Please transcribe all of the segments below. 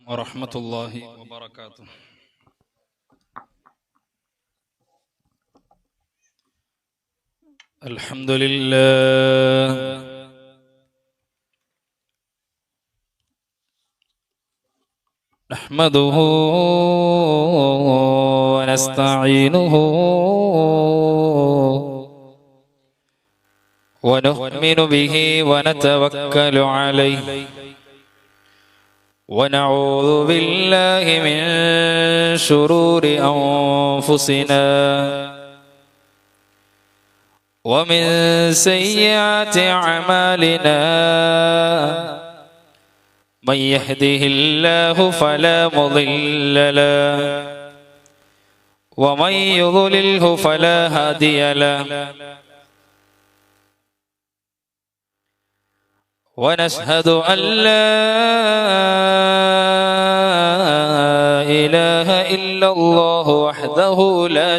ورحمة الله وبركاته. الحمد لله نحمده ونستعينه ونؤمن به ونتوكل عليه ونعوذ بالله من شرور أنفسنا ومن سيئات أعمالنا من يهده الله فلا مضل له ومن يضلله فلا هادي له ونشهد أن لا إله إلا الله وحده لا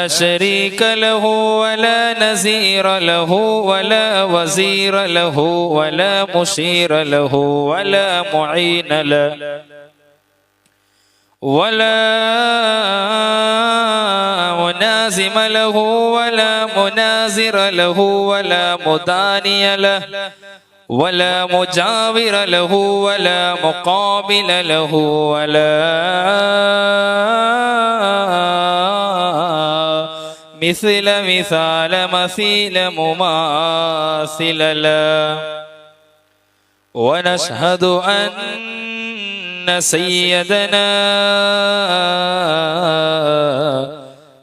شريك له ولا نزير له ولا وزير له ولا مشير له ولا معين له ولا منازم له ولا منازر له ولا مداني له ولا مجاور له ولا مقابل له ولا مثل مثيل مماثل له ونشهد أن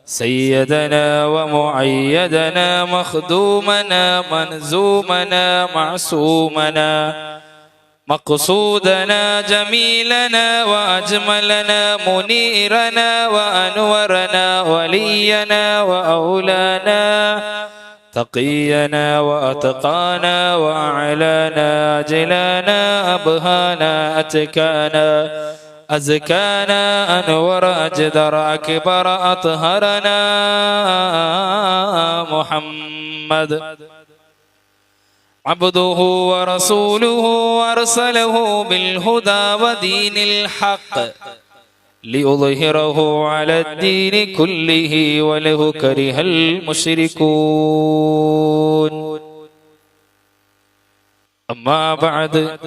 سيدنا ومعيدنا مخدومنا منزومنا معصومنا مقصودنا جميلنا وأجملنا منيرنا وأنورنا ولينا وأولانا تقينا وأتقانا وأعلانا أجلانا أبهانا أتكانا أزكانا أنور أجدر أكبر أطهرنا محمد عبده ورسوله أرسله بالهدى ودين الحق ليظهره على الدين كله ولو كره المشركون أما بعد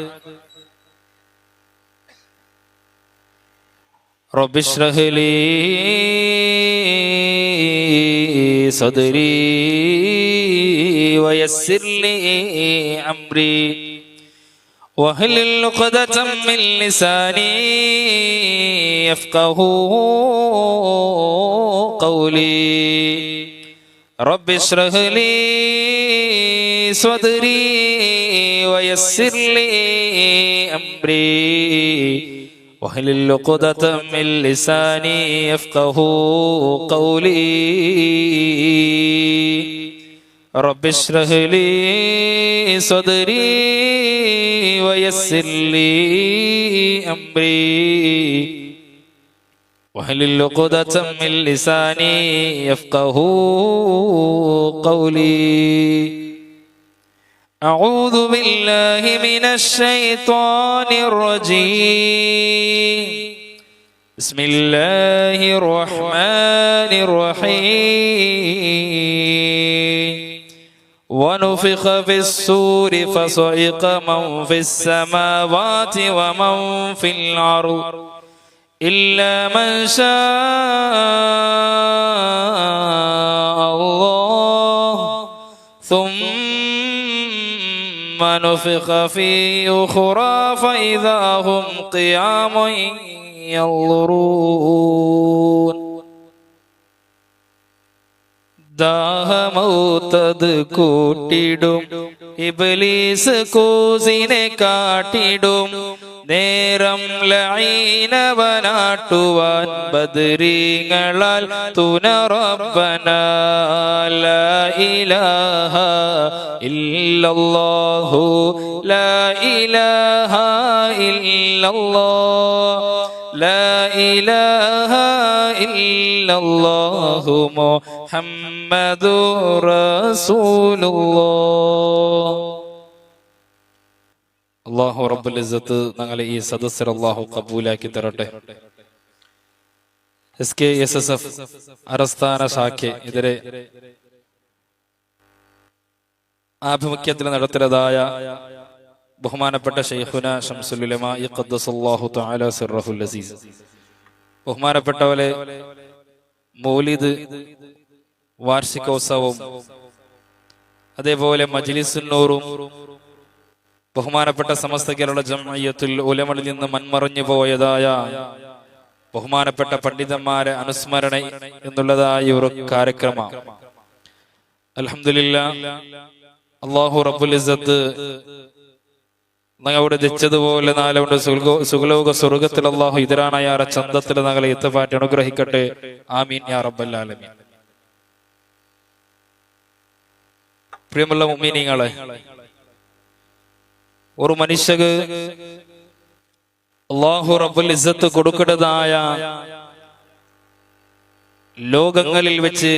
رب اشرح لي صدري ويسر لي أمري واحلل عقدة من لساني يفقهوا قولي رب اشرح لي صدري ويسر لي أمري واحلل عقدة من لساني يفقهوا قولي رب اشرح لي صدري ويسر لي أمري واحلل عقدة من لساني يفقهوا قولي أعوذ بالله من الشيطان الرجيم بسم الله الرحمن الرحيم ونفخ في الصور فصعق من في السماوات ومن في الأرض إلا من شاء الله ثم نفخ فيه أخرى فإذا هم قيام ينظرون ദാഹമൗത്തത് കൂട്ടിടും ഇബ്ലീസ് കൂസിനെ കാട്ടിടും നേരം ലഈനവനാട്ടുവാൻ ബദരീങ്ങളാൽ തുനറബ്ബന ലാ ഇലാഹ ഇല്ലല്ലാഹു ലാ ഇലാഹ ഇല്ലല്ലാഹ് ലാ ഇലാഹ ഇല്ലല്ലാഹു മുഹമ്മദ് മുഹമ്മദുർ റസൂലുള്ളാഹ്. അല്ലാഹു റബ്ബുൽ ഇസ്സത്ത് ഞങ്ങളെ ഈ സദസ്സർ അല്ലാഹു കബൂലാക്കി തരട്ടെ. SKSSF അരസ്ഥാന ശാഖ ഇതിരെ ആഭിമുഖ്യത്തിൽ നടത്തിയതായ ബഹുമാനപ്പെട്ട ശൈഖുന ശംസുൽ ഉലമാ ഖദ്ദസല്ലാഹു തആല സിർറഹുൽ അസീസ്, ബഹുമാനപ്പെട്ടവരെ മൗലിദ് വാർഷികോത്സവവും അതേപോലെ മജ്ലിസുൻ നൂറും ബഹുമാനപ്പെട്ട സമസ്ത കേരള ജംഇയ്യത്തുൽ ഉലമയിൽ നിന്ന് മൺമറഞ്ഞു പോയതായ ബഹുമാനപ്പെട്ട പണ്ഡിതന്മാരെ അനുസ്മരണ എന്നുള്ളതായ ഒരു കാര്യക്രമം അൽഹംദുലില്ലാഹ് അല്ലാഹു റബ്ബുൽ ഇസ്സത്ത് ഞങ്ങളുടെ ദച്ചതുപോലെ നാലുകൊണ്ട് സുഖലോക സ്വർഗത്തിൽ അല്ലാഹു ഇതരാണയാറ ചന്തത്തിൽ ഞങ്ങളെ എത്തപ്പാറ്റി അനുഗ്രഹിക്കട്ടെ. ആമീൻ യാ റബ്ബൽ ആലമീൻ. പ്രിയമുള്ള മുഅ്മിനീങ്ങളെ, ഒരു മനുഷ്യക്ക് അല്ലാഹു റബ്ബുൽ ഇസ്സത്ത് കൊടുക്കുന്നതായ ലോകങ്ങളിൽ വെച്ച്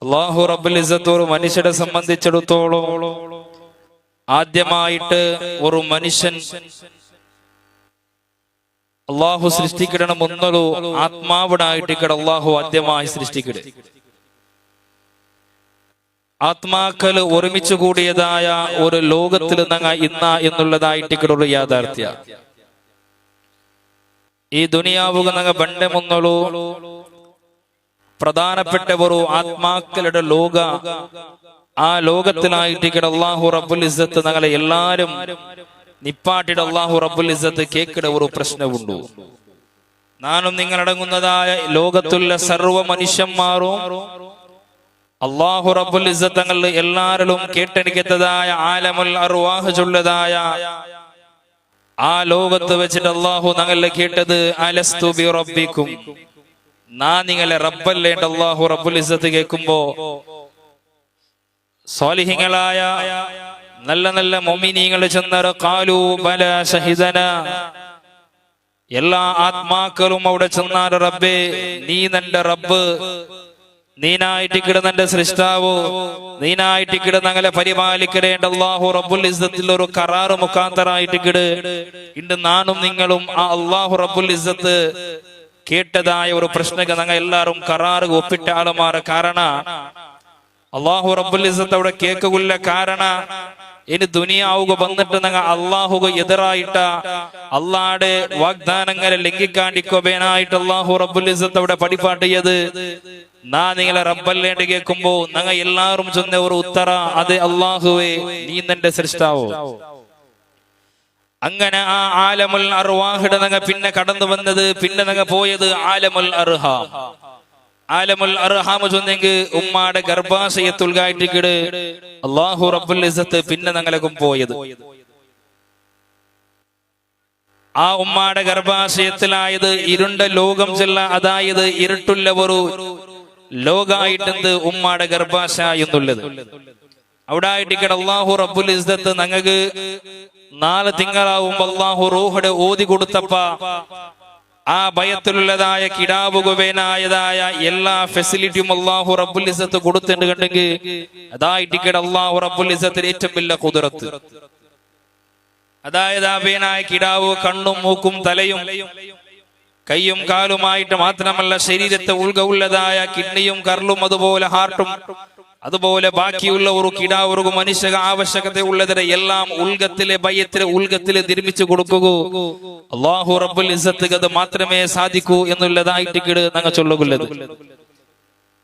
അല്ലാഹു റബ്ബുൽ ഇസ്സത്ത് ഒരു മനുഷ്യനെ സംബന്ധിച്ചിടത്തോളം ആദ്യമായിട്ട് ഒരു മനുഷ്യൻ അല്ലാഹു സൃഷ്ടിക്കണം ഒന്നൊരു ആത്മാവിനായിട്ട് അല്ലാഹു ആദ്യമായി സൃഷ്ടിക്കട്ടെ. ആത്മാക്കള് ഒരുമിച്ച് കൂടിയതായ ഒരു ലോകത്തിൽ ഇന്ന എന്നുള്ളതായിട്ട് ഒരു യാഥാർത്ഥ്യ. ഈ ദുനിയാവുക നങ്ങ ബണ്ടമൊന്നൊരു പ്രധാനപ്പെട്ട ഒരു ആത്മാക്കളുടെ ലോക, ആ ലോകത്തിലായിട്ട് അല്ലാഹു റബ്ബുൽ ഇസ്സത്ത് ഞങ്ങളെ എല്ലാരും നിപ്പാട്ടിട്ട് അല്ലാഹു റബ്ബുൽ ഇസ്സത്ത് കേൾക്കുന്ന ഒരു പ്രശ്നമുണ്ട്. നാനും നിങ്ങളടങ്ങുന്നതായ ലോകത്തുള്ള സർവ്വ മനുഷ്യന്മാരും അല്ലാഹു റബ്ബുൽ ഇസ്സത്ത് തങ്ങൾ എല്ലാവരും കേട്ടെനിക്കത്തതായ ആലമുൽ അർവാഹ് ചൊല്ലതായ ആ ലോകത്ത് വെച്ചിട്ട് അല്ലാഹു ഞങ്ങളെ കേട്ടത് അലസ്തു ബി റബ്ബിക്കും, നാ നിങ്ങളെ റബ്ബല്ലേണ്ട അല്ലാഹു റബ്ബുൽ ഇസ്സത്ത് കേൾക്കുമ്പോ സ്വാലിഹീങ്ങളായ നല്ല നല്ല മുഅ്മിനീങ്ങൾ ചെന്നറ ഖാലു ബല ഷഹിദന, എല്ലാ ആത്മാക്കളും അവിടെ ചെന്നാറ് റബ്ബേ നീ നിന്റെ റബ്ബ്, നീനായിട്ട് കിടന്നെ സൃഷ്ടാവോ, നീനായിട്ട് കിടന്ന് ഞങ്ങളെ പരിപാലിക്കലേണ്ട അല്ലാഹു റബ്ബുൽ ഇസ്സത്തിൽ ഒരു കരാറ് മുഖാന്തരായിട്ട് കിട് ഇണ്ട് നാനും നിങ്ങളും ആ അല്ലാഹു റബ്ബുൽ ഇസ്സത്ത് കേട്ടതായ ഒരു പ്രശ്നങ്ങൾ ഞങ്ങൾ എല്ലാരും കരാറ് ഒപ്പിട്ട ആളുമാറ കാരണ അല്ലാഹു റബ്ബുൽ ഇസ്സത്ത് അവിടെ കേൾക്കുള്ള കാരണ ഇനി ദുനിയാവുക വന്നിട്ട് ഞങ്ങൾ അല്ലാഹുക എതിരായിട്ട അല്ലാടെ വാഗ്ദാനങ്ങളെ ലംഘിക്കാണ്ടിക്കോബേനായിട്ട് അല്ലാഹു റബ്ബുൽ ഇസ്സത്ത് അവിടെ പഠിപ്പാട്ടിയത് നാ നിങ്ങളെ റബ്ബല്ലേണ്ട് കേൾക്കുമ്പോ ഞങ്ങൾ എല്ലാവരും ചെന്ന ഒരു ഉത്തര അത് അല്ലാഹുവേ നീ നിന്റെ സൃഷ്ടാവോ. അങ്ങനെ ആ ആലമുൽ അർവാഹിടെ ഞങ്ങൾ പിന്നെ കടന്നു വന്നത്, പിന്നെ ഞങ്ങൾ പോയത് ആലമുൽ അർഹാം. ആലമുൽ അർഹാം ചൊന്നെങ്കിൽ ഉമ്മാടെ ഗർഭാശയത്തുൽകായിട്ടിക്കിട് അല്ലാഹു റബ്ബുൽ ഇസ്സത്ത് പിന്നെ ഞങ്ങളെക്കും പോയത്. ആ ഉമ്മാടെ ഗർഭാശയത്തിലായത് ഇരുണ്ട ലോകം ചെല്ല, അതായത് ഇരുട്ടുള്ള ഒരു ലോകായിട്ടെന്ത് ഉമ്മാടെ ഗർഭാശയ എന്നുള്ളത്. അവിടെ ആയിട്ട് അല്ലാഹു റബ്ബുൽ ഇസ്സത്ത് ഞങ്ങൾക്ക് 4 തിങ്കളാവുമ്പോ അല്ലാഹു റൂഹുടെ ഓതി കൊടുത്തപ്പ ആ ഭയത്തിലുള്ളതായ കിടാവുകവേനായതായ എല്ലാ ഫെസിലിറ്റിയും അല്ലാഹു റബ്ബുൽ ഇസ്സത്ത് കൊടുത്തിട്ട് കണ്ടെങ്കിൽ അതായിട്ട് അല്ലാഹു റബ്ബുൽ ഇസ്സത്തിന് ഏറ്റവും വലിയ ഖുദ്റത്ത്. അതായത് ആ വേനായ കിടാവ് കണ്ണും മൂക്കും തലയും കൈയും കാലുമായിട്ട് മാത്രമല്ല ശരീരത്തെ ഉള്ളതായ കിഡ്നിയും കരളും അതുപോലെ ഹാർട്ടും അതുപോലെ ബാക്കിയുള്ള ഒരു കിടാവ് ഒരു മനുഷ്യ ആവശ്യകത ഉള്ളതിനെ എല്ലാം ഉൽഗത്തിലെ ഭയത്തിലെ ഉൽഗത്തിലെ നിർമ്മിച്ചു കൊടുക്കുക അല്ലാഹു റബ്ബുൽ ഇസ്സത്ത് അത് മാത്രമേ സാധിക്കൂ എന്നുള്ളതായിട്ട് ഞങ്ങൾ ചൊല്ലുള്ളത്.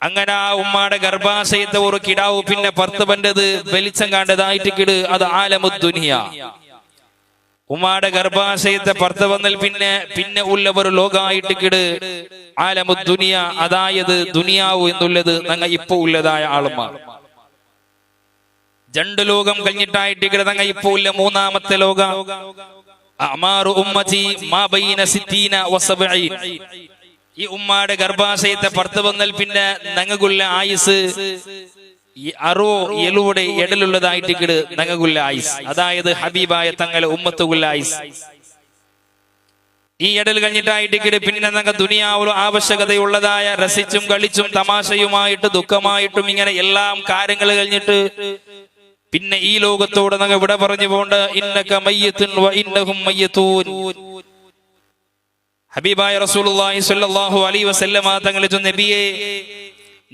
അങ്ങനെ ആ ഉമ്മാടെ ഗർഭാശയത്തെ ഒരു കിടാവ് പിന്നെ പുറത്ത് വന്നത് വെളിച്ചം കണ്ടതായിട്ട് അത് ആലമുദ് ദുനിയ. ഉമ്മാടെ ഗർഭാശയത്തെ പുറത്ത് വന്നാൽ പിന്നെ ഉള്ള ഒരു ലോകമായിട്ട് ആലമുദ് ദുനിയ, അതായത് ദുനിയാവ് എന്നുള്ളത് ഞങ്ങൾ ഇപ്പൊ ഉള്ളതായ ആളുമാർ. 2 ലോകം കഴിഞ്ഞിട്ടായിട്ട് ഞങ്ങൾ ഇപ്പൊ ഉള്ള 3ാമത്തെ ലോക അമാറു ഉമ്മതി മാ ബൈന 60 വ 70. ഈ ഉമ്മാടെ ഗർഭാശയത്തെ പുറത്ത് വന്നാൽ പിന്നെ ഞങ്ങൾക്കുള്ള ആയുസ് 60-70 ഇടയിലുള്ളതായിട്ട് ഞങ്ങൾക്കുള്ള ആയുസ്, അതായത് ഹബീബായ തങ്ങളെ ഉമ്മത്തുള്ള ആയുസ്. ഈ ഇടൽ കഴിഞ്ഞിട്ടായിട്ട് പിന്നെ നമുക്ക് ദുനിയാവിലും ആവശ്യകതയുള്ളതായ രസിച്ചും കളിച്ചും തമാശയുമായിട്ട് ദുഃഖമായിട്ടും ഇങ്ങനെ എല്ലാം കാര്യങ്ങൾ കഴിഞ്ഞിട്ട് പിന്നെ ഈ ലോകത്തോട് നമുക്ക് ഇവിടെ പറഞ്ഞു പോണ്ട ഇന്നക മയ്യിത്തുൻ വ ഇന്നഹും മയ്യിത്തൂൻ. ഹബീബായ റസൂലുള്ളാഹി സ്വല്ലല്ലാഹു അലൈഹി വസല്ലമ തങ്ങൾ നബിയെ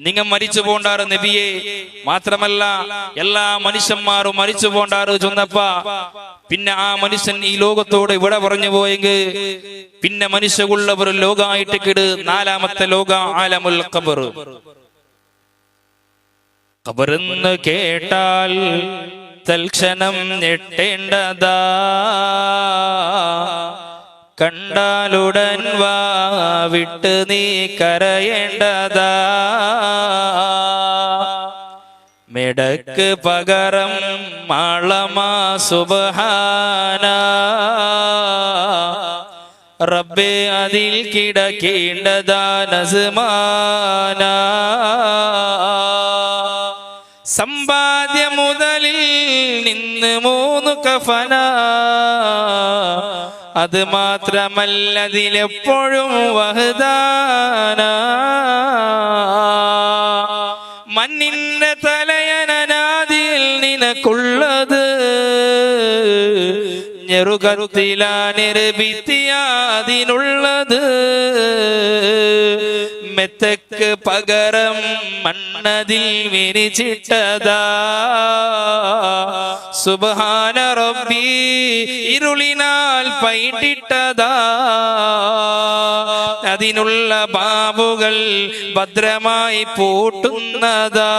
നിങ്ങൾ മരിച്ചു പോണ്ടാറ് നബിയെ, മാത്രമല്ല എല്ലാ മനുഷ്യന്മാരും മരിച്ചു പോണ്ടാറ് ചൊന്നപ്പ പിന്നെ ആ മനുഷ്യൻ ഈ ലോകത്തോട് ഇവിടെ പറഞ്ഞു പോയെങ്കിൽ പിന്നെ മനുഷ്യകുള്ളവർ ലോകമായിട്ട് കിട് നാലാമത്തെ ലോക ആലമുൽ ഖബർ. ഖബറെന്ന് കേട്ടാൽ തൽക്ഷണം ഞെട്ടേണ്ടതാ, കണ്ടാലുടൻ വാ വിട്ട് നീ കരയേണ്ടതാ. മെടക്ക് പകരം മാളമാ സുബ്ഹാന, റബ്ബേ അതിൽ കിടക്കേണ്ടതാ നസ്മാന. സമ്പാദ്യ മുതലിൽ നിന്ന് 3 കഫന, അത് മാത്രമല്ലതിലെപ്പോഴും വഹദാന. മണ്ണിന്റെ തലയനാദിൽ നിനക്കുള്ളത്, ഞെറുകത്തിലാനിർഭിത്തിയാതിനുള്ളത്. മെത്തക്ക് പകരം മണ്ണതിൽ വിരിച്ചിട്ടതാ, സുബ്ഹാന റബ്ബി ഇരുളിനാൽ പൈട്ടിട്ടതാ. അതിനുള്ള ബാബുകൾ ഭദ്രമായി പൂട്ടുന്നതാ,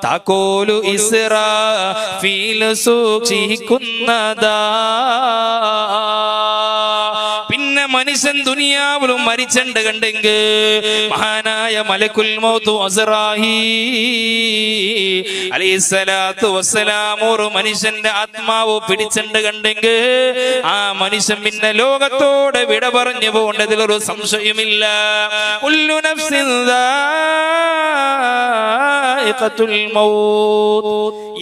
താക്കോലു ഇസ്രാഫീൽ സൂക്ഷിക്കുന്നതാ. പിന്നെ മനുഷ്യൻ ദുനിയാവിലും മരിച്ചണ്ട് കണ്ടെങ്കിൽ മഹാനായ മലക്കുൽ മൗത്ത് അസ്റായീൽ അലൈഹിസ്സലാത്തു വസ്സലാം ഒരു മനുഷ്യന്റെ ആത്മാവ് പിടിച്ചണ്ട് കണ്ടെങ്കിൽ ആ മനുഷ്യൻ പിന്നെ ലോകത്തോട് വിട പറഞ്ഞു പോകേണ്ടതിലൊരു സംശയമില്ല. കുല്ലു നഫ്സിൻ ദാഇഖത്തുൽ മൗത്ത്,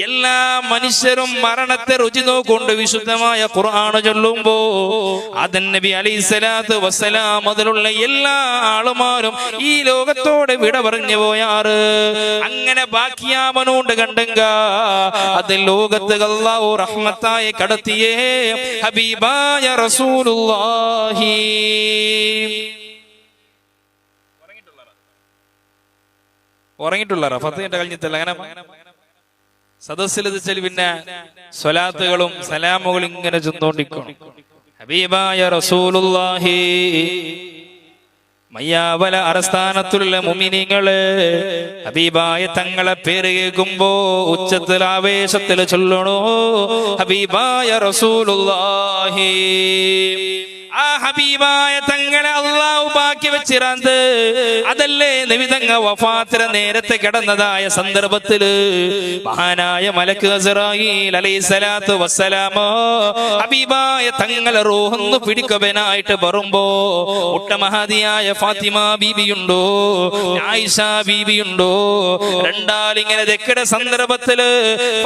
എല്ലാ മനുഷ്യരും മരണത്തെ രുചി നോക്കൊണ്ട് വിശുദ്ധമായ ഖുർആൻ ചൊല്ലുമ്പോ ആദം നബി അലൈഹിസ്സലാത്തു വസ്സലാം മുതലുള്ള എല്ലാ ആളുമാരും ഈ ലോകത്തോട് വിട പറഞ്ഞു പോയാറ്. അങ്ങനെ ബാക്കിയാവനോണ്ട് കണ്ടെങ്ക അത് ലോകത്ത് അല്ലാഹു റഹ്മത്തായി കടത്തിയേ ഹബീബായ റസൂലുള്ളാഹി. ഉറങ്ങിയിട്ടുള്ള ഫത്തിന്റെ കഴിഞ്ഞിട്ടില്ല. അങ്ങനെ സദസ്സിൽ എത്തിച്ചാൽ പിന്നെ സ്വലാത്തുകളും സലാമുകളും ഇങ്ങനെ ചെന്നോണ്ടിരിക്കണം. ഹബീബായ റസൂലുള്ളാഹി മയ്യാവല അറസ്ഥാനത്തുള്ള മുഅ്മിനീങ്ങളെ ഹബീബായ തങ്ങളെ പേര് കേൾക്കുമ്പോ ഉച്ചത്തിൽ ആവേശത്തിൽ ചൊല്ലണോ ഹബീബായ റസൂലുള്ളാഹി. ആ ഹബീബായ തങ്ങളെ അല്ലാഹു ബാക്കി വെച്ചിരാന്ത്. അതല്ലേ നബി തങ്ങൾ വഫാത്തിന് നേരത്തെ കിടന്നതായ സന്ദർഭത്തില് മഹാനായ മലക്ക് അസ്റായീൽ അലൈഹിസ്സലാത്തു വസ്സലാം ഹബീബായ തങ്ങളെ റൂഹൊന്ന് പിടിക്കവനായിട്ട് വരുമ്പോ ഒട്ടമഹതിയായ ഫാത്തിമ ബീബിയുണ്ടോ, ആയിഷ ബീബിയുണ്ടോ, രണ്ടാളിങ്ങനെ തെക്കടെ സന്ദർഭത്തില്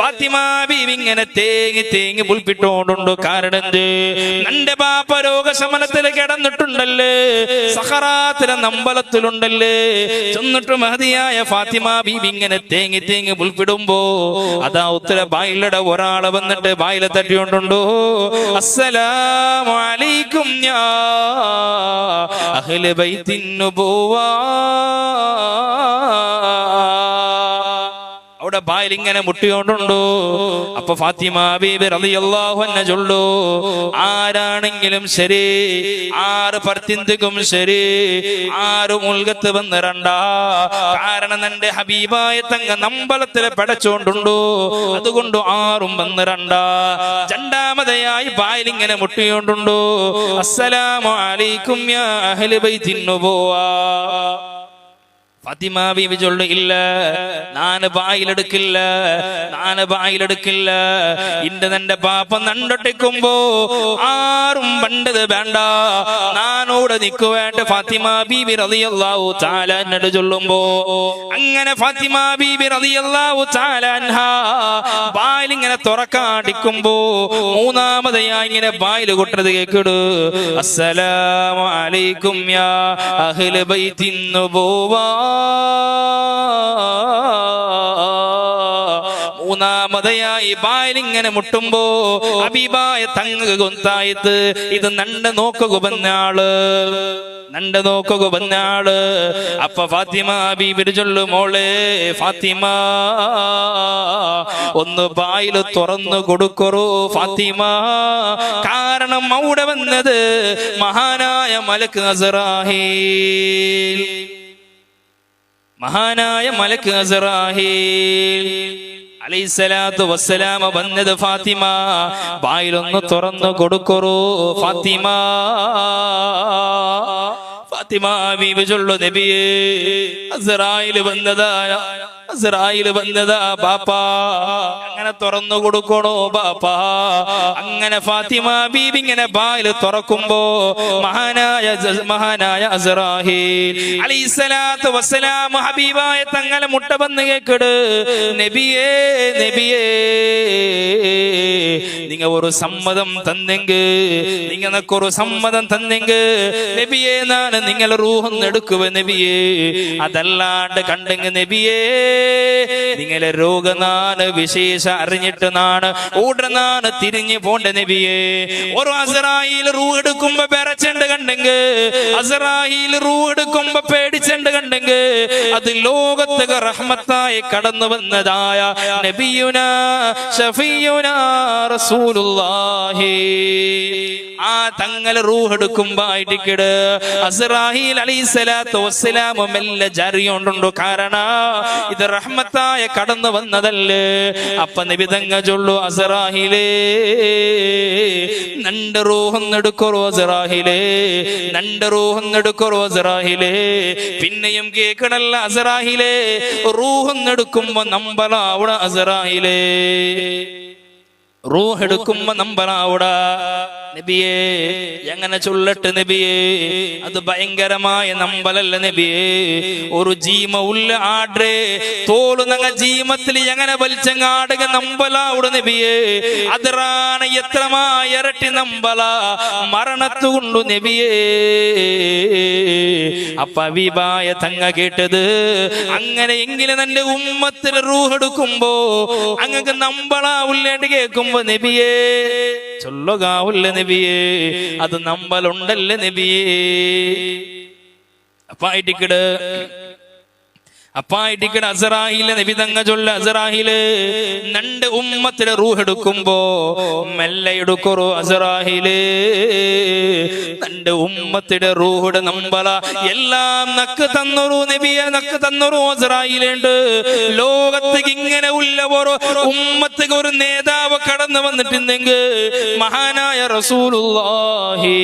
ഫാത്തിമ ബീബി ഇങ്ങനെ തേങ്ങി തേങ്ങി പുൽപ്പിട്ടോണ്ടുണ്ടോ. കാരണം നന്റെ ബാപ്പ രോഗശമനത്തിൽ കിടന്നിട്ടുണ്ടല്ലേ, സഹറാത്തിലെ നമ്പലത്തിലുണ്ടല്ലേ. ചെന്നിട്ട് മഹതിയായ ഫാത്തിമ ബീബി ഇങ്ങനെ തേങ്ങി തേങ്ങി പുൽപ്പിടുമ്പോ അതാ ഉത്തര ബായിലടെ ഒരാളെ വന്നിട്ട് ബായിലെ തട്ടിയോണ്ടുണ്ടോ. അസ്സലാമു അലൈക്കും യാ അഹ്ല ബൈത്തിൻ നുബുവ്വ. അവിടെ ബായിൽ ഇങ്ങനെ മുട്ടിയോണ്ടുണ്ടോ. അപ്പൊ ഫാത്തിമ ബീബി റളിയല്ലാഹു അൻഹ ചൊല്ലു, ആരാണെങ്കിലും ശരി, ആറ് പർത്തിന്തിക്കും ശരി, ആറ് മുൽകത്ത് വന്നിരണ്ടാ. കാരണം എന്റെ ഹബീബായ തങ്ങ നമ്പലത്തിലെ പടച്ചോണ്ടുണ്ടോ, അതുകൊണ്ട് ആറും വന്നിരണ്ടാ. രണ്ടാമതായി ബായിൽ ഇങ്ങനെ മുട്ടിയോണ്ടുണ്ടോ. അസ്സലാമു അലൈക്കും യാ അഹ്ല ബൈത്തിൻ നുബുവ്വ. ഫാത്തിമ ബീവി ചൊല്ലു, ഇല്ല നാന് ബായിലെടുക്കില്ല, നാന് ബായിലെടുക്കില്ല. ഇന്റെ തന്റെ പാപ്പ നണ്ടൊട്ടിക്കുമ്പോ ആരും പണ്ടത് വേണ്ട, നാനോട് നിൽക്കുവേണ്ട ഫാത്തിമ ബീബി റളിയല്ലാഹു തആല എന്നോട് ചൊല്ലുമ്പോ അങ്ങനെ ഫാത്തിമ ബീബി റളിയല്ലാഹു തആല അൻഹാ ബായിലിങ്ങനെ തുറക്കാണ്ടിക്കുമ്പോ മൂന്നാമതായി ഇങ്ങനെ ബായിൽ കൊട്ടത് കേക്കിട്, അസ്സലാമു അലൈക്കും യാ അഹ്ല ബൈത്തിൻ നുബുവ. മൂന്നാമതയായി ബായിലിങ്ങനെ മുട്ടുമ്പോ ഹബീബായ തങ്ങ ഗൊന്തായത് ഇത് നണ്ട നോക്കുക വന്നാള്, നണ്ട നോക്കുക വന്നാള്. അപ്പൊ ഫാത്തിമ ബീബി ചൊല്ലു, മോളെ ഫാത്തിമ ഒന്ന് ബായിൽ തുറന്നു കൊടുക്കറൂ ഫാത്തിമ, കാരണം അവിടെ വന്നത് മഹാനായ മലക്ക് അസ്റാഹീൽ, മഹാനായ മലക്ക് അസ്റാഹീൽ അലൈഹിസ്സലാത്തു വസ്സലാം വന്നത് ഫാത്തിമ ബായിലൊന്ന് തുറന്നു കൊടുക്കറൂ ഫാത്തിമ. ഫാത്തിമ ബീബി ചൊല്ലു, നബിയേ അസ്റായീൽ വന്നതാ, അസ്റായീൽ വന്നതാ ബാപ്പാ, അങ്ങനെ തുറന്നു കൊടുക്കണോ ബാപ്പാ. അങ്ങനെ ഫാത്തിമ ബീബി ഇങ്ങനെ ബായിൽ തുറക്കുമ്പോ മഹാനായ അസ്റാഹീൽ അലൈഹിസ്സലാത്തു വസ്സലാം ഹബീബായ തങ്ങളെ മുട്ട വന്ന് കേക്കിട്, നബിയേ നബിയേ നിങ്ങ ഒരു സമ്മതം തന്നെങ്കിൽ, നിങ്ങൾക്കൊരു സമ്മതം തന്നെങ്കിൽ നബിയേ നാണ് നിങ്ങളെ റൂഹൊന്ന് എടുക്കുക നബിയേ, അതല്ലാണ്ട് കണ്ടെങ്കിൽ നബിയേ നിങ്ങളെ രോഗനാണ് വിശേഷ അറിഞ്ഞിട്ട് നാണ് ഉടനാണ് തിരിഞ്ഞു പോണ്ട നബിയേ. ഒരു അസ്റായീൽ റൂഹ് എടുക്കുമ്പോ പെരച്ചണ്ട് കണ്ടെങ്കിൽ, അസ്റായീൽ റൂഹ് എടുക്കുമ്പോ പേടിച്ചണ്ട് കണ്ടെങ്കിൽ അത് ലോകത്ത് റഹ്മത്തായി കടന്നു വന്നതായ നബിയുനാ ശഫീയുനാ റസൂലുള്ളാഹി. ആ തങ്ങൾ റൂഹ് എടുക്കുമ്പോ ആയിട്ടിക്കിട് അസ്റായീൽ അലൈഹിസ്സലാത്തു വസ്സലാം മെല്ലെ ജറിയോണ്ടുണ്ടോ, കാരണം ഇത് റഹ്മത്തായ കടന്നു വന്നതല്ലേ. അപ്പൊ നബി തങ്ങൾ ചൊല്ലു, അസ്റാഹീലേ നണ്ട് റൂഹൊന്നെടുക്കറോ അസ്റാഹീലേ, നണ്ട് റൂഹൊന്നെടുക്കറോ അസ്റാഹീലേ. പിന്നെയും കേക്കണല്ല അസ്റാഹീലേ, റൂഹൊന്നെടുക്കുമ്പോ നമ്പലാവുട അസ്റാഹീലേ, റൂഹ് എടുക്കുമ്പോ നമ്പലാവുട നബിയേ. എങ്ങനെ ചൊല്ലട്ട് നബിയേ, അത് ഭയങ്കരമായ നമ്പലല്ല നബിയേ. ഒരു ജീമ ഉള്ള ആഡ്രേ തോളു നങ്ങ ജീമത്തിൽ എങ്ങനെ വലിച്ചങ്ങാടുക നമ്പലാവുട നബിയേ. അതിറാണ് എത്രമായ ഇരട്ടി നമ്പല മരണത്തുകൊണ്ടു നബിയേ. അപ്പ ഹബീബായ തങ്ങ കേട്ടത്, അങ്ങനെ എങ്കിലും തന്റെ ഉമ്മത്തിൽ റൂഹ് എടുക്കുമ്പോ അങ്ങക്ക് നമ്പലാവുള്ളേണ്ട് കേൾക്കുമ്പോ നബിയേ ചൊല്ലുകാവുള്ള നബിയേ, അത് നമ്പലുണ്ടല്ലേ നബിയേ. അപ്പായിട്ടിക്കട് അസ്റായീല് നബി തങ്ങ ചൊല്ല, അസ്റായീല് നണ്ട് ഉമ്മത്തിലെ റൂഹ് എടുക്കുമ്പോ മെല്ലെ എടുക്കറോ അസ്റായീല്, നണ്ട് ഉമ്മത്തിടെ റൂഹുടെ നമ്പല എല്ലാം നക്ക് തന്നൊരു നബിയെ, നക്ക് തന്നൊരു അസ്റായീലുണ്ട്. ലോകത്തേക്ക് ഇങ്ങനെ ഉള്ള ഓരോ ഉമ്മത്തേക്ക് ഒരു നേതാവ് കടന്നു വന്നിട്ടുണ്ടെങ്കിൽ മഹാനായ റസൂലുള്ളാഹി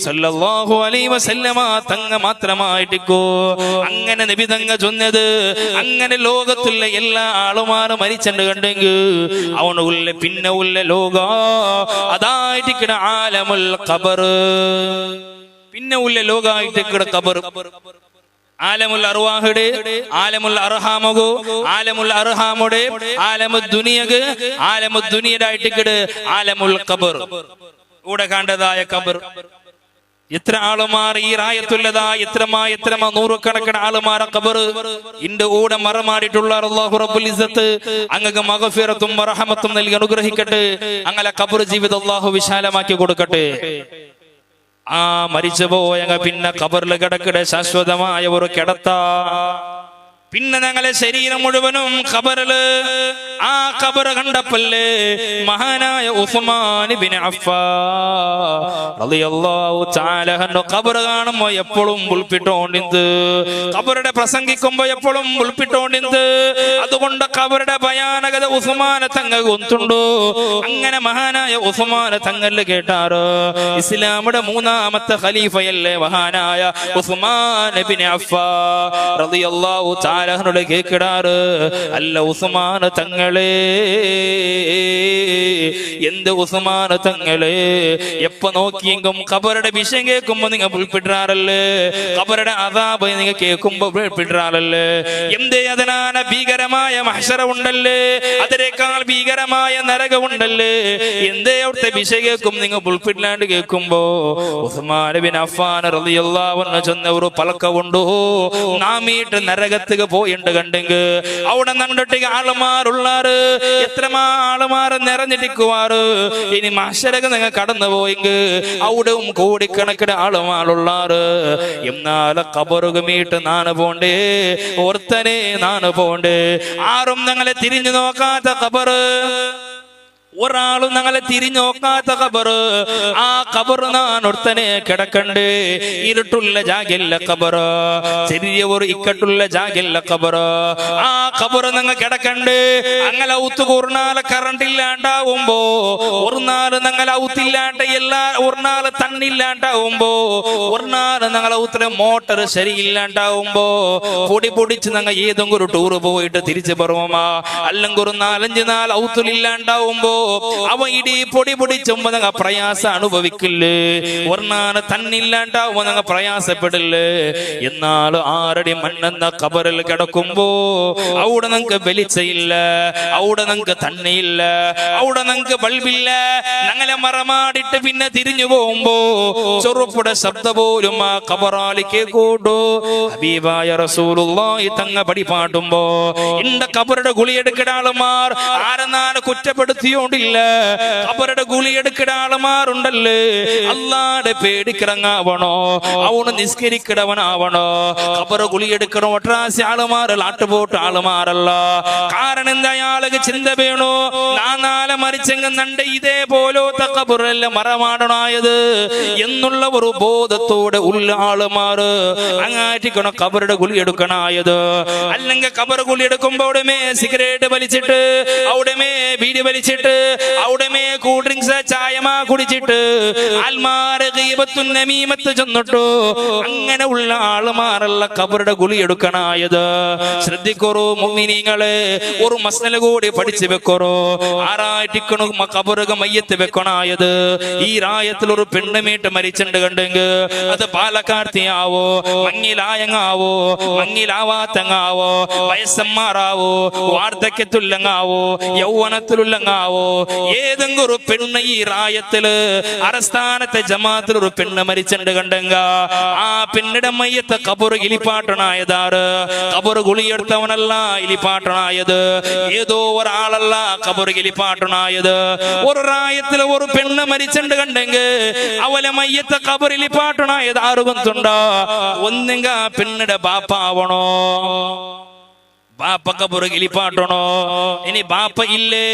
സ്വല്ലല്ലാഹു അലൈഹി വസല്ലമ തങ്ങ മാത്രമായിട്ടിക്കോ. അങ്ങനെ നബി തങ്ങ ചൊന്നത്, അങ്ങനെ ലോകത്തുള്ള എല്ലാ ആളുമാരും മരിച്ചണ്ട് കണ്ടെങ്കിൽ അവന് ഉള്ള പിന്നെ ഉള്ള ലോക അതായിട്ട് ആലമുൽ ഖബർ, പിന്നെ ഉള്ള ലോകായിട്ട് ഖബർ. ആലമുൽ അർവാഹുടെ, ആലമുൽ അർഹാമകു, ആലമുൽ അർഹാമുടെ, ആലമുദ്ദുനിയക്, ആലമുദ്ദുനിയുടെ ആയിട്ട് ആലമുൽ ഖബർ, ഇവിടെ കണ്ടതായ ഖബർ. എത്ര ആളുമാർ ഈ റായത്തുള്ളതാ, എത്ര നൂറുകണക്കിന് ആളുമാരെ ഖബർ ഇന്റെ കൂടെ മറമാടിയിട്ടുള്ള അല്ലാഹു റബ്ബുൽ ഇസ്സത്ത് അങ്ങക്ക് മഗ്ഫിറത്തും റഹ്മത്തും നൽകി അനുഗ്രഹിക്കട്ടെ. അങ്ങനെ ഖബർ ജീവിതം അല്ലാഹു വിശാലമാക്കി കൊടുക്കട്ടെ. ആ മരിച്ചു പോയ പിന്നെ ഖബറിൽ കിടക്കടെ ശാശ്വതമായ ഒരു കിടത്ത, പിന്നെ ഞങ്ങളെ ശരീരം മുഴുവനും ഖബറില്. ആ ഖബർ കണ്ടപ്പല്ലേ മഹാനായ ഉസ്മാൻ ഇബ്നു അഫ്ഫാൻ റളിയല്ലാഹു തആല അൻഹു ഖബർ കാണുമ്പോ എപ്പോഴും ഉൾപ്പിട്ടോണ്ടിന്ത്, ഖബറുടെ പ്രസംഗിക്കുമ്പോ എപ്പോഴും ഉൾപ്പിട്ടോണ്ടിന്ത്. അതുകൊണ്ട് ഖബറുടെ ഭയാനകത ഉസ്മാൻ തങ്ങൾ ഗൊന്തുണ്ടോ. അങ്ങനെ മഹാനായ ഉസ്മാൻ തങ്ങൾ കേട്ടാറ് ഇസ്ലാമിന്റെ മൂന്നാമത്തെ ഖലീഫയല്ലേ മഹാനായ ഉസ്മാൻ ഇബ്നു അഫ്ഫാൻ റളിയല്ലാഹു തആല അൻഹു കേൾക്കിടാറ്. അല്ല ഉസ്മാൻ തങ്ങളെ, എന്ത് ഉസ്മാൻ തങ്ങളെ, എപ്പോ നോക്കിയെങ്കും ഖബറുടെ വിഷയം കേൾക്കുമ്പോ നിങ്ങൾ ഉൾപ്പെടാറല്ലേ, ഖബറുടെ അദാബ് നിങ്ങൾ കേൾക്കുമ്പോ ഉൾപ്പെടാറല്ലേ. എന്തേ അതിനാണ് ഭീകരമായ മഹ്ശറ ഉണ്ടല്ലേ, അതിനേക്കാൾ ഭീകരമായ നരകമുണ്ടല്ലേ. എന്തേ അവിടുത്തെ വിഷയം കേൾക്കും നിങ്ങൾ ഉൾപ്പെടാണ്ട് കേൾക്കുമ്പോ ഉസ്മാൻ ഇബ്നു അഫ്ഫാൻ റളിയല്ലാഹു അൻഹു ചെന്ന ഒരു പലക്കമുണ്ടോ നാമീട്ട് നരകത്തുക പോയിണ്ട് കണ്ടെങ്കിൽ അവിടെ നണ്ടിട്ട് ആളുമാറുള്ളാറ് എത്രമാ ആളുമാർ നിറഞ്ഞിട്ടിക്കുവാറ്. ഇനി മഹ്ശറക നിങ്ങൾ കടന്നു പോയെങ്കിൽ അവിടെയും കോടിക്കണക്കിന് ആളുമാറുള്ളാറ്. എന്നാല് ഖബറുക മീട്ട് നാണ് പോണ്ടേ, ഓർത്തനെ നാണ് പോണ്ടേ. ആരും ഞങ്ങളെ തിരിഞ്ഞു നോക്കാത്ത ഖബറ്, ഒരാളും ഞങ്ങളെ തിരിഞ്ഞു നോക്കാത്ത ഖബറ്. ആ ഖബറ് നാൻ ഒരുത്തനെ കിടക്കണ്ടേ. ഇരുട്ടുള്ള ജാഗല്ല ഖബറ്, ചെറിയ ഒരു ഇക്കട്ടുള്ള ജാഗല്ല ഖബറ്. ആ ഖബറ് നിങ്ങൾ കിടക്കണ്ടേ. അങ്ങനെ ഔത്ത് കൂർണാല് കറണ്ട് ഇല്ലാണ്ടാവുമ്പോ, ഒരു നാള് ഞങ്ങൾ ഔത്തില്ലാണ്ട് ഒരു നാള് തണ്ണില്ലാണ്ടാവുമ്പോ, ഒരു നാള് ഞങ്ങൾ ഔത്തിലെ മോട്ടർ ശരിയില്ലാണ്ടാവുമ്പോ, പൊടി പൊടിച്ച് ഞങ്ങൾ ഏതെങ്കിലും ഒരു ടൂറ് പോയിട്ട് തിരിച്ചു പറയുമാ. അല്ലെങ്കിൽ ഒരു 4-5 നാൾ ഔത്തിലില്ലാണ്ടാവുമ്പോ അവ ഇടി പൊടി പൊടിച്ചുമ്പോ ഞങ്ങൾ പ്രയാസം അനുഭവിക്കില്ലേ. ഒന്നാണ് തന്നില്ലാണ്ടാവുമ്പോ ഞങ്ങൾ പ്രയാസപ്പെടില്ലേ. എന്നാൽ 6 അടി മണ്ണെന്ന ഖബറിൽ കിടക്കുമ്പോ അവിടെ ഞങ്ങൾക്ക് വെളിച്ചയില്ല, അവിടെ ഞങ്ങൾക്ക് തണ്ണിയില്ല, അവിടെ ഞങ്ങൾക്ക് ബൾബില്ല. ഞങ്ങളെ മറമാടിട്ട് പിന്നെ തിരിഞ്ഞു പോകുമ്പോ ചെറുപ്പുടെ ശബ്ദ പോലും ആ ഖബറാലിക്ക് കൂടൂ. ഹബീബായ റസൂലുള്ളാഹി തങ്ങ പടിപാടുമ്പോ ഇന്റെ ഖബറുടെ ഗുളിയെടുക്കുന്ന ആളുമാർ ആരെന്നാണ് കുറ്റപ്പെടുത്തിയോണ്ടില്ല. ഖബറുടെ ഗുളിയെടുക്കുന്ന ആളുമാരുണ്ടല്ലേ, അല്ലാഹുടെ പേടിക്കിറങ്ങാവണോ, അവന് നിസ്കരിക്കടവനാവണോ. ഖബറ് ഗുളിയെടുക്കണ ഒട്രാസി ആളുമാർ ആട്ടുപോട്ട് ആളുമാരല്ല. കാരണം എന്താ, അയാൾക്ക് ചിന്ത വേണോ, നാളെ മരിച്ചെങ്കിൽ നണ്ട് ഇതേപോലത്തെ ഖബറല്ല മറമാടണായത് എന്നുള്ള ഒരു ബോധത്തോടെ ഉള്ള ആളുമാര് അങ്ങാറ്റിക്കണം ഖബറുടെ ഗുളിയെടുക്കണായത്. അല്ലെങ്കിൽ ഖബർ ഗുളിയെടുക്കുമ്പോ അവിടെമേ സിഗരറ്റ് വലിച്ചിട്ട്, അവിടെമേ ബീഡി വലിച്ചിട്ട്, അവിടെമേ കൂൾ ഡ്രിങ്ക്സ് ചായമാ കുടിച്ചിട്ട് ആൽമാര് ഗീബത്തും നമീമത്ത് ചെന്നിട്ടു അങ്ങനെ ഉള്ള ആളുമാരല്ല ഖബറുടെ ഗുളിയെടുക്കണായത്. ശ്രദ്ധിക്കറോ മുഅ്മിനീങ്ങളെ, ഒരു മസ്അല കൂടി പഠിച്ചു വെക്കറോ. ആരായിട്ടിക്കണു ഖബറുക മയ്യത്ത് വെക്കണായത്. ഈ രായത്തിൽ ഒരു പെണ്ണുമീട്ട് മരിച്ചിട്ടുണ്ട് കണ്ടെങ്കിൽ അത് പാലക്കാർത്തിയാവോ, മങ്ങിലായങ്ങാവോ, മങ്ങിലാവാത്തങ്ങാവോ, വയസ്സന്മാരാവോ, വാർദ്ധക്യത്തുല്ലങ്ങാവോ, യൗവനത്തിലുള്ളങ്ങാവോ, ഏതെങ്കിലും ഒരു പെണ്ണ് ഈ റായത്തില് അരസ്ഥാനത്തെ ജമാത്തിൽ ഒരു പെണ്ണ് മരിച്ചിട്ടുണ്ട് കണ്ടെങ്ക ആ പെണ്ണിടെ മയ്യത്തെ ഖബറ് ഇലിപ്പാട്ടണായതാറ്. ഖബറ് ഗുളിയെടുത്തവനല്ല ഇലിപ്പാട്ടണായത്, ഏതോ ഒരാളല്ല ഖബറ് ഇലിപ്പാട്ടണായത്. ഒരു റായത്തില് ഒരു പെണ്ണ് മരിച്ചിട്ടുണ്ട് കണ്ടെങ്കിൽ അവലെ മയ്യത്തെ ഖബറ് ഇലിപ്പാട്ടണായത് ആറുകൊണ്ടുണ്ടോ. ഒന്നെങ്ക പെണ്ണിടെ ബാപ്പ ആവണോ, ബാപ്പ ഖബറ് ഇലിപ്പാട്ടണോ. ഇനി ബാപ്പ ഇല്ലേ,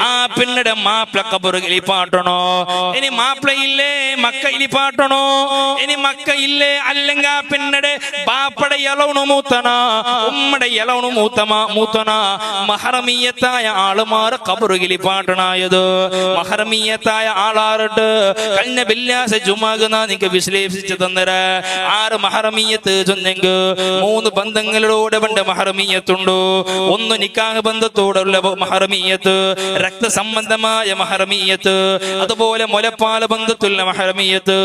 ആ പെണ്ണിടെ മാപ്പിള ഖബറ് ഇലിപ്പാട്ടണോ. ഇനി മാപ്പിള ഇല്ലേ, മക്ക ഇലിപ്പാട്ടണോ. ഇനി മക്ക ഇല്ലേ, അല്ലെങ്കിൽ ആ പെണ്ണിടെ ബാപ്പയുടെ ഇളവണു മൂത്തന, ഉമ്മയുടെ ഇളവണു മൂത്തന. മഹറമീയത്തായ ആളുമാർ ഖബറ് ഇലിപ്പാട്ടണായത്. മഹറമീയത്തായ ആളാറിട്ട് കഴിഞ്ഞ വെള്ളിയാഴ്ച ജുമാകുന്ന നിനക്ക് വിശ്ലേഷിച്ച് തന്നര. 6 മഹറമീയത്ത് ചൊന്നെങ്കിൽ 3 ബന്ധങ്ങളോടെ പണ്ട് മഹറമീയത്തുണ്ട്. ഒന്ന് നിക്കാഹ് ബന്ധത്തോടുള്ള മഹറമീയത്ത്, രക്തസംബന്ധമായ മഹറമീയത്ത്, അതുപോലെ മുലപ്പാല ബന്ധത്തുള്ള മഹറമീയത്ത്.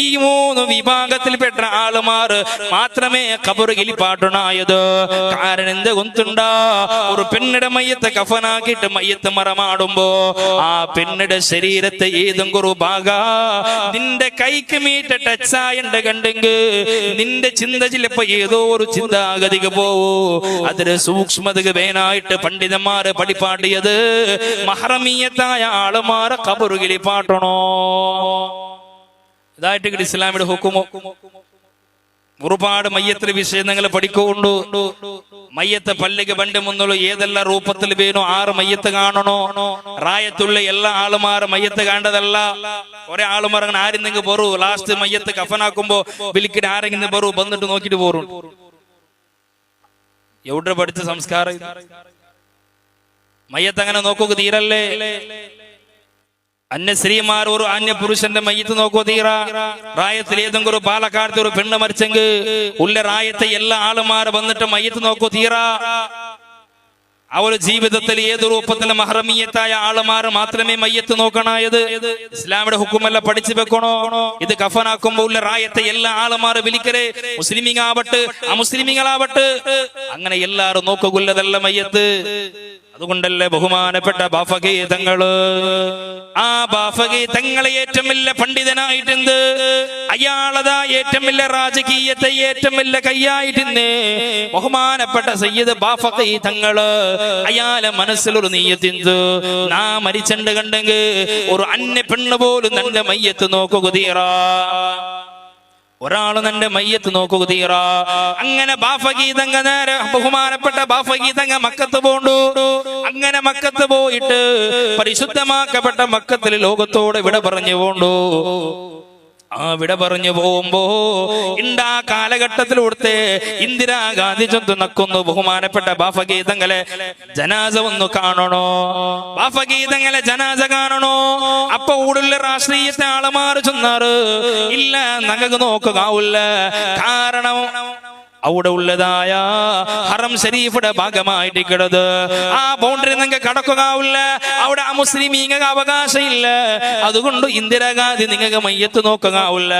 ഈ 3 വിഭാഗത്തിൽപ്പെട്ട ആളുമാർ മാത്രമേ ഖബറ് ഇലിപ്പാട്ടണായത്. കാരണം എന്ത് കൊണ്ടുണ്ടാ, ഒരു പെണ്ണിടെ മയ്യത്തെ കഫനാക്കിയിട്ട് മയ്യത്ത് മറമാടുമ്പോ ആ പെണ്ണിടെ ശരീരത്തെ ഏതെങ്കിലും ഒരു ഭാഗ നിന്റെ കൈക്ക് മീറ്റ് ടച്ചായുണ്ട് കണ്ടെങ്കിൽ നിന്റെ ചിന്ത ചിലപ്പോ ഏതോ ഒരു ചിന്താഗതിക്ക് പോവൂ. അതിന് സൂക്ഷ്മതക്ക് വേനായിട്ട് പണ്ഡിതന്മാര് പഠിപ്പാട്ടിയത് മഹറമീയത്തായ ആളുമാരെ ഖബറ് ഇലിപ്പാട്ടണോ. ഇതായിട്ട് ഇസ്ലാമിയുടെ ഹുക്കുമോ. ഒരുപാട് മയ്യത്തിന് വിഷയം നിങ്ങൾ പഠിക്കുന്നുണ്ടു. മയ്യത്ത് പള്ളിക്ക് പണ്ട് മുന്നുള്ള ഏതെല്ലാം രൂപത്തിൽ വേണോ 6 മയ്യത്ത് കാണണോ? റായത്തുള്ള എല്ലാ ആളുമാർ മയ്യത്ത് കണ്ടതല്ല. ഒരേ ആളുമാർ അങ്ങനെ ആരെങ്കിലും പോറു ലാസ്റ്റ് മയ്യത്ത് കഫനാക്കുമ്പോ വിളിക്കിട്ട് ആരെങ്കിലും പോറു വന്നിട്ട് നോക്കിട്ട് പോറും. എവിടെ പഠിച്ച സംസ്കാരം? മയ്യത്ത് അങ്ങനെ നോക്കുക തീരല്ലേ? അന്യ സ്ത്രീമാർ ഒരു അന്യ പുരുഷന്റെ മയ്യത്ത് നോക്കുക തീരാ? റായത്തിൽ ഏതെങ്കിലും ഒരു പാലക്കാടത്തെ ഒരു പെണ്ണ് മരിച്ചെങ്കിൽ ഉള്ള റായത്തെ എല്ലാ ആളുമാർ വന്നിട്ട് മയ്യത്ത് നോക്കുക തീരാ? അവരുടെ ജീവിതത്തിൽ ഏത് രൂപത്തിലും മഹ്റമിയത്തായ ആളുമാർ മാത്രമേ മയ്യത്ത് നോക്കണായത്. ഇസ്ലാമിയുടെ ഹുക്കുമല്ല പഠിച്ചു വെക്കണോ? ഇത് കഫനാക്കുമ്പോ ഉള്ള റായത്തെ എല്ലാ ആളുമാർ വിളിക്കരേ, മുസ്ലിമിങ്ങളാവട്ടെ അമുസ്ലിമിങ്ങളാവട്ടെ, അങ്ങനെ എല്ലാരും നോക്കുകൊള്ളതല്ല മയ്യത്ത്. അതുകൊണ്ടല്ലേ ബഹുമാനപ്പെട്ട ബാഫഖി തങ്ങള്, ആ ബാഫഖി തങ്ങളെ ഏറ്റവും വലിയ പണ്ഡിതനായിട്ടുണ്ട്. അയാളതാ ഏറ്റവും വലിയ രാജകീയത്തെ ഏറ്റവും വലിയ കൈയായിട്ടുണ്ട്. ബഹുമാനപ്പെട്ട സയ്യിദ് ബാഫഖി തങ്ങള് അയാളെ മനസ്സിലൊരു നീയത്തിന്ത്, നാ മരിച്ചണ്ട് കണ്ടെങ്കിൽ ഒരു അന്യ പെണ്ണ് പോലും തന്റെ മയ്യത്ത് നോക്കുക തീറാ, ഒരാള് തന്റെ മയ്യത്ത് നോക്കുക തീറാ. അങ്ങനെ ബാഫഖി തങ്ങ നേരെ ബഹുമാനപ്പെട്ട ബാഫഖി തങ്ങ മക്കത്ത് പോണ്ടു. അങ്ങനെ മക്കത്ത് പോയിട്ട് പരിശുദ്ധമാക്കപ്പെട്ട മക്കത്തിൽ ലോകത്തോട് വിട പറഞ്ഞു പോണ്ടു. ആ വിട പറഞ്ഞു പോകുമ്പോ ഇണ്ടാ കാലഘട്ടത്തിലൂടെ ഇന്ദിരാഗാന്ധി ചൊന്തു നക്കുന്നു, ബഹുമാനപ്പെട്ട ബാഫഖി തങ്ങളെ ജനാസ ഒന്ന് കാണണോ, ബാഫഖി തങ്ങളെ ജനാസ കാണണോ. അപ്പൊ ഊടുള്ള രാഷ്ട്രീയത്തെ ആളമാറ് ചൊന്നാറ്, ഇല്ല നഗക്ക് നോക്കുകയില്ല. കാരണം അവിടെ ഉള്ളതായ ഹറം ഷരീഫിന്റെ ഭാഗമായിട്ട് കിടത് ആ ബൗണ്ടറി നിങ്ങൾക്ക് കടക്കുകയില്ല. അവിടെ ആ മുസ്ലിമീങ്ങൾക്ക് അവകാശം ഇല്ല. അതുകൊണ്ട് ഇന്ദിരാഗാന്ധി നിങ്ങൾക്ക് മയ്യത്ത് നോക്കുകയില്ല.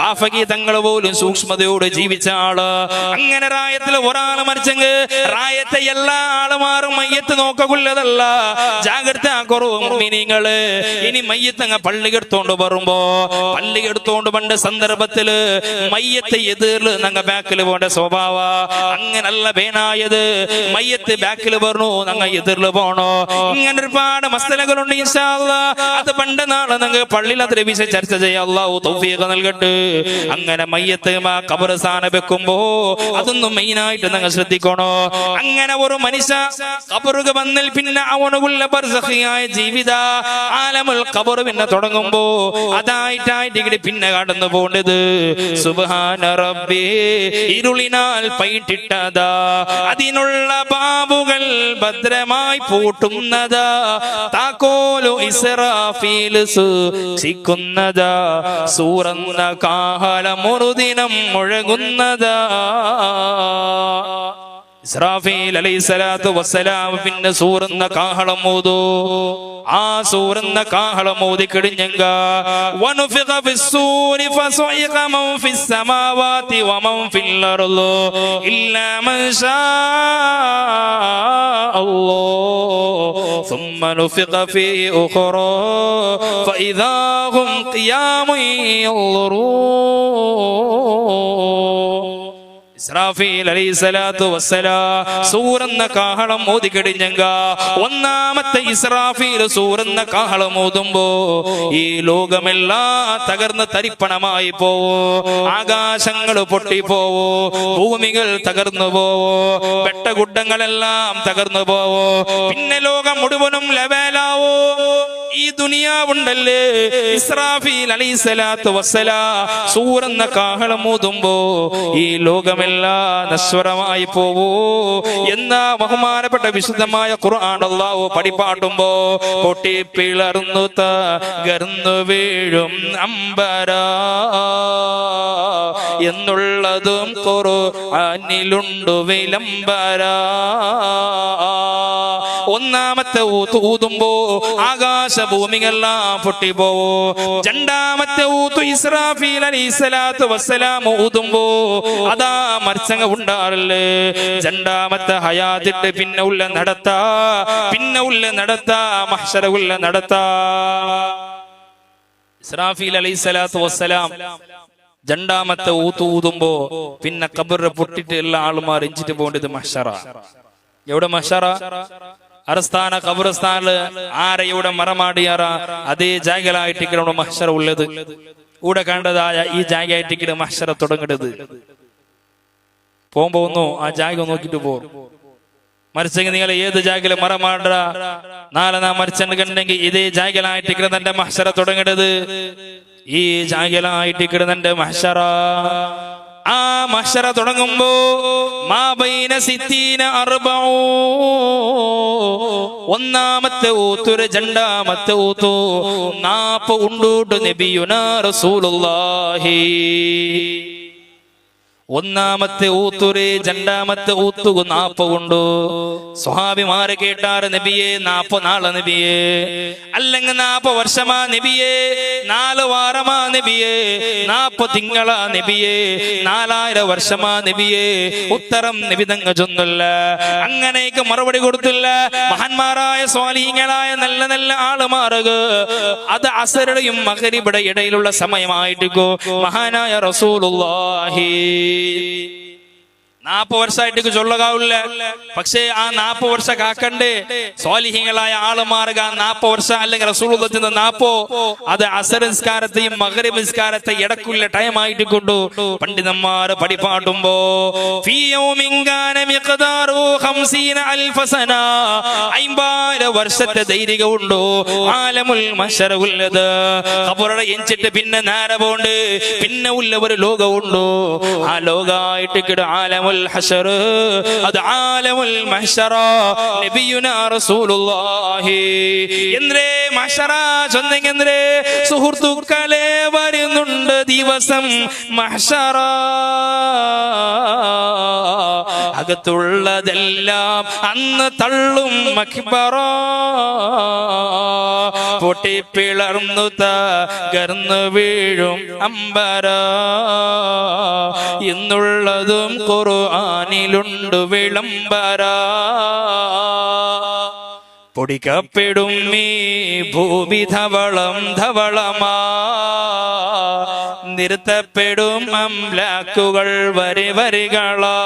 ബാഫഖി തങ്ങൾ പോലും സൂക്ഷ്മതയോടെ ജീവിച്ച ആള്. അങ്ങനെ റായത്തിൽ ഒരാള് മരിച്ചെങ്കിൽ റായത്തെ എല്ലാ ആളുമാറും മയ്യത്ത് നോക്കുള്ളതല്ല. ജാഗ്രത കുറവ് മുഅ്മിനീങ്ങള്. ഇനി മയ്യത്ത് അങ്ങ് പള്ളി എടുത്തോണ്ട് വരുമ്പോ പള്ളി എടുത്തോണ്ട് പണ്ട് സന്ദർഭത്തില് മയ്യത്തെ എതിർല് ഞങ്ങ ബാക്കിൽ പോണ്ട സ്വഭാവ. അങ്ങനല്ല വേണായത്. മയ്യത്ത് ബാക്കിൽ പറഞ്ഞു, ഞങ്ങൾ എതിർല് പോണോ. ഇങ്ങനെ ഒരുപാട് മസലകളുണ്ട്. ഇൻഷാ അല്ലാഹ് അത് പണ്ട് നാളെ ഞങ്ങൾ പള്ളിയിൽ അത് വിഷയം ചർച്ച ചെയ്യാം. അല്ലാഹു തൗഫീഖ് നൽകട്ടെ. അങ്ങനെ മയ്യത്ത് ഖബർസ്ഥാനം വെക്കുമ്പോ അതൊന്നും മെയിനായിട്ട് ഞങ്ങൾ ശ്രദ്ധിക്കണോ. അങ്ങനെ ഒരു മനുഷ്യ ഖബറുക വന്നിൽ പിന്നെ അവനുള്ള ബർസഖിയായ ജീവിത ആലമുൽ ഖബർ പിന്നെ തുടങ്ങുമ്പോ അതായിട്ടായിട്ട് പിന്നെ കടന്നു പോണ്ടത് സുബ്ഹാന റബ്ബി ഇരുളിനാൽ പൈട്ടിട്ടതാ, അതിനുള്ള ബാബുകൾ ഭദ്രമായി പൂട്ടുന്നതാ, താക്കോലു ഇസ്രാഫീൽ സൂക്ഷിക്കുന്നതാ, സൂറന്ന കാഹളമൊരുദിനം മുഴങ്ങുന്നതാ. ഇസ്രാഫീൽ അലൈഹിസ്സലാത്തു വസ്സലാം പിന്നെ സൂറന്ന കാഹളം ഓതു. ആ സൂറന്ന കാഹളം ഓതി കഴിഞ്ഞെങ്ക വനുഫിഖ ഫിസ്സൂരി ഫസഇഖ മൻ ഫിസ്സമാവാതി വമൻ ഫിൽ അർളി ഇല്ലാ മൻ ശാ അല്ലാഹ് ثم نفخ في أخرى فإذا هم قيام ينظرون. ഇസ്രാഫീൽ അലൈഹിസ്സലാത്തു വസ്സലാം സൂറന്ന കാഹളം ഓതി കഴിഞ്ഞെങ്ക ഒന്നാമത്തെ ഇസ്രാഫീൽ സൂറന്ന കാഹളം ഓതുമ്പോ ഈ ലോകമെല്ലാം തകർന്ന് തരിപ്പണമായി പോവോ, ആകാശങ്ങൾ പൊട്ടിപ്പോവോ, ഭൂമികൾ തകർന്നു പോവോ, പെട്ടകുഡങ്ങളെല്ലാം തകർന്നു പോവോ, പിന്നെ ലോകം മുഴുവനും ലെവലാവോ. ഈ ദുനിയാവുണ്ടല്ലേ ഇസ്രാഫീൽ അലൈഹിസ്സലാത്തു വസ്സലാം സൂറന്ന കാഹളം ഓതുമ്പോ ഈ ലോകമെല്ലാം നശ്വരമായി പോവൂ എന്ന ബഹുമാനപ്പെട്ട വിശുദ്ധമായ ഖുർആൻ അല്ലാഹു പഠിപ്പാട്ടുമ്പോ പൊട്ടിപ്പിളർന്നു തകർന്നു വീഴും അമ്പരാ എന്നുള്ളതും ഖുർആനിലുണ്ട് വിളംബരാ. ഒന്നാമത്തെ ഊതുമ്പോ ആകാശഭൂമികളെല്ലാം പൊട്ടിപ്പോവോ. രണ്ടാമത്തെ ഊത്തു ഇസ്രാഫീൽ അലൈഹിസ്സലാത്തു വസ്സലാം ഊതുമ്പോ അതാ മർച്ചങ്ങ ഉണ്ടാറില്ലേ. രണ്ടാമത്തെ ഹയാത്തിട്ട് പിന്നെ ഉള്ള നടത്താ മഹ്ശറ ഉള്ള നടത്താ. ഇസ്രാഫീൽ അലൈഹിസ്സലാത്തു വസ്സലാം രണ്ടാമത്തെ ഊതുമ്പോ പിന്നെ ഖബർ പൊട്ടിട്ട് എല്ലാ ആളുമാർ എഞ്ചിട്ട് പോകേണ്ടത് മഹ്ശറ. എവിടെ മഹ്ശറ? അറസ്ഥാന ഖബർസ്ഥാനില് ആരെയുടെ മറമാടിയാറ അതേ ജാഗലായിട്ട് മഹ്ശറ ഉള്ളത്. ഇവിടെ കണ്ടതായ ഈ ജാഗയായിട്ട് മഹ്ശറ തുടങ്ങരുത്. പോകുന്നു ആ ജാഗ നോക്കിട്ട് പോകും. മരിച്ചെങ്കിൽ നിങ്ങൾ ഏത് ജാഗിലും മറമാട. നാളെ നാം മരിച്ചെങ്കിൽ ഇതേ ജാഗിലായിട്ട് തന്റെ മഹ്ശറ തുടങ്ങേണ്ടത്. ഈ ജാഗിലായിട്ട് തന്റെ മഹ്ശറ. ആ മഹ്ശറ തുടങ്ങുമ്പോ ഒന്നാമത്തെ ഊത്തുര് രണ്ടാമത്തെ ഊത്തു 40 ഉണ്ടൂട്ട് നബിയുനാ റസൂലുള്ളാഹി. ഒന്നാമത്തെ ഊത്തുര് രണ്ടാമത്തെ ഊത്തു 40 ഉണ്ടു. സ്വഹാബിമാരെ കേട്ടാറ്, നബിയെ 40 നാളെ നബിയെ, അല്ലെങ്കിൽ 40 വർഷമാ നബിയെ, 4 വാരമാ നബിയെ, 40 തിങ്കളാ നബിയെ, 4000 വർഷമാ നബിയെ. ഉത്തരം നബി തങ്ങ ചൊന്നില്ല. അങ്ങനെയൊക്കെ മറുപടി കൊടുത്തില്ല. മഹാന്മാരായ സ്വാലിഹീങ്ങളായ നല്ല നല്ല ആളുമാറുക അത് അസറുടെയും മഗ്രിബിയുടെ ഇടയിലുള്ള സമയമായിട്ടോ മഹാനായ റസൂലുള്ളാഹി 40 വർഷമായിട്ട് ചൊല്ലുകാവില്ല. പക്ഷേ ആ 40 വർഷം കാക്കണ്ടേ സ്വാലിഹീങ്ങളായ ആളുമാർഗ 40 വർഷം അല്ലെങ്കിൽ റസൂലുള്ളാഹിന്റെ 40 അത് അസർ നിസ്കാരത്തെയും മഗ്രിബ് നിസ്കാരത്തെ ഇടക്കുള്ള ടൈം ആയിട്ട് കൊണ്ടു പണ്ഡിതന്മാർ പഠിപ്പാട്ടുമ്പോ 50 വർഷത്തെ ദൈർഘ്യം ഉണ്ടോ ആലമുൽ മഹ്ശറ ഉള്ളത്. ഖബറുടെ എഞ്ചിട്ട് പിന്നെ നേരെ പോണ്ട് പിന്നെ ഉള്ള ഒരു ലോകമുണ്ടോ. ആ ലോകമായിട്ട് ആലമുൽ ഹശർ, അത് ആലമുൽ മഹ്ശറ നബിയുനാ റസൂലുള്ളാഹി. എന്തേ മഹ്ശറ ചൊന്നെങ്കെന്തേ സുഹൃത്തുക്കളെ വരുന്നുണ്ട് ദിവസം മഹ്ശറ. അകത്തുള്ളതെല്ലാം അന്ന് തള്ളും മഖ്ബറ. പൊട്ടിപ്പിളർന്നു തകർന്നു വീഴും അമ്പര. എന്നുള്ളതും ഖുർആനിലുണ്ട് വിളംബര. പൊടിക്കപ്പെടും ഈ ഭൂമി ധവളം ധവളമാ. നിർത്തപ്പെടും അംലാക്കുകൾ വരി വരികളാ.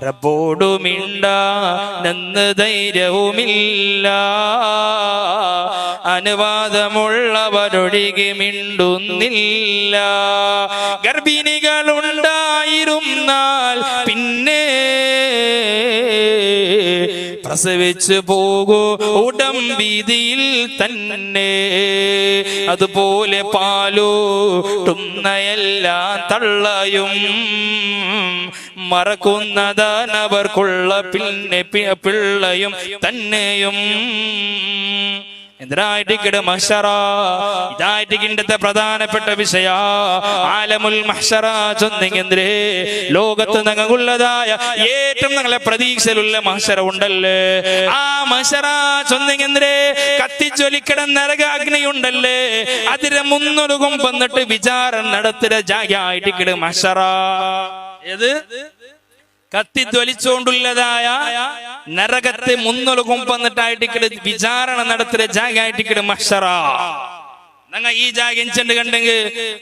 റബ്ബോടുമിണ്ടാനെന്ന് ധൈര്യവുമില്ല. അനുവാദമുള്ളവരൊഴികെ മിണ്ടുന്നില്ല. ഗർഭിണികളുണ്ടായിരുന്നാൽ പിന്നെ പ്രസവിച്ചു പോകൂ ഉടമ്പീതിയിൽ തന്നെ. അതുപോലെ പാലൂട്ടുന്നയെല്ലാം തള്ളയും മറക്കുന്നതാനവർക്കുള്ള പിന്നെ പിള്ളയും തന്നെയും. എന്തിനായിട്ട് മഹ്ശറ ഇതായിട്ട് ഇന്നത്തെ പ്രധാനപ്പെട്ട വിഷയ ആലമുൽ മഹ്ശറ ചൊന്നെങ്കിലേ ലോകത്ത് ഞങ്ങളുള്ളതായ ഏറ്റവും ഞങ്ങളെ പ്രതീക്ഷയിലുള്ള മഹ്ശറ ഉണ്ടല്ലേ. ആ മഹ്ശറ ചൊന്നെങ്കിലേ കത്തിജ്വലിക്കട നരക അഗ്നിയുണ്ടല്ലേ. അതിരെ മുന്നൊരുകും വന്നിട്ട് വിചാരം നടത്തുന്ന ജാഗയായിട്ട് മഹ്ശറ. ഏത് കത്തിദ്വലിച്ചുകൊണ്ടുള്ളതായ നരകത്തെ മുന്നൊലുകും വന്നിട്ടായിട്ട് വിചാരണ നടത്തുന്ന ജാഗയായിട്ട് മഹ്ശറ. ഞങ്ങൾ ഈ ജാഗ എഞ്ചണ്ട് കണ്ടെങ്കിൽ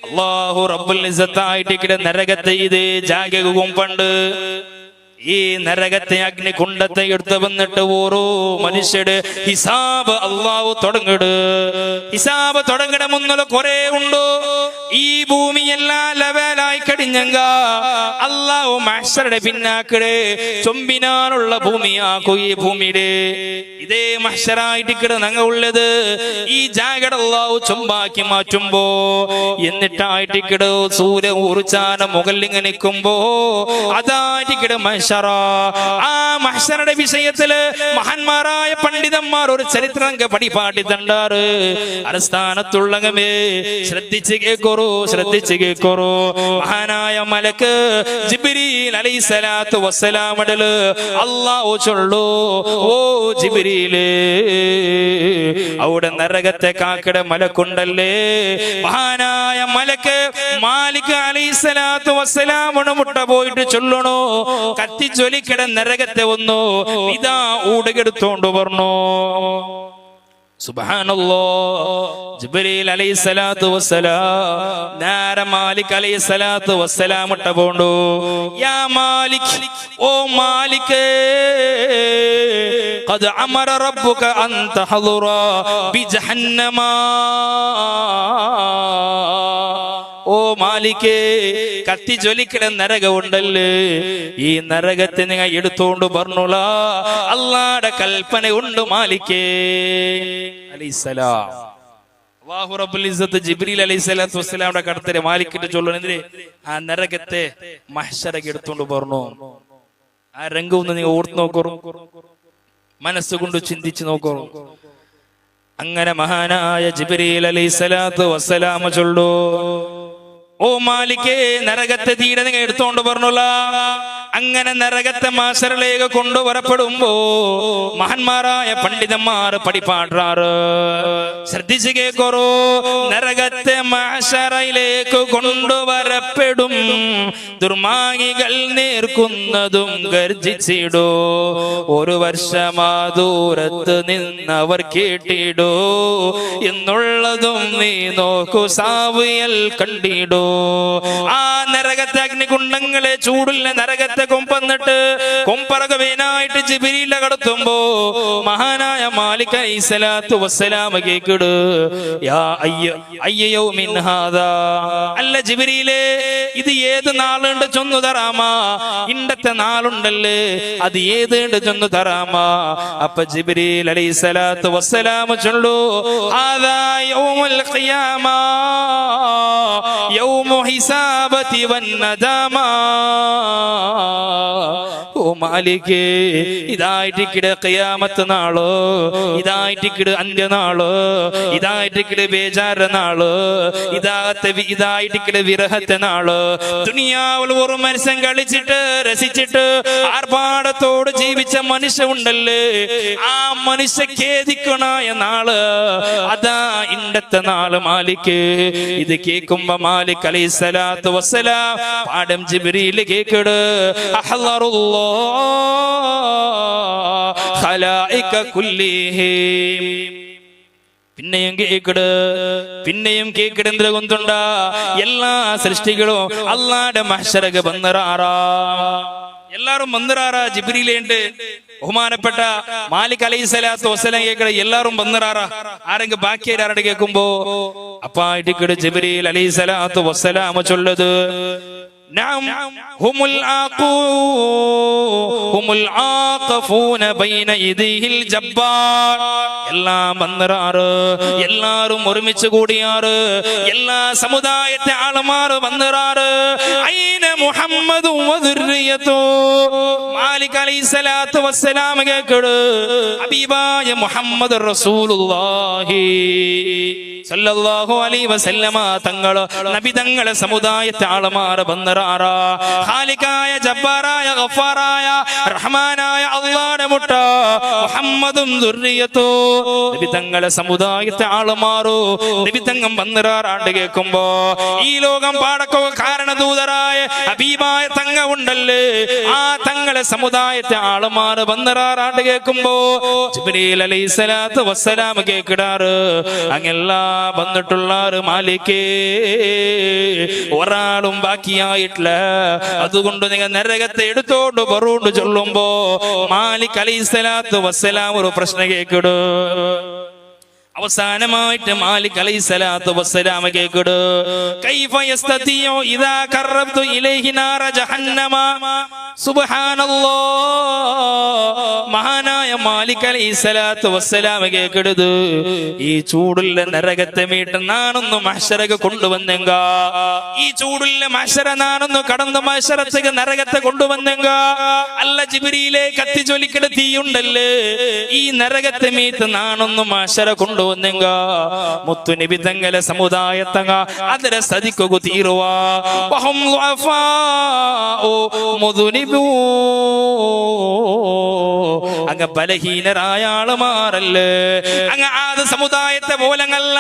അല്ലാഹു റബ്ബുൽ ഇസ്സത്തായിട്ട് നരകത്തെ ഇത് ജാഗകും പണ്ട്. ഈ നരകത്തെ അഗ്നികുണ്ടത്തെ എടുത്ത് വന്നിട്ട് ഓരോ മനുഷ്യരുടെ ഹിസാബ് അല്ലാഹു തുടങ്ങിട്. ഹിസാബ് തുടങ്ങിട മുന്നോട്ട് കുറെ ഉണ്ടോ. ഈ ഭൂമിയെല്ലാം ലെവലായി കഴിഞ്ഞങ്ക അല്ലാഹു മഹ്ശറയുടെ പിന്നാക്കടെ ചൊമ്പിനാനുള്ള ഭൂമിയാക്കൂ. ഈ ഭൂമിയുടെ ഇതേ മഹ്ശറായിട്ട് ഞങ്ങൾ ഉള്ളത് ഈ ജാഗട അല്ലാഹു ചൊമ്പാക്കി മാറ്റുമ്പോ എന്നിട്ടായിട്ട് സൂര്യ ഊർച്ചാന മുകളിലിങ്ങനെ നിൽക്കുമ്പോ അതായിട്ട് മഹ്ശറ. ആ മഹ്ശറയുടെ വിഷയത്തില് മഹാന്മാരായ പണ്ഡിതന്മാർ ഒരു ചരിത്രം പഠിപ്പാട്ടി തണ്ടാറ്. അടിസ്ഥാനത്തുള്ളങ്ങമേ ശ്രദ്ധിച്ച് കേക്കോറോ ശ്രദ്ധിച്ച് കേക്കോറോ. മഹാനായ മലക്ക് ജിബ്രീൽ അലൈഹിസ്സലാത്തു വസ്സലാമടല് അല്ലാഹു ചൊല്ലു, ഓ ജിബ്രീലേ അവിടെ നരകത്തെ കാക്കട മലക്കുണ്ടല്ലേ. മഹാനായ മലക്ക് മാലിക് അലൈഹിസ്സലാത്തു വസ്സലാമണ് മുട്ട പോയിട്ട് ചൊല്ലണോ കത്തിജ്വലിക്കട നരകത്തെ ഒന്നു ഇതാ ഊടുകെടുത്തോണ്ട് പറഞ്ഞു. സുബ്ഹാനല്ലാഹ്. ജിബ്രീൽ അലൈഹിസ്സലാത്തു വസ്സലാം നേരെ മാലിക് അലൈഹിസ്സലാത്തു വസ്സലാം മുട്ട പോണ്ടു. യാ മാലിക്, ഓ മാലിക്, ഖദ് അമറ റബ്ബുക അൻ തഹ്ളുറ ബിജഹന്നമ. ഓ ഓ മാലിക്കേ, കത്തി ജ്വലിക്കുന്ന നരകമുണ്ടല്ലേ, ഈ നരകത്തെ നിങ്ങൾ എടുത്തോണ്ട് പറഞ്ഞോള, അള്ളാടെ കൽപ്പന ഉണ്ട് മാലിക്കേ അലൈഹിസ്സലാം. അല്ലാഹു റബ്ബുൽ ഇസ്സത്ത് ജിബ്രീൽ അലൈഹിസ്സലാത്തു വസ്സലാമിന്റെ കടത്തിലെ മാലിക്കിട്ട് ചൊല്ലുന്നതിന് ആ നരകത്തെ മഹ്ശറക്ക് എടുത്തോണ്ട് പറഞ്ഞു. ആ രംഗം ഒന്ന് നിങ്ങൾ ഓർത്തു നോക്കൂ, മനസ്സുകൊണ്ട് ചിന്തിച്ചു നോക്കൂ. അങ്ങനെ മഹാനായ ജിബ്രീൽ അലൈഹിസ്സലാത്തു വസ്സലാം ചൊല്ലു, ഓ മാലിക്കേ, നരകത്തെ തീരെ നിങ്ങൾ എടുത്തോണ്ട് പറഞ്ഞോള. അങ്ങനെ നരകത്തെ മാശറിലേക്ക് കൊണ്ടുവരപ്പെടുമ്പോ മഹാന്മാരായ പണ്ഡിതന്മാർ പഠിപ്പാടാറ്, ശ്രദ്ധിച്ചു കേക്കോറോ. നരകത്തെ മാശറയിലേക്ക് കൊണ്ടുവരപ്പെടും, ദുർമാർഗികൾ നേർക്കുന്നതും ഗർജിച്ചിടോ, ഒരു വർഷമാ ദൂരത്ത് നിന്നവർ കേട്ടിടോ, എന്നുള്ളതും നീ നോക്കൂ സാവിയൽ കണ്ടിടോ. ആ നരകത്തെ അഗ്നികുണ്ഡങ്ങളെ ചൂടുള്ള നരകത്തെ കൊമ്പന്നിട്ട് കൊമ്പറകവേനായിട്ട് ജിബ്രീൽ കടത്തുമ്പോ മഹാനായ മാലിക് അലൈഹിസ്സലാത്തു വസ്സലാം കേക്കിട്, യാ അയ്യോ മിൻ ഹാദാ, അല്ല ജിബ്രീലേ, ഇത് ഏത് നാളുണ്ട് ചൊന്നു തരാമാ, ഇണ്ടത്തെ നാളുണ്ടല്ലേ, അത് ഏതുണ്ട് ചൊന്നു തരാമാ. അപ്പൊ ജിബ്രീൽ അലൈഹിസ്സലാത്തു വസ്സലാം ചൊല്ലു, ഹാദാ യൗമുൽ ഖിയാമ യൗമു ഹിസാബതി വന്നദാമ. ഓ മാലികേ, ഇതായിട്ടിക്കിട് ഖിയാമത്ത് നാള്, ഇതായിട്ടിക്കിട് അന്ത്യനാള്, ഇതായിട്ടിക്കിട് ബേജാറ് നാള്, ഇതായിട്ടിക്കിട് വിരഹത്തെ നാള്. ദുനിയാവിൽ ഒരു മനുഷ്യൻ കളിച്ചിട്ട് രസിച്ചിട്ട് ആർഭാടത്തോട് ജീവിച്ച മനുഷ്യ ഉണ്ടല്ലേ, ആ മനുഷ്യ ഖേദിക്കണായ നാള്, അതാ ഇണ്ടത്തെ നാള് മാലികേ. ഇത് കേൾക്കുമ്പോ മാലിക് അലൈഹിസ്സലാത്തു വസ്സലാം പാടം ജിബ്രീൽ കേക്കിട്, അഹ്ളറുല്ലാഹ് ഖലായിക കുല്ലിഹിം. പിന്നെയും കേക്കിട് എന്ത് കൊണ്ടുണ്ട, എല്ലാ സൃഷ്ടികളും അള്ളാന്റെ മഹ്ശറക്ക് വന്നിറാറാ, എല്ലാരും വന്നിറാറാ. ജിബ്രീലുണ്ട്, ബഹുമാനപ്പെട്ട മാലിക് അലൈഹിസ്സലാത്തു വസ്സലാം കേൾക്കട, എല്ലാരും വന്നിറാറാ. ആരെങ്കിലും ബാക്കിയാരുടെ കേൾക്കുമ്പോ അപ്പായിട്ടിക്കിട് ജിബ്രീൽ അലൈഹിസ്സലാത്തു വസ്സലാം ചൊല്ലത്, ഹുമുൽ ആഖഫൂന ബൈന യദൈഹിൽ ജബ്ബാർ. എല്ലാം വന്നിറാറ്, എല്ലാരും ഒരുമിച്ച് കൂടിയാറ്, എല്ലാ സമുദായത്തെ ആളുമാർ വന്നിറാറ്. ഐന മുഹമ്മദു വദുർരിയതു. മാലിക് അലൈഹിസ്സലാത്തു വസ്സലാം കേൾക്കട്, ഹബീബായ മുഹമ്മദ് റസൂലുള്ളാഹി സല്ലല്ലാഹു അലൈഹി വസല്ലമ തങ്ങള് നബി തങ്ങളെ സമുദായത്തെ ആളുമാർ വന്നിറാറാ. ഖാലിഖായ ജബ്ബാറായ ഗഫാറായ റഹ്മാനായ അല്ലാഹുവിന്റെ മുട്ട മുഹമ്മദും ദുർരിയത്തു, നബി തങ്ങളെ സമുദായത്തെ ആളുമാറു നബി തങ്ങം വന്നിറാറാണ്ട് കേൾക്കുമ്പോ ഈ ലോകം പാടക്കോ കാരണദൂതരായ ഹബീബായ തങ്ങ ഉണ്ടല്ലേ, ആ തങ്ങളെ സമുദായത്തെ ആളുമാർ വന്നിറാറാണ്ട് കേൾക്കുമ്പോ ജിബ്രീൽ അലൈഹിസ്സലാത്തു വസ്സലാം കേക്കിടാറ്, അങ്ങെല്ലാ വന്നിട്ടുള്ളാറ് മാലിക്കേ, ഒരാളും ബാക്കിയായിട്ടില്ല. അതുകൊണ്ട് നിങ്ങൾ നരകത്തെ എടുത്തോണ്ട് പറൂണ്ട് ചൊല്ലുമ്പോ മാലിക് അലൈഹിസ്സലാത്തു വസ്സലാം ഒരു പ്രശ്നം കേക്കിട്. അവസാനമായിട്ട് മാലിക് അലൈഹിസ്സലാത്തു വസ്സലാം കേക്കിട്, കൈഫ യസ്തതിഉ ഇദാ ഖറബ്തു ഇലൈഹി നാറ ജഹന്നമ. സുബ്ഹാനല്ലാഹ്, മഹാനായ മാലിക് അലൈഹിസ്സലാത്തു വസ്സലാം കേക്കിടുത്, ഈ ചൂടുള്ള നരകത്തെ മീട്ട് നാനൊന്ന് മഹ്ശറക്ക് കൊണ്ടുവന്നെങ്ക, ഈ ചൂടുള്ള മഹ്ശറ നാനൊന്ന് കടന്ന് മഹ്ശറത്തേക്ക് നരകത്തെ കൊണ്ടുവന്നെങ്ക. അല്ല ജിബ്രീലേ, കത്തി ജ്വലിക്കുന്ന തീയുണ്ടല്ലേ, ഈ നരകത്തെ മീത്ത് നാനൊന്ന് മഹ്ശറ കൊണ്ടുവന്നെങ്ക, മുത്തു നബി തങ്ങളെ സമുദായത്തങ്ങ അതിരെ സദിക്കുക തീരുവാ. വഹും ളുഅഫാഉ മുദ്നിബൂൻ. അങ്ങ് ബലഹീനരായ ആളുമാരല്ലേ, അങ്ങ് ആദ് സമുദായത്തെ പോലെ അങ്ങല്ല,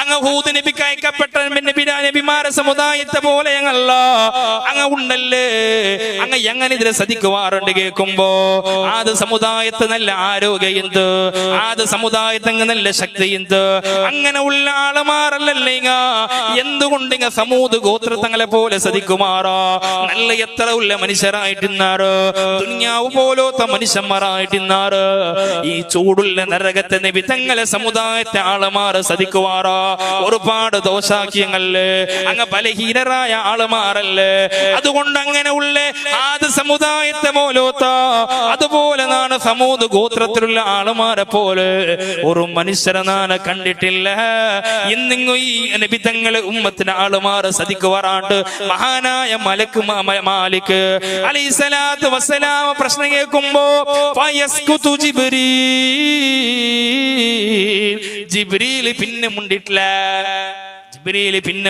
അങ്ങ് ഹൂദ് നബിക്ക് അയക്കപ്പെട്ട നബിമാരെ സമുദായത്തെ പോലെ അങ്ങല്ല, അങ്ങ് ഉണ്ടല്ലേ, അങ്ങ് എങ്ങനെ ഇതിനെ സദിക്കുവാറുണ്ട് കേൾക്കുമ്പോ. ആദ് സമുദായത്ത് നല്ല ആരോഗ്യന്ത്, ആദ് സമുദായത്തങ്ങ് നല്ല ശക്തിയുണ്ട്, അങ്ങനെ ഉള്ള ആളുമാരല്ലേ ഇങ്ങ. എന്തുകൊണ്ട് ഇങ്ങ സമൂത് ഗോത്രത്തങ്ങളെ പോലെ സദിക്കുമാറാ, നല്ല എത്ര ഉള്ള മനുഷ്യരായിട്ടിന്നാറ്, ദുനിയാവ് പോലോത്ത മനുഷ്യന്മാരായിട്ട് തിന്നാറ്. ഈ ചൂടുള്ള നരകത്തെ നബി തങ്ങളെ സമുദായത്തെ ആളുമാറ് സതിക്കുവാറാ. ഒരുപാട് ദോഷാക്യങ്ങള് അങ്ങ് ബലഹീനരായ ആളുമാറല്ലേ. അതുകൊണ്ട് അങ്ങനെ ഉള്ള ആദ്യ സമുദായത്തെ പോലോത്ത അതുപോലെ നാണ് സമൂത് ഗോത്രത്തിലുള്ള ആളുമാരെ പോലെ ഒരു മനുഷ്യരെ നാണ് കണ്ടിട്ടില്ല. ഇന്നിങ്ങു ഈ നബി തങ്ങളെ ഉമ്മത്തിന് ആളുമാറ് സതിക്കുവാറാണ്ട് മഹാനായ മലക്ക് മാലിക് അലൈഹിസ്സലാത്തു വസ്സലാം പ്രശ്നം കേൾക്കുമ്പോ ജിബ്രീൽ പിന്നെ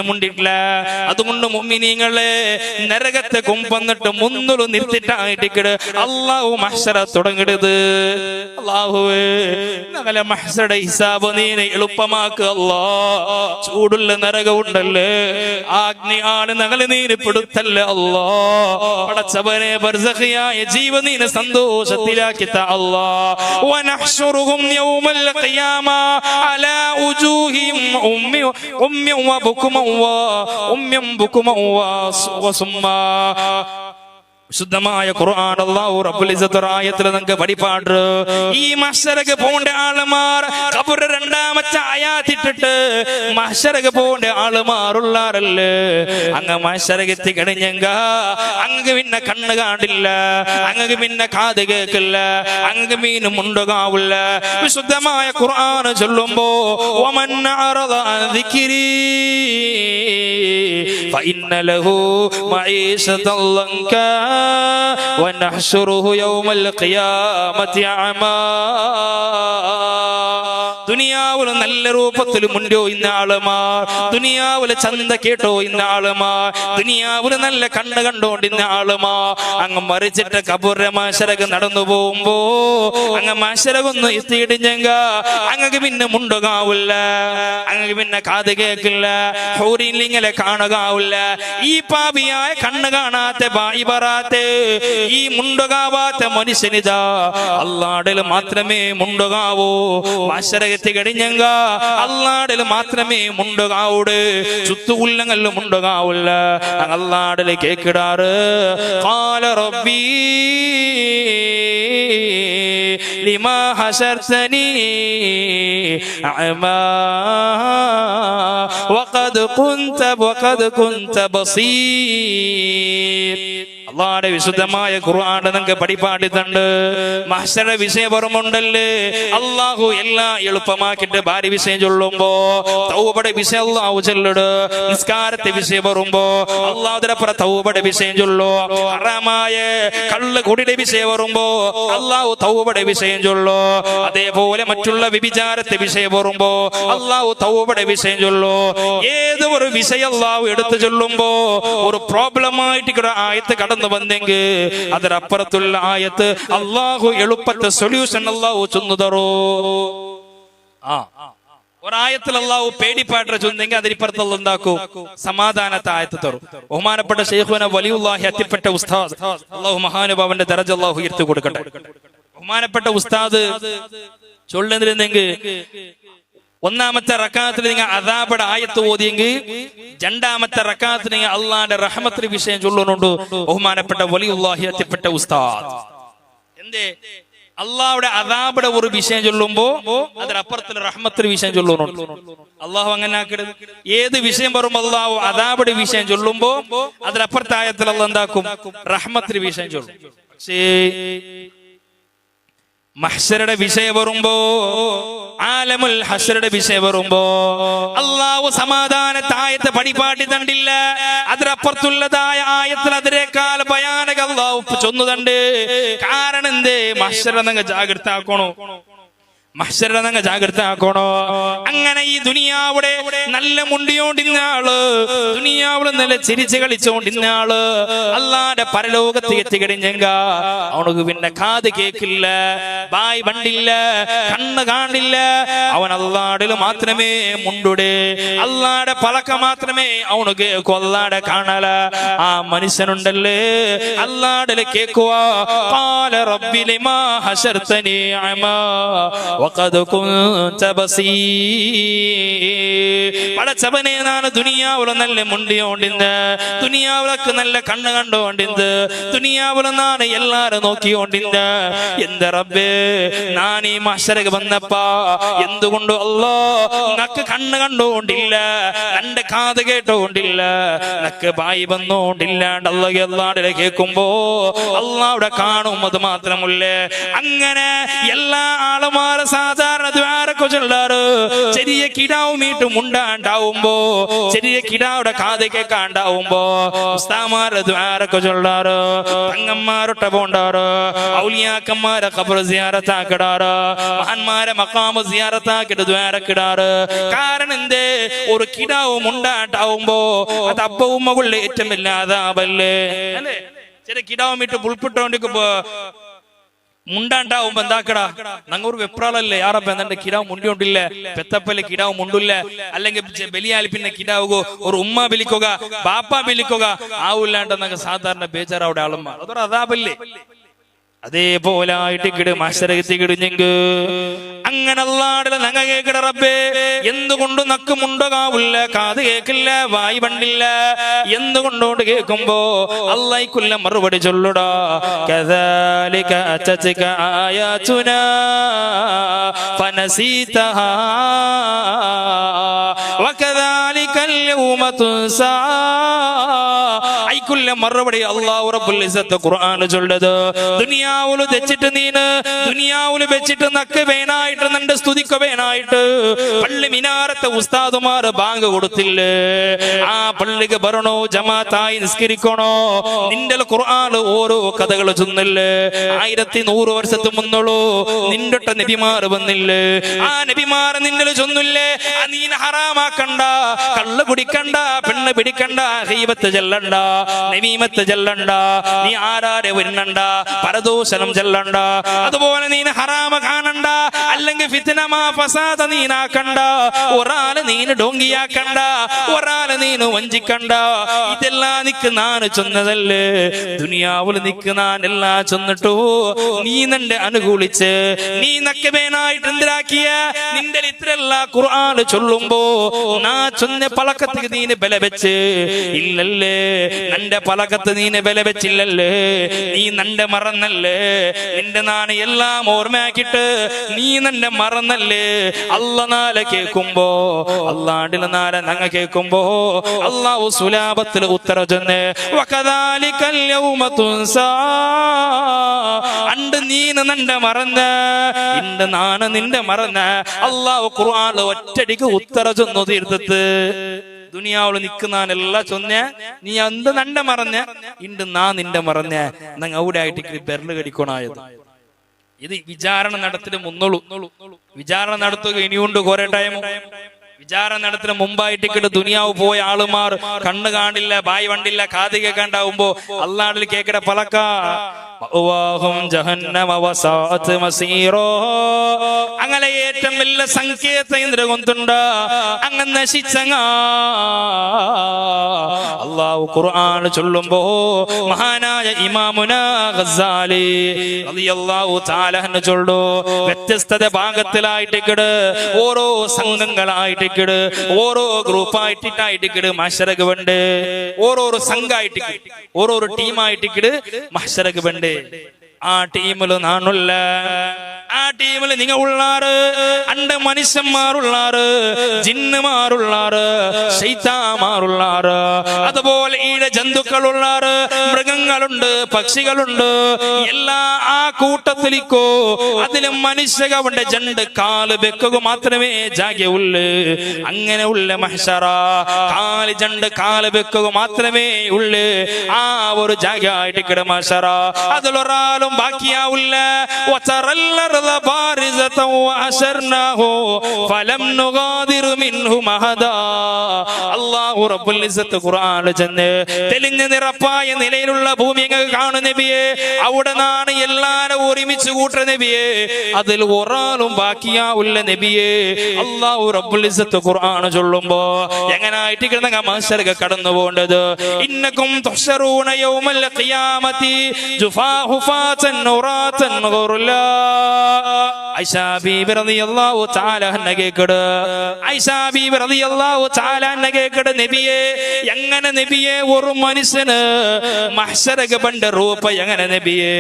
മുണ്ടിട്ടില്ല. അതുകൊണ്ട് മുഅ്മിനീങ്ങളെ നരകത്തെ കൊമ്പന്നിട്ട് മുന്നൂറ് നിർത്തിട്ടായിട്ടിക്കട് അല്ലാഹു മഹ്ശറ തുടങ്ങരുത്. അല്ലാഹുവേ ഞങ്ങളെ മഹ്ശറയുടെ ഹിസാബ് നീ എളുപ്പമാക്കുക അല്ലാ. ചൂടുള്ള നരകമുണ്ടല്ലേ, അഗ്നി ആണ് ഞങ്ങളെ നീര് പെടുത്തല്ലേ അല്ലാ. പടച്ചവനെ ബർസഖിയായ ജീവനീനെ സന്തോഷത്തിലാക്കി താ അല്ലാ. വനഹ്ശുറുഹും യൗമൽ ഖിയാമ അലാ ഉജൂഹിഹിം ഉമ്മി ശുദ്ധമായ ഖുർആൻ അല്ലാഹു റബ്ബുൽ ഇസ്സത്ത് ആയത്തിൽ നമുക്ക് പഠിപ്പാട്. ഈ മഹ്ശറക്ക് പോണ്ട ആളുമാർ ഖബർ രണ്ടാമത്തെ ആയാത്തിട്ടിട്ട് മഹ്ശറക്ക് പോണ്ട ആളുമാറുള്ളാറല്ലേ. അങ്ങ് മഹ്ശറക്ക് എത്തിക്കഴിഞ്ഞെങ്ക അങ്ങ് പിന്നെ കണ്ണ് കാണില്ല, അങ്ങ് പിന്നെ കാത് കേൾക്കില്ല, അങ്ങ് മീനും മുണ്ടുകാവില്ല. വിശുദ്ധമായ ഖുർആൻ ചൊല്ലുമ്പോ വമൻ അറദ അൻ ദിക്രി ഫഇന്ന ലഹു മഈശതൻ ലൻകാ വനഹ്ശുറുഹു യൗമൽ ഖിയാമത്തി അഅമാ. ദുനിയാവില് നല്ല രൂപത്തിൽ മുൻപോ ഇന്ന ആളുമാർ, ദുനിയാവില് ചന്ത കേട്ടോ ഇന്ന ആളുമാർ, ദുനിയാവില് നല്ല കണ്ണ് കണ്ടോണ്ടിന്ന ആളുമാർ അങ്ങ് മറിച്ചിട്ട് കബൂറെ മഹ്ശറക്ക് നടന്നു പോകുമ്പോ അങ്ങ് മഹ്ശറക്കൊന്നും എത്തിയിടിഞ്ഞെങ്ക അങ്ങക്ക് പിന്നെ മുണ്ടുകാവില്ല, അങ്ങക്ക് പിന്നെ കാത് കേൾക്കില്ല, ഹൂറിലിങ്ങളെ കാണുകാവില്ല. ഈ പാപിയായ കണ്ണ് കാണാത്ത ബായി പറയാത്തെ ഈ മുണ്ടുകാവാത്ത മനുഷ്യനിതാ അല്ലാഹുവിൽ മാത്രമേ മുണ്ടുകാവൂ. മഹ്ശറക്ക് എത്തിക്കഴിഞ്ഞെങ്ക അല്ലാഹുവിൽ മാത്രമേ മുണ്ടുകാവൂട്, ചുറ്റുകുല്ലങ്ങളിലും മുണ്ടുകാവില്ല. അല്ലാഹുവിൽ കേക്കിടാറ് ഖാല റബ്ബി ലിമാ ഹശർതനി അഅമാ വഖദ് കുൻത ബസീർ. അള്ളാഹുവിന്റെ വിശുദ്ധമായ ഖുർആൻ നിങ്ങൾക്ക് പഠിപ്പാടിത്തുണ്ട്. മഹ്ശറ വിഷയം പറയുമുണ്ടല്ലേ, അള്ളാഹു എല്ലാം എളുപ്പമാക്കിയിട്ട് ഭാര്യ വിഷയം ചൊല്ലുമ്പോ തൗബയുടെ വിഷയം അള്ളാഹു ചൊല്ലിട്. നിസ്കാരത്തെ വിഷയം പറയുമ്പോ അള്ളാഹുവിന്റെ തൗബയുടെ വിഷയം ചൊല്ലു. ഹറാമായ കള്ള് കുടിയുടെ വിഷയം പറയുമ്പോ അള്ളാഹു തൗബയുടെ വിഷയം ചൊല്ലു. അതേപോലെ മറ്റുള്ള വ്യഭിചാരത്തെ വിഷയം പറയുമ്പോ അള്ളാഹു തൗബയുടെ വിഷയം ചൊല്ലു. ഏത് ഒരു വിഷയം അള്ളാഹു എടുത്തു ചൊല്ലുമ്പോ ഒരു പ്രോബ്ലമായിട്ട് ആയത്ത് കടന്നു വന്നെങ്കിൽ അതിനപ്പുറത്തുള്ള ആയത്ത് അള്ളാഹു എളുപ്പത്തെ സൊല്യൂഷൻ അള്ളാഹു ചൊന്നു തരൂ. ഒരായത്തിൽ അള്ളാഹു പേടിപ്പാട്ട് ചൊന്നെങ്കിൽ അതിനിപ്പുറത്തുള്ള എന്താക്കൂ സമാധാനത്തെ ആയത്ത് തരും. ബഹുമാനപ്പെട്ട ശൈഖുന വലിയുല്ലാഹി അത്തിപ്പെട്ട ഉസ്താദ് അള്ളാഹു മഹാനുഭാവന്റെ ദറജ അള്ളാഹു ഉയർത്തി കൊടുക്കട്ടെ. ബഹുമാനപ്പെട്ട ഉസ്താദ് ചൊല്ലുന്നിരുന്നെങ്കിൽ ഒന്നാമത്തെ റക്കാത്തിൽ നിങ്ങൾ അദാബയുടെ ആയത്ത് ഓതിയെങ്കിൽ രണ്ടാമത്തെ റക്കാത്തിൽ നിങ്ങൾ അള്ളാന്റെ റഹ്മത്തിന്റെ വിഷയം ചൊല്ലുന്നുണ്ട്. ബഹുമാനപ്പെട്ട വലിയുല്ലാഹി അത്തിപ്പെട്ട ഉസ്താദ് എന്തേ അള്ളാഹുടെ അദാബയുടെ ഒരു വിഷയം ചൊല്ലുമ്പോ അതിനപ്പുറത്തിൽ റഹ്മത്തിന്റെ വിഷയം ചൊല്ലുന്നുണ്ട്. അള്ളാഹു അങ്ങനെ ആക്കരുത്. ഏത് വിഷയം പറയുമ്പോ അള്ളാഹു അദാബയുടെ വിഷയം ചൊല്ലുമ്പോ അതിനപ്പുറത്തെ ആയത്തിൽ അള്ളാഹ് എന്താക്കും റഹ്മത്തിന്റെ വിഷയം ചൊല്ലും. പക്ഷേ മഹ്ശറയുടെ വിഷയം വരുമ്പോ ആലമുൽ ഹശ്റയുടെ വിഷയം വരുമ്പോ അള്ളാഹു സമാധാനത്തെ ആയത്ത് പഠിപ്പാട്ടി തണ്ടില്ല. അതിനപ്പുറത്തുള്ളതായ ആയത്തിൽ അതിനേക്കാൾ ഭയാനക അള്ളാഹു ചൊന്നുതണ്ട്. കാരണം എന്തേ മഹ്ശറ നിങ്ങൾ ജാഗ്രത ആക്കണോ, മഹ്ശറ നിങ്ങൾ ജാഗ്രത ആക്കണോ. അങ്ങനെ ഈ ദുനിയാവിടെ നല്ല മുണ്ടിയോണ്ടിരുന്ന ആള്, ദുനിയാവിടെ നല്ല ചിരിച്ച് കളിച്ചോണ്ടിരുന്ന ആള് അല്ലാതെ പരലോകത്ത് എത്തിക്കഴിഞ്ഞെങ്ക അവനക്ക് പിന്നെ കാത് കേക്കില്ല, ബായ് ബണ്ടില്ല, കണ്ണ് കാണില്ല. അവൻ അല്ലാടിൽ മാത്രമേ മുണ്ടുടെ, അല്ലാടെ പളക്ക മാത്രമേ അവനക്ക് കൊല്ലാടെ കാണല. ആ മനുഷ്യനുണ്ടല്ലേ അല്ലാടിൽ കേക്കുവാ ഖാല റബ്ബി ലിമാ ഹശർതനി അമാ വഖദ് കുൻത ബസീർ. പടച്ചവനെ ನಾನು ದುನಿಯಾವಲ നല്ല മുണ്ടിയോണ്ടിന്ത്, ദുനിയാവിലൊക്കെ നല്ല കണ്ണ് കണ്ടോണ്ടിന്ത്, ദുനിയാവില ನಾನು എല്ലാരും നോക്കിയോണ്ടിന്ത്. എന്ത് റബ്ബേ ഞാൻ ഈ മഹ്ശറക്ക് വന്നപ്പാ എന്തുകൊണ്ട് അല്ലാ നക്ക് കണ്ണ് കണ്ടോണ്ടില്ല, എന്റെ കാത് കേട്ടോണ്ടില്ല, നക്ക് ബായി വന്നോണ്ടില്ലാണ്ട് അല്ലാഹ് കേൾക്കുമ്പോ അല്ലാഹുടെ കാണും. അത് മാത്രമല്ലേ അങ്ങനെ എല്ലാ ആളുമാരും സാധാരണ ദ്വാരൊക്കെ ചൊല്ലാറ്. ചെറിയ കിടാവും വീട്ടും ഉണ്ടാണ്ടാവുമ്പോ, ചെറിയ കിടാവിടെ കാത് കേൾക്കാണ്ടാവുമ്പോ ഉസ്താമാരെ ദ്വാരൊക്കെ ചൊല്ലാറ്, തങ്ങന്മാരൊട്ട പോണ്ടാറ്, ഔലിയാക്കന്മാരെ ഖബർ സിയാറത്താക്കിടാറ്, മഹാന്മാരെ മഖാമ് സിയാറത്താക്കിട്ട് ദ്വാരക്കിടാറ്. കാരണം എന്തേ? ഒരു കിടാവും ഉണ്ടാണ്ടാവുമ്പോ അത് അപ്പവും മകളുടെ ഏറ്റവും വലിയ അതാപല്ലേ അല്ലേ? ചെറിയ കിടാവും വീട്ട് പുൽപ്പിട്ടോണ്ടിരിക്കുമ്പോ മുണ്ടാണ്ടാവുമ്പോ എന്താക്കടാ നങ്ങൂർ വെപ്രാളല്ലേ യാറപ്പ എന്നെ കിടാവ് മുണ്ടിയോണ്ടില്ല, പെത്തപ്പല്ലേ കിടാവ് മുണ്ടില്ല, അല്ലെങ്കിൽ ബലിയാൽ പിന്നെ കിടാവുകോ ഒരു ഉമ്മ ബലിക്കുക ബാപ്പ ബലിക്കുക ആവില്ലാണ്ട് നങ്ങ സാധാരണ ബേജാറവിടെ ആളുമാർ. അതൊരു അതാപല്ലേ? അതേപോലെ ആയിട്ട് മത്സരത്തിക്കിടിഞ്ഞെങ്ക് അങ്ങനെ അല്ലാടെ നങ്ങ കേക്കട റബ്ബേ എന്തുകൊണ്ട് നക്ക് മുണ്ടകാവില്ല, കാത് കേക്കില്ല, വായി പണ്ടില്ല, എന്തുകൊണ്ടോണ്ട് കേൾക്കുമ്പോ അല്ലാഹ്ക്കുള്ള മറുപടി ചൊല്ലുടാ. കദാലിക അതതിക ആയാതുനാ ഫനസീതഹാ വകദാലികൽ യൗമ തുൻസാ. ഐക്കുള്ള മറുപടി അല്ലാഹു റബ്ബുൽ ഇസ്സത്ത് ഖുർആനിൽ ചൊല്ലത്. ദുനിയാവില് തെച്ചിട്ട് നീന് ദുനിയാവില് വെച്ചിട്ട് നക്ക് വേനായിട്ട് നിന്റെ സ്തുതിക്ക് വേനായിട്ട് പള്ളി മിനാരത്തെ ഉസ്താദുമാർ ബാങ്ക് കൊടുത്തില്ലേ, ആ പള്ളിക്ക് വരണോ, ജമാഅത്തായി നിസ്കരിക്കണോ, നിന്റെ ഖുർആനിൽ ഓരോ കഥകൾ ചൊന്നില്ലേ. 1100 വർഷത്തിന് മുന്നുള്ളൂ നിന്റെ നബിമാർ വന്നില്ലേ, ആ നബിമാർ നിന്റെ ചൊന്നില്ലേ. നീന ഹറാമാക്കണ്ട, കള്ള് കുടിക്കണ്ട, പെണ്ണ് പിടിക്കണ്ട, ഗീബത്ത് ചെല്ലണ്ട, നമീമത്ത് ചെല്ലണ്ട, നീ ആരാരെ വരുന്നണ്ട, പരദൂഷണം ചെല്ലണ്ട, അതുപോലെ നീ ഹറാമ കാണണ്ട, അല്ലെങ്കിൽ ഫിത്നമാ ഫസാദ നീനാക്കണ്ട, ഒരാള് നീന് ഡോങ്കിയാക്കണ്ട, ഒരാള് നീന് വഞ്ചിക്കണ്ട. ഇതെല്ലാം നിക്ക് നാന് ചൊന്നതല്ലേ. ദുനിയാവിൽ നിക്ക് നാൻ എല്ലാം ചൊന്നിട്ടു നീ നിന്റെ അനുകൂലിച്ച് നീ നക്കബേനായിട്ട് എന്തിനാക്കിയ നിന്റെ ഇത്രല്ല ഖുർആൻ ചൊല്ലുമ്പോ നാ ചൊന്ന പലക്കത്ത് നീന് ബല വെച്ച് ഇല്ലല്ലേ, നിന്റെ പലകത്ത് നീന് ബല വെച്ചില്ലല്ലേ, നീ നിന്റെ മറന്നല്ലേ, നിന്റെ നാണ് എല്ലാം ഓർമ്മയാക്കിട്ട് നീ നിന്റെ മറന്നല്ലേ. അല്ല നാളെ കേൾക്കുമ്പോ അല്ലാണ്ടില് നാളെ നങ്ങ കേൾക്കുമ്പോ അല്ലാഹു സുലാബത്തിൽ ഉത്തര ചൊന്ന് വകദാലികൽ യൗമ തുൻസാ. അണ്ട് നീന് നിന്റെ മറന്ന് ഇണ്ട് നാണ് നിന്റെ മറന്ന് അല്ലാഹു ഖുർആനിൽ ഒറ്റടിക്ക് ഉത്തര ചൊന്നു തീർത്തത്. ദുനിയാവില് നിൽക്കുന്നാനെല്ലാം ചൊന്ന നീ എന്ത് നന്റെ മറഞ്ഞ ഇണ്ട് നാ നിന്റെ മറഞ്ഞ നങ്ങ അവിടെ ആയിട്ട് ബെരല് കടിക്കണായത്. ഇത് വിചാരണ നടത്തിന് മുന്നോളൂ. വിചാരണ നടത്തുക ഇനിയുണ്ട് കുറെ ടൈം. വിചാരണ നടത്തിന് മുമ്പായിട്ട് ദുനിയാവ് പോയ ആളുമാർ കണ്ണ് കാണില്ല, ബായി വണ്ടില്ല, കാത് കേൾക്കാണ്ടാവുമ്പോ അല്ലാണ്ടിൽ കേക്കട പലക്ക അങ്ങനെ ഏറ്റവും വലിയ സങ്കേതം കൊണ്ടുണ്ട്. അങ്ങനെ നശിച്ചങ്ങ അല്ലാഹു ഖുർആൻ ചൊല്ലുമ്പോ മഹാനായ ഇമാമുനാ ഗസ്സാലി റളിയല്ലാഹു തആല അൻഹു ചൊല്ലു, വ്യത്യസ്തത ഭാഗത്തിലായിട്ട് ഓരോ സംഘങ്ങളായിട്ട് ഓരോ ഗ്രൂപ്പായിട്ടായിട്ട് മഹ്ശറക്ക് വേണ്ട ഓരോരോ സംഘമായിട്ട് ഓരോരോ ടീമായിട്ട് മഹ്ശറക്ക് വേണ്ട. ആ ടീമില് നാണുള്ള, ആ ടീമില് നിങ്ങൾ ഉള്ളാറ്, അണ്ട് മനുഷ്യന്മാരുള്ളാറ്, ജിന്നുമാരുള്ളാറ്, ശൈത്താന്മാരുള്ളാറ്, അതുപോലെ ഈടെ ജന്തുക്കളുള്ളാറ്, മൃഗങ്ങളുണ്ട്, പക്ഷികളുണ്ട്, എല്ലാ ആ കൂട്ടത്തിലേക്കോ അതില് മനുഷ്യകവന്റെ ജണ്ട് കാല് വെക്കുക മാത്രമേ ജാഗ്യയുള്ളു. അങ്ങനെ ഉള്ള മഹ്ശറ കാല് ജണ്ട് കാല് വെക്കുക മാത്രമേ ഉള്ളു. ആ ഒരു ജാഗ്യായിട്ട് മഹ്ശറ അതിലൊരാളും ബാക്കിയാവില്ല. തെളിഞ്ഞ നിറപ്പായ നിലയിലുള്ള ഭൂമി കാണുന്ന നബിയെ, അവിടെ നിന്നാണ് എല്ലാരും ഒരുമിച്ച് കൂട്ടുന്ന നബിയെ, അതിൽ ഒരാളും ബാക്കിയാവില്ല നബിയെ. അല്ലാഹു റബ്ബുൽ ഇസ്സത്ത് ഖുർആൻ ചൊല്ലുമ്പോ എങ്ങനായിട്ട് മഹ്ശറക കടന്നു പോകേണ്ടത്. ഇന്നകും തുഹ്ശറൂന യൗമൽ ഖിയാമത്തി ജുഫാ ഹുഫാതൻ ഉറാതൻ ഗുർലാ. ഐഷാ ബീബി റളിയല്ലാഹു തആല അൻഹ കേക്കട്. ഐഷാ ബീബി റളിയല്ലാഹു തആല അൻഹ കേക്കട്, നബിയേ എങ്ങനെ നബിയേ ഒരു മനുഷ്യന് മഹ്ശറക ബണ്ട റൂപ എങ്ങനെ നബിയേ?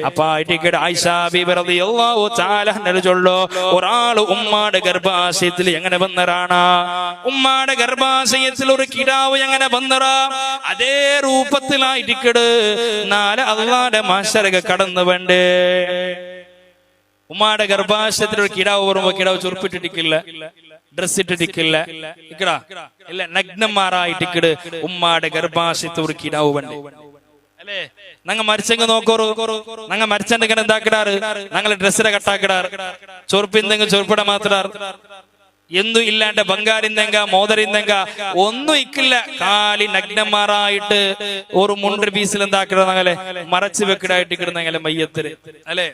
അപ്പ ആയിട്ടിക്കട് ഐഷാ ബീബി റളിയല്ലാഹു തആല അൻഹ ചൊല്ലോ, ഒരാൾ ഉമ്മാടെ ഗർഭാശയത്തിൽ എങ്ങനെ വന്നറാണ്, ഉമ്മാടെ ഗർഭാശയത്തിൽ ഒരു കിടാവ് എങ്ങനെ വന്നറാ അതേ രൂപത്തിലായിട്ടിക്കട് നാല് അള്ളാന്റെ മഹ്ശറക കടന്നു വേണ്ടേ. ഉമ്മാടെ ഗർഭാശയത്തിൽ ഒരു കിടാവ് വരുമ്പോ കിടാവ് ചുരുപ്പിട്ടിട്ടിക്കില്ല, ഡ്രസ് ഇട്ടിട്ടിക്കില്ല, ഇല്ല നഗ്നന്മാരായിട്ടിക്കട് ഉമ്മാടെ ഗർഭാശയത്തിൽ ഒരു കിടാവ് വേണ്ടേ അല്ലേ? ഞങ്ങ മരിച്ചെങ്കിൽ നോക്കോറു, ഞങ്ങ മരിച്ചെങ്കിൽ എന്താക്കിടാറ്, ഞങ്ങളെ ഡ്രസ്സിനെ കട്ടാക്കിടാറ്, ചൊറുപ്പിന്തെങ്കിൽ ചൊറുപ്പിട മാത്രാറ്, എന്തും ഇല്ലാണ്ട് ബംഗാരിന്തെങ്ക മോദരിന്തെങ്ക ഒന്നും ഇക്കില്ല, കാലി നഗ്നന്മാരായിട്ട് ഒരു മുണ്ടർ പീസിൽ എന്താക്കിട ഞങ്ങളെ മറച്ചു വെക്കിടായിട്ട് കിടന്നങ്ങനെ മയ്യത്തിന് അല്ലെ?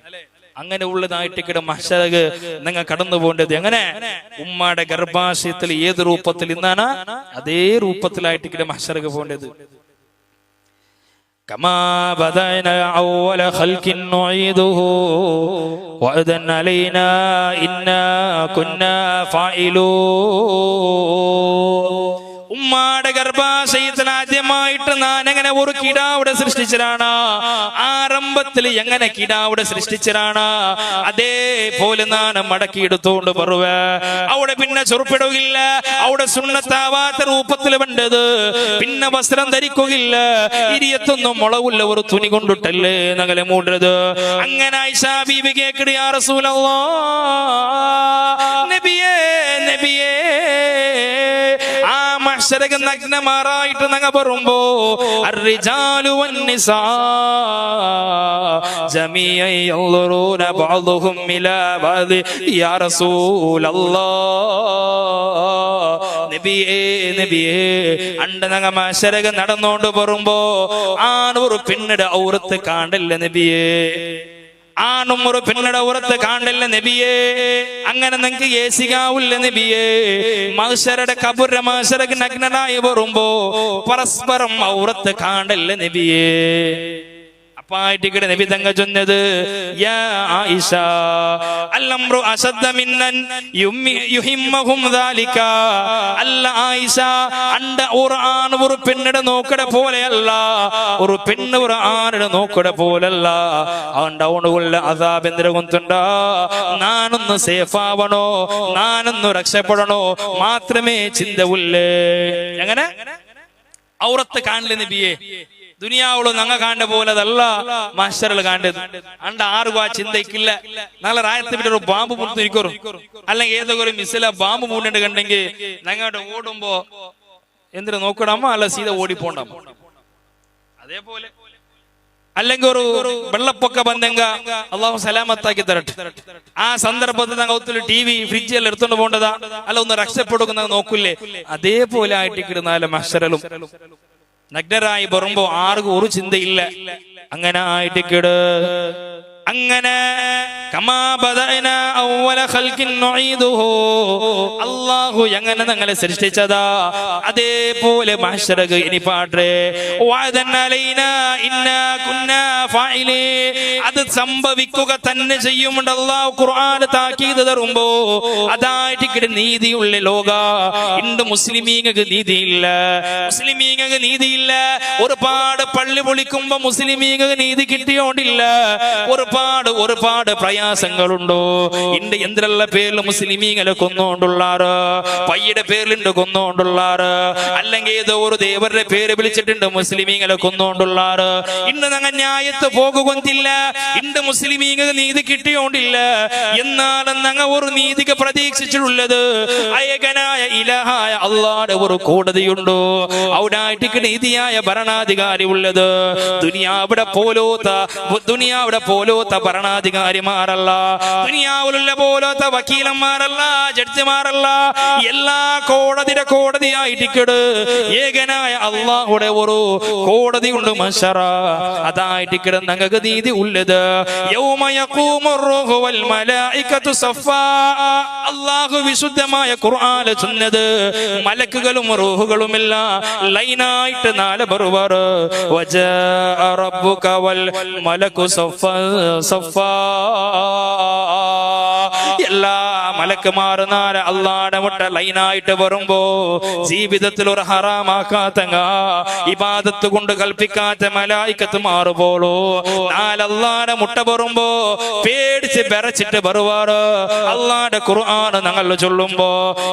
അങ്ങനെ ഉള്ളതായിട്ട് കിട മഹ്ശറക് നിങ്ങൾ കടന്നു പോകേണ്ടത് എങ്ങനെ? ഉമ്മാടെ ഗർഭാശയത്തിൽ ഏത് രൂപത്തിൽ ഇന്നാണ് അതേ രൂപത്തിലായിട്ട് കിട മഹ്ശറക് പോകേണ്ടത്. കമാ ബദഅനാ അവ്വല ഖൽഖിൻ നുഈദുഹു വഅദൻ അലൈനാ ഇന്നാ കുന്നാ ഫായിലൂൻ. ഉമ്മാടെ ഗർഭാശയത്തിൽ ആദ്യമായിട്ട് ഞാൻ എങ്ങനെ ഒരു കിടാവിടെ സൃഷ്ടിച്ചതാണ്, ആരംഭത്തിൽ എങ്ങനെ കിടാവിടെ സൃഷ്ടിച്ചതാണ് അതേപോലെ ഞാൻ മടക്കിയെടുത്തോണ്ട് പറവ. അവിടെ പിന്നെ ചൊറുപ്പിടുകയില്ല, അവിടെ സുന്നത്താവാത്ത രൂപത്തിൽ വേണ്ടത്, പിന്നെ വസ്ത്രം ധരിക്കുകയില്ല, ഇരിയത്തൊന്നും മുളവുള്ള ഒരു തുണി കൊണ്ടിട്ടല്ലേ ഞങ്ങളെ മൂടരുത്. അങ്ങനെ ആയിഷാ ബീബി കേക്കടി, യാ റസൂലല്ലാഹ് നബിയേ നബിയേ ആ മഹ്ശറക നഗ്നമാരായിട്ട് ഞങ്ങ പറയുമ്പോ അർറിജാലു വന്നിസാ ജമീഅൻ യൻളുറൂന ബഅദുഹും ഇലാ ബഅദ് യാ റസൂലല്ലാഹ് നബിയേ നബിയേ അണ്ട ഞങ്ങ മഹ്ശറക നടന്നോണ്ട് പറയുമ്പോ ആണൊരു പെണ്ണിടെ ഔറത്ത് കാണ്ടല്ല നബിയേ, ആണും ഒരു പെണ്ണുടെ ഉറത്ത് കാണ്ടല്ല നബിയേ. അങ്ങനെ നിങ്ങൾക്ക് ഏസികാവില്ല നബിയേ. മഹ്ശറയുടെ കബുര മഹ്ശറക്ക് നഗ്നനായി വരുമ്പോ പരസ്പരം ഔറത്ത് കാണ്ടല്ല നബിയേ. അപ്പായിട്ടിക്കടെ നബി തങ്ങ ചൊന്നത്, യാ ആയിഷ അൽഅംറു അശദ്ദ മിന്നൻ യുഹിമ്മഹും ദാലിക. അല്ല ആയിഷ അണ്ട ഖുർആൻ ഒരു പെണ്ണിടെ നോക്കട പോലെയല്ല, ഒരു പെണ്ണ് ഒരു ആണിടെ നോക്കട പോലല്ല. അവന്റെ അവനുള്ള അദാബ് എന്തിനു കൊണ്ടുണ്ടാ, നാനൊന്ന് സേഫാവണോ, നാനൊന്ന് രക്ഷപ്പെടണോ മാത്രമേ ചിന്ത ഉള്ളേ. എങ്ങനെ ഔറത്ത് കാണില്ല നബിയെ? ദുനിയാവുള്ളൂ ഞങ്ങ കാണ്ട പോലെ അതല്ല മഹ്ശറിൽ കാണ്ടത്. അണ്ട ആർക്കും ആ ചിന്തയ്ക്കില്ല. നാളെ റായത്ത് വിട്ട് ഒരു ബാമ്പ് മുറിഞ്ഞിരിക്കും, അല്ലെങ്കിൽ ഏതൊക്കെ ഒരു മിസ്സില ബാമ്പ് മൂണ്ടിട്ട് കണ്ടെങ്കിൽ ഞങ്ങളുടെ ഓടുമ്പോ എന്തിനു നോക്കണമോ അല്ല സീത ഓടിപ്പോണ്ടമ്മോ. അതേപോലെ അല്ലെങ്കിൽ ഒരു വെള്ളപ്പൊക്ക ബന്ധങ്ക അള്ളാഹു സലാമത്താക്കി തരട്ടെ, ആ സന്ദർഭത്തിൽ ഞങ്ങൾ ഒത്തിരി ടി വി ഫ്രിഡ്ജ് എല്ലാം എടുത്തോണ്ട് പോകേണ്ടതാ, അല്ല ഒന്ന് രക്ഷപ്പെടുക്കുന്ന നോക്കൂലേ? അതേപോലെ ആയിട്ട് കിടന്നാലും മഹ്ശറിലും നഗ്നരായി പറയുമ്പോ ആർക്കും ഒരു ചിന്തയില്ല. അങ്ങനെ ആയിട്ട് കിട്. അങ്ങനെ അള്ളാഹു എങ്ങനെ ഞങ്ങളെ സൃഷ്ടിച്ചതാ അതേപോലെ മഹ്ശറക ഇനി പാട്ടെ. അത് സംഭവിക്കുക തന്നെ ചെയ്യുമുണ്ട്. അള്ളാഹു ഖുർആൻ താക്കീത് തരുമ്പോ അതായിട്ട് നീതിയുള്ള ലോക ഇണ്ട്. മുസ്ലിമീങ്ങൾക്ക് നീതിയില്ല, മുസ്ലിമീങ്ങൾക്ക് നീതിയില്ല. ഒരുപാട് പള്ളി പൊളിക്കുമ്പോ മുസ്ലിമീങ്ങൾക്ക് നീതി കിട്ടിയോണ്ടില്ല. ഒരുപാട് പ്രയാസങ്ങളുണ്ടോ ഇണ്ട്. എന്തിനുള്ള പേരിൽ മുസ്ലിമീങ്ങളെ കൊന്നുകൊണ്ടുള്ളാറ്, പയ്യയുടെ പേരിലുണ്ട് കൊന്നുകൊണ്ടുള്ളാറ്, അല്ലെങ്കിൽ ഏതോ ഒരു ദേവരുടെ പേര് വിളിച്ചിട്ടുണ്ട് മുസ്ലിമീങ്ങളെ കൊന്നുകൊണ്ടുള്ളാറ്. ഇന്ന് ഞങ്ങൾ ന്യായത്ത് പോകുകൊണ്ടില്ല, ഇണ്ട് മുസ്ലിമീങ്ങൾക്ക് നീതി കിട്ടിയോണ്ടില്ല. എന്നാലും ഞങ്ങൾ ഒരു നീതിക്ക് പ്രതീക്ഷിച്ചിട്ടുള്ളത് അയകനായ ഇലാഹായ അള്ളാഹുടെ ഒരു കോടതിയുണ്ടോ, അവിടായിട്ട് നീതിയായ ഭരണാധികാരി ഉള്ളത്. ദുനിയാവിടെ പോലോത്ത ഭരണാധികാരിമാരല്ല, ദുനിയാവിലുള്ള പോലത്തെ വക്കീലന്മാരല്ല, ജഡ്ജിമാരല്ല. എല്ലാ കോടതിയായിട്ടിക്കട് ഏകനായ അള്ളാഹുടെ ഒരു കോടതി ഉണ്ട് മഹ്ശറ. അതായിട്ടിക്കട് ഞങ്ങൾക്ക് നീതി ഉള്ളത്. അള്ളാഹു വിശുദ്ധമായ ഖുർആൻ ചൊന്നത് മലക്കുകളും റൂഹുകളും എല്ലാം ലൈനായിട്ട് നാല് ബറുവർ വജാഅ റബ്ബുക വൽ മലക്കു സഫ്ഫൻ സഫ്ഫാ. എല്ലാ മലക്കുമാറുന്നാല് അള്ളാടെ മുട്ട ലൈനായിട്ട് വരുമ്പോ ജീവിതത്തിൽ ഒരു ഹറാമാക്കാത്തങ്ങ ഇബാദത്ത് കൊണ്ട് കൽപ്പിക്കാത്ത മലായിക്കത്ത് മാറുപോളൂ നാലല്ലാടെ മുട്ട വരുമ്പോ പേടിച്ച് ബെറച്ചിട്ട് വരുവാറ് അള്ളാടെ ഖുർആൻ ഞങ്ങൾ ചൊല്ലുമ്പോ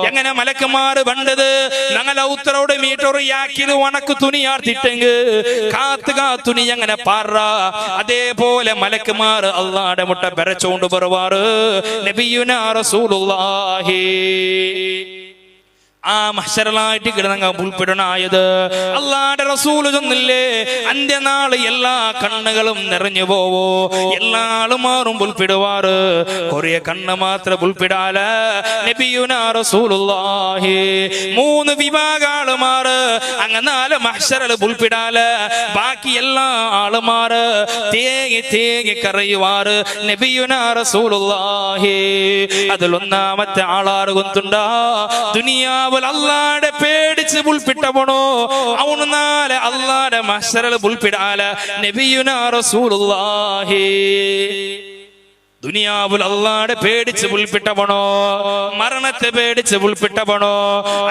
എങ്ങനെ മലക്കുമാറ് വേണ്ടത് ഞങ്ങൾ ഔത്തറോട് മീറ്റർ യാക്കിൽ ഉണക്ക് തുണിയാർത്തിട്ടെങ്ക് കാത്തുകാ തുണി എങ്ങനെ പാറ അതേപോലെ മലക്കുമാറ് അള്ളാടെ മുട്ട ബെറച്ചോണ്ട് വരുവാറ് നബിയുനാ റസൂലുള്ളാഹി ആ മഹ്ശറിലായിട്ട് കിടന്നങ്ങ ഉൾപ്പെടണായത് അള്ളാന്റെ റസൂല് ചൊന്നില്ലേ അന്ത്യനാള് എല്ലാ കണ്ണുകളും നിറഞ്ഞു പോവോ എല്ലാ ആളുമാറും ഉൾപ്പെടുവാറ് കൊറേ കണ്ണ് മാത്രം ഉൾപ്പെടാല നബിയുനാ റസൂലുള്ളാഹി മൂന്ന് വിഭാഗ ആളുമാറ് അങ്ങനെ മഹ്ശറിൽ ഉൾപ്പെടാല ബാക്കി എല്ലാ ആളുമാറ് തേങ്ങി തേങ്ങി കരയുവാറ് നബിയുനാ റസൂലുള്ളാഹി അതിലൊന്നാമത്തെ ആളാറ് കൊണ്ടുണ്ടാ ദുനിയാവ് അള്ളാടെ പേടിച്ച് ഉൾപ്പെട്ടവണോ അവന് നാളെ അള്ളാടെ മഹ്ശറിൽ ഉൾപ്പെടാല നബിയുനാ റസൂലുള്ളാഹി ദുനിയാവുൽ അള്ളാടെ പേടിച്ച് ഉൾപ്പെട്ടവണോ മരണത്തെ പേടിച്ച് ഉൾപ്പെട്ടവണോ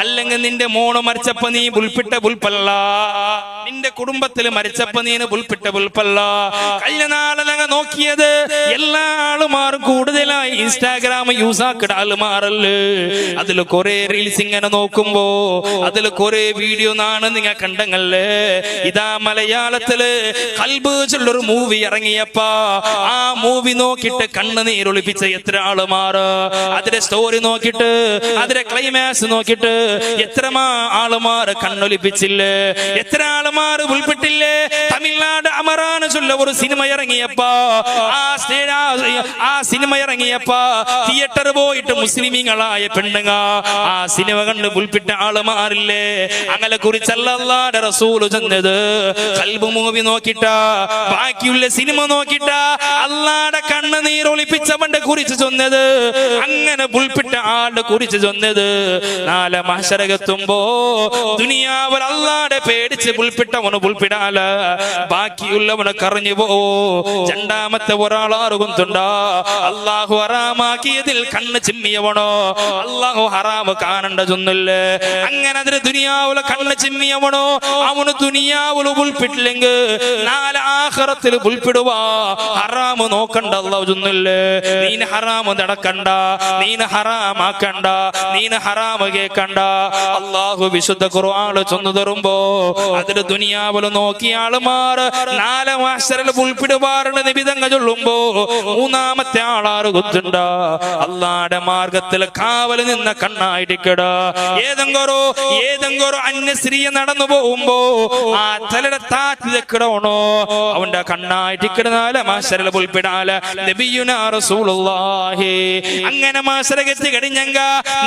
അല്ലെങ്കിൽ നിന്റെ മോണ് മരിച്ചപ്പോ നീ ഉൾപ്പെട്ട ഉൾപ്പല്ല നിന്റെ കുടുംബത്തിൽ മരിച്ചപ്പോ നീ ഉൾപ്പെട്ട ഉൾപ്പല്ല കഴിഞ്ഞ നാളെ ഞങ്ങൾ നോക്കിയത് എല്ലാ ആളുമാറും കൂടുതലായി ഇൻസ്റ്റാഗ്രാം യൂസ് ആക്കിട ആളുമാറല്ലേ അതിൽ കുറെ റീൽസ് ഇങ്ങനെ നോക്കുമ്പോ അതിൽ കുറെ വീഡിയോ നാണ് നിങ്ങൾ കണ്ടങ്ങല്ലേ ഇതാ മലയാളത്തില് ഖൽബ് ചൊല്ലൊരു മൂവി ഇറങ്ങിയപ്പോ ആ മൂവി നോക്കിട്ട് കണ്ണുനീരൊളിപ്പിച്ച എത്ര ആളുമാറ് അതിന്റെ സ്റ്റോറി നോക്കിട്ട് അതിന്റെ ക്ലൈമാക്സ് നോക്കിട്ട് എത്ര ആളുമാറ് കണ്ണൊലിപ്പിച്ചില്ലേ എത്ര ആളുമാറ് ഉൾപ്പെട്ടില്ലേ തമിഴ്നാട് അമറാണ് ചൊല്ല ഒരു സിനിമ ഇറങ്ങിയപ്പോ ആ സിനിമ ഇറങ്ങിയപ്പോ തിയേറ്റർ പോയിട്ട് മുസ്ലിമീങ്ങളായ പെണ്ണുങ്ങ ആ സിനിമ കണ്ട് ഉൾപ്പെട്ട ആളുമാറില്ലേ അങ്ങനെ കുറിച്ചല്ല അല്ലാഹുവിന്റെ റസൂല് ചെന്നത് ഖൽബ് മൂവി നോക്കിട്ടാ ബാക്കിയുള്ള സിനിമ നോക്കിട്ടാ അല്ലാഹുവിന്റെ കണ്ണുനീർ ഒളിപ്പിച്ചവന്റെ കുറിച്ച് ചൊന്നത് അങ്ങനെ ഉൾപ്പെട്ട ആളുടെ കുറിച്ച് ചൊന്നത് നാളെ മഹ്ശറകത്തുമ്പോ ദുനിയാവിൽ അള്ളാടെ പേടിച്ച് ഉൾപ്പെട്ടവന് ഉൾപ്പെടാല ബാക്കിയുള്ളവനെ കറഞ്ഞു പോ രണ്ടാമത്തെ ഒരാളാറുകൊണ്ടുണ്ടാ അള്ളാഹു ഹറാമാക്കിയതിൽ കണ്ണ് ചിമ്മിയവണോ അള്ളാഹു ഹറാമ് കാണണ്ട ചൊന്നില്ലേ അങ്ങനെ അതിന് ദുനിയാവിലെ കണ്ണ് ചിമ്മിയവണോ അവന് ദുനിയാവിൽ ഉൾപ്പെട്ടില്ലെങ്കിൽ നാളെ ആഖിറത്തിൽ ഉൾപ്പെടുവാ ഹറാമ് നോക്കണ്ട അള്ളാഹു ചൊന്നില്ല നീന ഹറാമ് നടക്കണ്ട നീന ഹറാമാക്കണ്ട നീന ഹറാമ് കേക്കണ്ട അള്ളാഹു വിശുദ്ധ ഖുർആൻ ചൊന്നു തരുമ്പോ അതിൽ ദുനിയാവിൽ നോക്കിയ ആളുമാർ നാല് മഹ്ശറിൽ ഉൾപ്പെടുവാറുണ്ട് നിബിതങ്ങ ചൊല്ലുമ്പോ മൂന്നാമത്തെ ആളാറ് കൊത്തുണ്ട അള്ളാടെ മാർഗത്തിൽ കാവൽ നിന്ന കണ്ണായിട്ടിക്കട ഏതെങ്കിലും അന്യ സ്ത്രീയെ നടന്നു പോകുമ്പോ ആ തലയുടെ താറ്റി വെക്കണോ അവന്റെ കണ്ണായിട്ടിക്കിടന്നാല് മഹ്ശറിൽ ഉൾപ്പെടാല നബിയുനാ റസൂലുള്ളാഹി അങ്ങനെ മഹ്ശറകത്ത് കഴിഞ്ഞങ്ക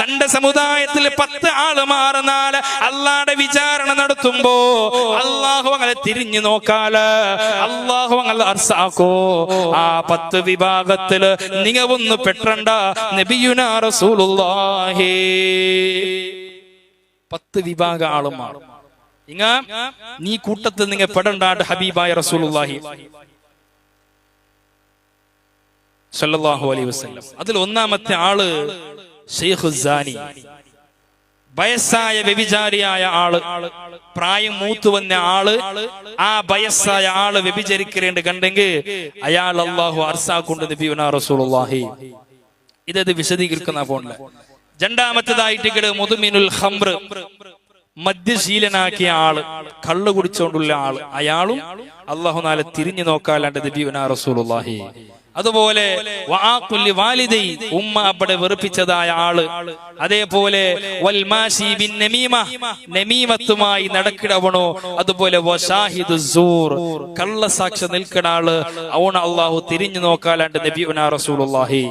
നന്റെ സമുദായത്തിൽ 10 ആള് മാറുന്നാൽ അള്ളാടെ വിചാരണ നടത്തുമ്പോ അള്ളാഹു അങ്ങനെ തിരിഞ്ഞു നോക്കാല അള്ളാഹു അങ്ങനെ അർസാക്കോ ആ 10 വിഭാഗത്തില് നിങ്ങ ഒന്ന് പെട്ടണ്ട നബിയുനാ റസൂലുള്ളാഹി 10 വിഭാഗ ആളും മാറും ഇങ്ങ നീ കൂട്ടത്തിൽ നിങ്ങ പെടണ്ടാട് ഹബീബായ റസൂലുള്ളാഹി സല്ലല്ലാഹു അലൈഹി വസല്ലം അതിൽ ഒന്നാമത്തെ ആള് ശൈഖുസ്സാനി വയസ്സായ വ്യഭിചാരിയായ ആള് പ്രായം മൂത്തു വന്ന ആള് ആ വയസ്സായ ആള് വ്യഭിചരിക്കേണ്ട കണ്ടെങ്കിൽ അയാൾ അല്ലാഹു അർസാക്കുണ്ട് നബിയുനാ റസൂലുള്ളാഹി ഇത് വിശദീകരിക്കുന്ന പോണില്ല രണ്ടാമത്തേതായിട്ട് മുദ്മിനുൽ ഖംർ മദ്യശീലനാക്കിയ ആള് കള്ളു കുടിച്ചോണ്ടുള്ള ആള് അയാളും അല്ലാഹു നാലെ തിരിഞ്ഞു നോക്കാലാണ്ട് നബിയുനാ റസൂലുള്ളാഹി അതുപോലെ ഉമ്മ അപ്പടെ വെറുപ്പിച്ചതായ ആള് അതേപോലെ നമീമത്തുമായി നടക്കിടവണോ അതുപോലെ കള്ളസാക്ഷി നിൽക്കുന്ന ആള് അവണ അള്ളാഹു തിരിഞ്ഞു നോക്കാലാണ്ട് നബിയുനാ റസൂലുള്ളാഹി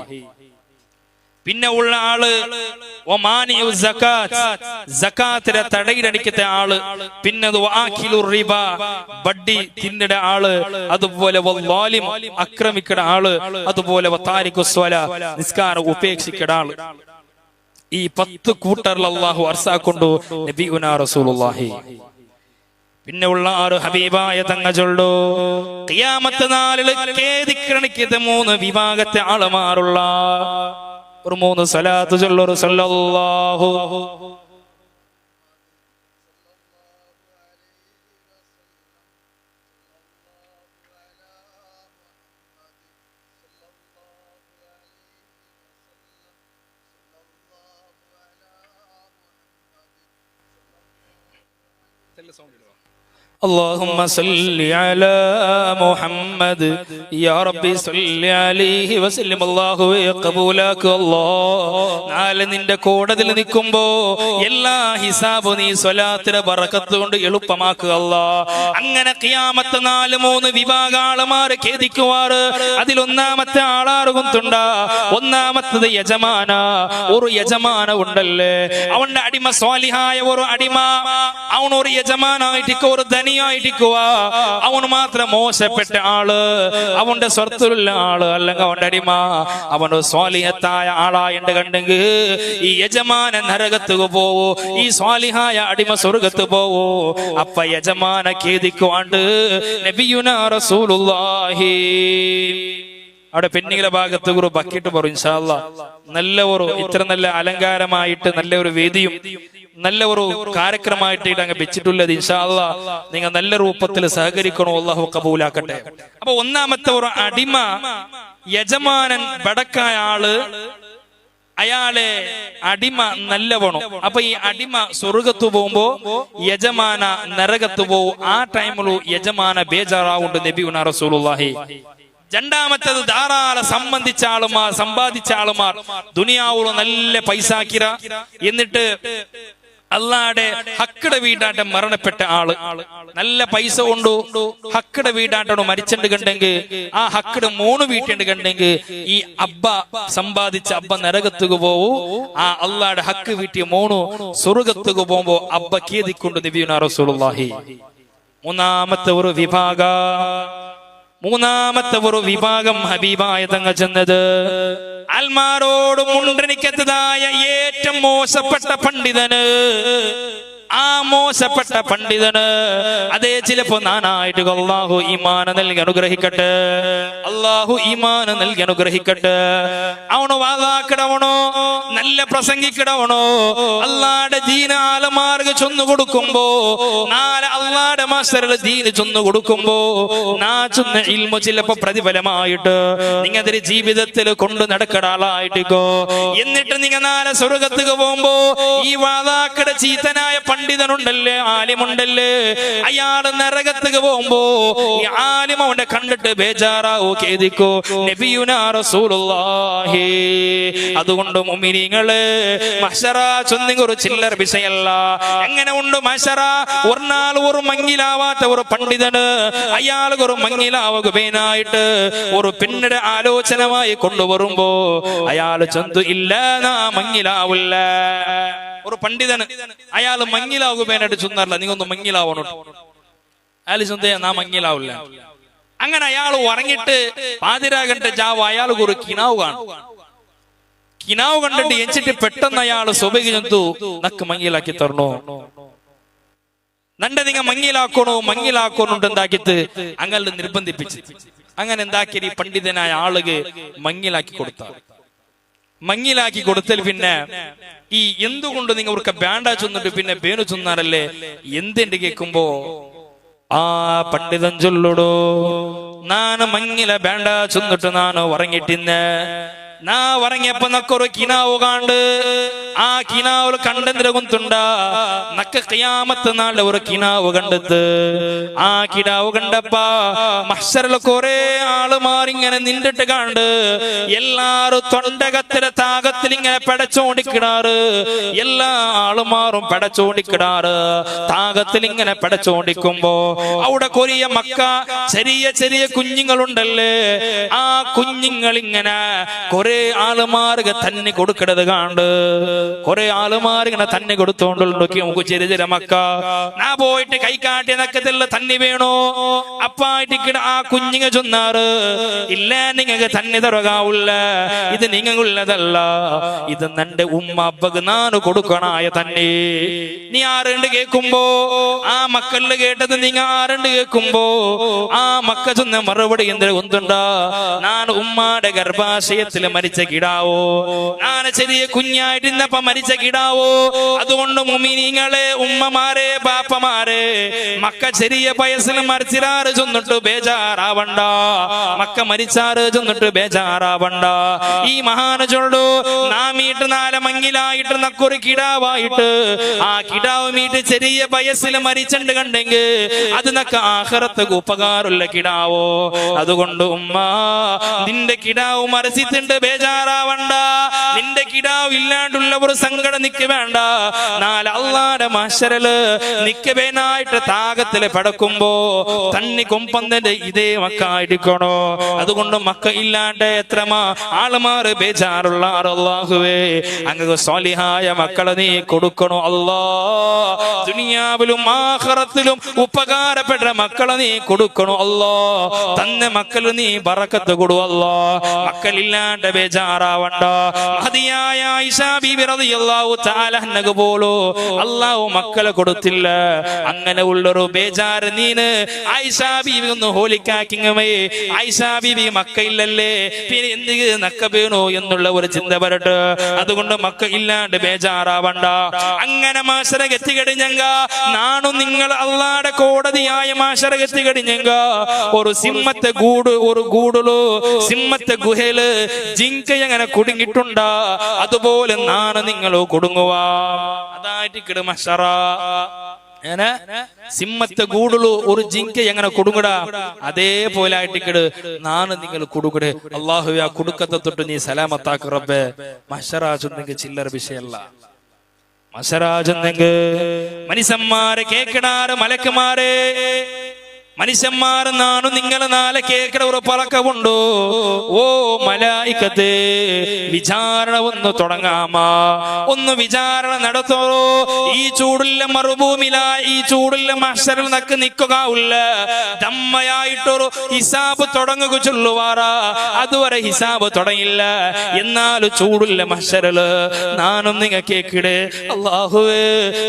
പിന്നെ ഉള്ള ആള് സകാത്തിനെ തടയിലടിക്കത്തെ ആള് പിന്നെ ബഡ്ഡി തിന്നിട ആള് അതുപോലെ ആക്രമിക്കുന്ന ആള് അതുപോലെ നിസ്കാരം ഉപേക്ഷിക്കുന്ന ആള് ഈ 10 കൂട്ടറിൽ അല്ലാഹു അർസാക്കൊണ്ടു നബിയുനാ റസൂലുള്ളാഹി പിന്നെ ഉള്ള ആറ് ഹബീബായ തങ്ങ ചൊല്ലു ഖിയാമത്ത് നാളിൽ ഖേദിക്കണിക്കത്തെ 3 വിഭാഗത്തെ ആളുമാറുള്ള ഒരു 3 സ്വലാത്ത് ചൊല്ലൊരു സല്ലല്ലാഹു اللهم صل على محمد يا ربي صل عليه وسلم الله يقبلك الله നാളെ നിന്റെ കോടതിയിൽ നിൽക്കുമ്പോ എല്ലാ ഹിസാബും നീ സ്വലാത്തിന്റെ ബറക്കത്ത് കൊണ്ട് എളുപ്പമാക്കുക അല്ലാഹ്. അങ്ങനെ ഖിയാമത്ത് നാല് 3 വിഭാഗ ആളുമാര് ഖേദിക്കുവാറ്. അതിലൊന്നാമത്തെ ആളാറുകുന്നുണ്ട. ഒന്നാമത്തത് യജമാന. ഒരു യജമാന ഉണ്ടല്ലേ, അവന്റെ അടിമ സ്വാലിഹായ ഒരു അടിമ, അവനൊരു യജമാനായിട്ടിക്കോ ഒരു ധനിയായിട്ടിക്കുക, അവന് മാത്രം മോശപ്പെട്ട ആള്, അവന്റെ സ്വർത്തുള്ള ആള്, അല്ലെങ്കിൽ അവന്റെ അടിമ അവന്റെ സ്വാലിഹത്തായ ആളായിട്ട് കണ്ടെങ്കിൽ ഈ യജമാന നരകത്തുക പോവോ, ഈ സ്വാലിഹായ അടിമ സ്വർഗത്ത് പോവോ. അപ്പ യജമാന ഖേദിക്കുവാണ്ട് നബിയുനാ റസൂലുള്ളാഹി അവിടെ പെണ്ണികളുടെ ഭാഗത്ത് ഒരു ബക്കറ്റ് പറയും. ഇൻഷാ അല്ലാഹ് നല്ല ഒരു ഇത്ര നല്ല അലങ്കാരമായിട്ട് നല്ല ഒരു വേദിയും നല്ല ഒരു കാര്യക്രമമായിട്ട് അങ്ങ് വെച്ചിട്ടുള്ളത്. ഇൻഷാ അല്ലാഹ് നിങ്ങൾ നല്ല രൂപത്തിൽ സഹകരിക്കണോ, അല്ലാഹു കബൂലാക്കട്ടെ. അപ്പൊ ഒന്നാമത്തെ ഒരു അടിമ, യജമാനൻ ബടക്കായ ആള്, അയാളെ അടിമ നല്ലവണോ. അപ്പൊ ഈ അടിമ സ്വർഗത്ത് പോകുമ്പോ യജമാന നരകത്ത് പോവും. ആ ടൈമിലു യജമാന ബേജാറാവുണ്ട് നബിയുനാ റസൂലുള്ളാഹി. രണ്ടാമത്തത് ധാരാളം സമ്പാദിച്ച ആളുമാർ ദുനിയാവുള്ള നല്ല പൈസാക്കിര, എന്നിട്ട് അല്ലാടെ ഹക്കടെ വീടാട്ടം മരണപ്പെട്ട ആള്, നല്ല പൈസ കൊണ്ടു ഹക്കടെ വീടാട്ടോ മരിച്ചിട്ട് കണ്ടെങ്കിൽ ആ ഹക്കട് 3 വീട്ടുണ്ട് കണ്ടെങ്കിൽ ഈ അബ്ബ സമ്പാദിച്ച അബ്ബ നരകത്തുക പോവൂ. ആ അല്ലാടെ ഹക്ക് വീട്ടിയ 3 സ്വർഗത്തുക പോകുമ്പോ അബ്ബ ഖേദിക്കൊണ്ട് നബിയുനാ റസൂലുള്ളാഹി. മൂന്നാമത്തെ ഒരു വിഭാഗം ഹബീബായ തങ്ങൾ ചെന്നത് അൽമാരോട് മുണ്ടനിക്കത്തതായ ഏറ്റവും മോശപ്പെട്ട പണ്ഡിതന്. ആ മോശപ്പെട്ട പണ്ഡിതന് അതേ ചിലപ്പോ നാനായിട്ട് അല്ലാഹു ഈമാന നൽകി അനുഗ്രഹിക്കട്ടെ, അല്ലാഹു ഈമാന നൽകി അനുഗ്രഹിക്കട്ടെ. അവണോ വാതാക്കിടവണോ, നല്ല പ്രസംഗിക്കിടവണോ, അല്ലാടെ ദീന ആലമാർഗ് ചൊന്നു കൊടുക്കുമ്പോ, നാളെ അല്ലാടെ മാസ്റ്ററിൽ ദീന് ചൊന്നു കൊടുക്കുമ്പോ നാ ചൊന്ന ഇൽമു ചിലപ്പോ പ്രതിഫലമായിട്ട് നിങ്ങളുടെ ജീവിതത്തിൽ കൊണ്ട് നടക്കട ആളായിട്ടിക്കോ. എന്നിട്ട് നിങ്ങൾ നാളെ സ്വർഗത്തുക പോകുമ്പോ ഈ വാതാക്കട ചീത്തനായ പണ്ഡിതനുണ്ടല്ലേ, ആലിമുണ്ടല്ലേ, അയാള് നരകത്തുക പോകുമ്പോ ഈ ആലിം അവനെ കണ്ടിട്ട് ബേജാറാവോ, ഖേദിക്കോ നബിയുനാ റസൂലുള്ളാഹി. അതുകൊണ്ട് മുഅ്മിനീങ്ങളെ, മഹ്ശറ ചൊന്നിങ് ഒരു ചില്ലർ വിഷയല്ല. എങ്ങനെ ഉണ്ട് മഹ്ശറ? ഒരു നാൾ ഒരു മങ്ങിലാവാത്ത ഒരു പണ്ഡിതന് അയാൾക്ക് ഒരു മങ്ങിലാവുകയായിട്ട് ഒരു പിന്നീട് ആലോചനമായി കൊണ്ടുവരുമ്പോ അയാൾ ചന്തു ഇല്ല, നാ മങ്ങിലാവില്ല. ഒരു പണ്ഡിതന് അയാൾ മങ്ങിലാവുകയായിട്ട് ചൊന്നല്ല, നീങ്ങൊന്ന് മങ്ങിലാവണോ, അയാൾ ചൊന്തേ നാ മങ്ങിലാവില്ല. അങ്ങനെ അയാൾ ഉറങ്ങിട്ട് പാതിരാകണ്ടെ ജാവ് അയാൾക്ക് ഒരു കിനാവ് കാണും. കിനാവ് കണ്ടിട്ട് എഞ്ചിട്ട് പെട്ടെന്ന് അയാൾ സ്വബഹി ചന്തു നക്ക് മങ്ങിലാക്കി തരണോ, നണ്ട നിങ്ങൾ മങ്ങിലാക്കണുണ്ട് എന്താക്കിത്ത് അങ്ങനെ നിർബന്ധിപ്പിച്ച്. അങ്ങനെ എന്താക്കി ഈ പണ്ഡിതനായ ആളുക മങ്ങിലാക്കി കൊടുത്താൽ പിന്നെ ഈ എന്തുകൊണ്ട് നിങ്ങൾക്ക് വേണ്ട ചൊന്നിട്ട് പിന്നെ പേനു ചൊന്നാറല്ലേ എന്തെന്റെ കേൾക്കുമ്പോ ആ പണ്ഡിതൻ ചൊല്ലുടോ, നാന് മങ്ങില വേണ്ട ചൊന്നിട്ട് നാന് ഉറങ്ങിട്ടിന്ന്. നാ ഉറങ്ങിയപ്പോ നക്കൊരു കിനാവ് കാണ്ട്, ആ കിനാവ് കണ്ടെന്തിര കുന്തുണ്ട നക്ക് ഖിയാമത്ത് നാളെ ഒരു കിനാവ് കണ്ടെത്ത്. ആ കിനാവ് കണ്ടപ്പ മഹ്ശറില് കുറെ ആളുമാരിങ്ങനെ നിന്നിട്ട് കാണ്ട് എല്ലാരും തൊണ്ടകത്തിലെ താകത്തിൽ ഇങ്ങനെ പടച്ചോണ്ടിക്കിടാറ്. എല്ലാ ആളുമാറും പടച്ചോണ്ടിക്കിടാറ്. താകത്തിൽ ഇങ്ങനെ പടച്ചോണ്ടിക്കുമ്പോ അവിടെ കൊറിയ മക്ക ചെറിയ കുഞ്ഞുങ്ങളുണ്ടല്ലേ, ആ കുഞ്ഞുങ്ങൾ ഇങ്ങനെ കുറെ ആളുമാർക്ക് തന്നെ കൊടുക്കണത് കാണ്ട് കുറെ ആളുമാർ ഇങ്ങനെ തന്നെ കൊടുത്തോണ്ടോക്കി നമുക്ക് ചെറിയ ചെറിയ മക്ക നാ പോയിട്ട് കൈ കാട്ടിയ നക്കത്തിലുള്ള തന്നെ വേണോ അപ്പായിട്ട് ആ കുഞ്ഞിങ്ങ ചൊന്നാറ് ഇല്ല നിങ്ങൾക്ക് തന്നെ തറകാവില്ല ഇത് നിങ്ങളുള്ളതല്ല ഇത് നന്റെ ഉമ്മ അപ്പക്ക് നാന് കൊടുക്കണായ തന്നെ നീ ആറുണ്ട് കേൾക്കുമ്പോ ആ മക്കളില് കേട്ടത് നിങ്ങൾ ആറുണ്ട് കേൾക്കുമ്പോ ആ മക്ക ചൊന്ന മറുപടി എന്തൊരു ഒന്നുണ്ടാ ഞാൻ ഉമ്മാടെ ഗർഭാശയത്തില് മരിച്ച കിടാവോ ഞാൻ ചെറിയ കുഞ്ഞായിട്ടിരുന്നപ്പ മരിച്ച കിടാവോ അതുകൊണ്ട് മുഅ്മിനീങ്ങളെ ഉമ്മമാരെ ബാപ്പമാരെ മക്ക ചെറിയ വയസ്സിൽ മരിച്ചിരാറ് ചൊന്നിട്ട് ബേജാറാവണ്ട മക്ക മരിച്ചാറ് ചൊന്നിട്ട് ബേജാറാവണ്ട ഈ മഹാന് ചൊല്ലു നാമീട്ട് നാലമങ്ങിലായിട്ട് നക്കൊരു കിടാവായിട്ട് ആ കിടാവ് മീട്ട് ചെറിയ വയസ്സിൽ മരിച്ചുണ്ട് കണ്ടെങ്കിൽ അത് നക്ക ആഖിറത്തുക്ക് ഉപകാരമുള്ള കിടാവോ അതുകൊണ്ട് ഉമ്മ നിന്റെ കിടാവ് മരിച്ചിട്ടുണ്ട് ബേജാറാവണ്ട നിന്റെ കിടാവ് ഇല്ലാണ്ടുള്ള ഒരു സങ്കടം നിക്ക് വേണ്ട നാല് അള്ളാന്റെ മഹ്ശറില് നിക്കവേനായിട്ട് താകത്തില് പടക്കുമ്പോ തന്നി കൊമ്പന്റെ ഇതേ മക്കായിരിക്കണോ അതുകൊണ്ട് മക്ക ഇല്ലാണ്ട് എത്രമാ ആളുമാറ് ബേജാറുള്ള അല്ലാഹുവേ അങ്ങ് സ്വാലിഹായ മക്കളെ നീ കൊടുക്കണോ അല്ലാ ദുനിയാവിലും ആഖിറത്തിലും ഉപകാരപ്പെട്ട മക്കളെ നീ കൊടുക്കണോ അല്ലാ തന്നെ മക്കള് നീ ബറക്കത്ത് കൊടു അല്ലാ മക്കളില്ലാണ്ട് ബേജാറാവണ്ട മഹദിയായ ആയിഷ ബീബി റളിയല്ലാഹു തആല അൻഹ പോലോ അല്ലാഹു മക്കളെ കൊടുത്തില്ല അങ്ങനെ ഉള്ളൊരു ബേജാറ് നീന് ആയിഷ ബീബി ഒന്ന് ഹോലിക്കാക്കിങ്ങമേ ആയിഷ ബീബി മക്കയില്ലല്ലേ പിന്നെ എന്ത് നക്ക വീണു എന്നുള്ള ഒരു ചിന്ത വരട്ടെ അതുകൊണ്ട് മക്ക ഇല്ലാണ്ട് ബേജാറാവണ്ട അങ്ങനെ മാശറ എത്തിക്കഴിഞ്ഞങ്ക നാണു നിങ്ങൾ അള്ളാടെ കോടതിയായ മാശറ എത്തിക്കഴിഞ്ഞങ്ക ഒരു സിംഹത്തെ ഗൂടുലു സിംഹത്തെ ഗുഹയില് ജിങ്ക എങ്ങനെ കുടുങ്ങിട്ടുണ്ടാ അതുപോലെ നാണ് നിങ്ങൾ കുടുങ്ങുക അതായിട്ട് കിട മഷറ സിംഹത്തെ കൂടുള്ളൂ ഒരു ജിങ്ക എങ്ങനെ കൊടുങ്ങടാ അതേപോലെ ആയിട്ടിക്കട് നാണ് നിങ്ങൾ കൊടുക്കടേ അള്ളാഹുവെ ആ കുടുക്കത്തെ തൊട്ട് നീ സലാമത്താക്ക് റബ്ബേ മഷറാജൊന്നെങ്കിൽ ചില്ലറ വിഷയല്ല മഷറാജൊന്നെങ്കിൽ മനുഷ്യന്മാരെ കേക്കടാറ് മലക്കുമാരെ മനുഷ്യന്മാർ നാണു നിങ്ങൾ നാളെ കേൾക്കട ഒരു പറക്കമുണ്ടോ ഓ മലായിക്കത്തെ വിചാരണ ഒന്ന് തുടങ്ങാമാ ഒന്ന് വിചാരണ നടത്തോ ഈ ചൂടുള്ള മറുഭൂമില ഈ ചൂടുള്ള മഹ്ശറിൽ നക്ക് നിൽക്കുകയില്ല ദമ്മയായിട്ടൊരു ഹിസാബ് തുടങ്ങുക ചൊല്ലുവാറാ അതുവരെ ഹിസാബ് തുടങ്ങില്ല എന്നാലും ചൂടുള്ള മഹ്ശറില് നാനും നിങ്ങൾ കേക്കിടേ അല്ലാഹുവേ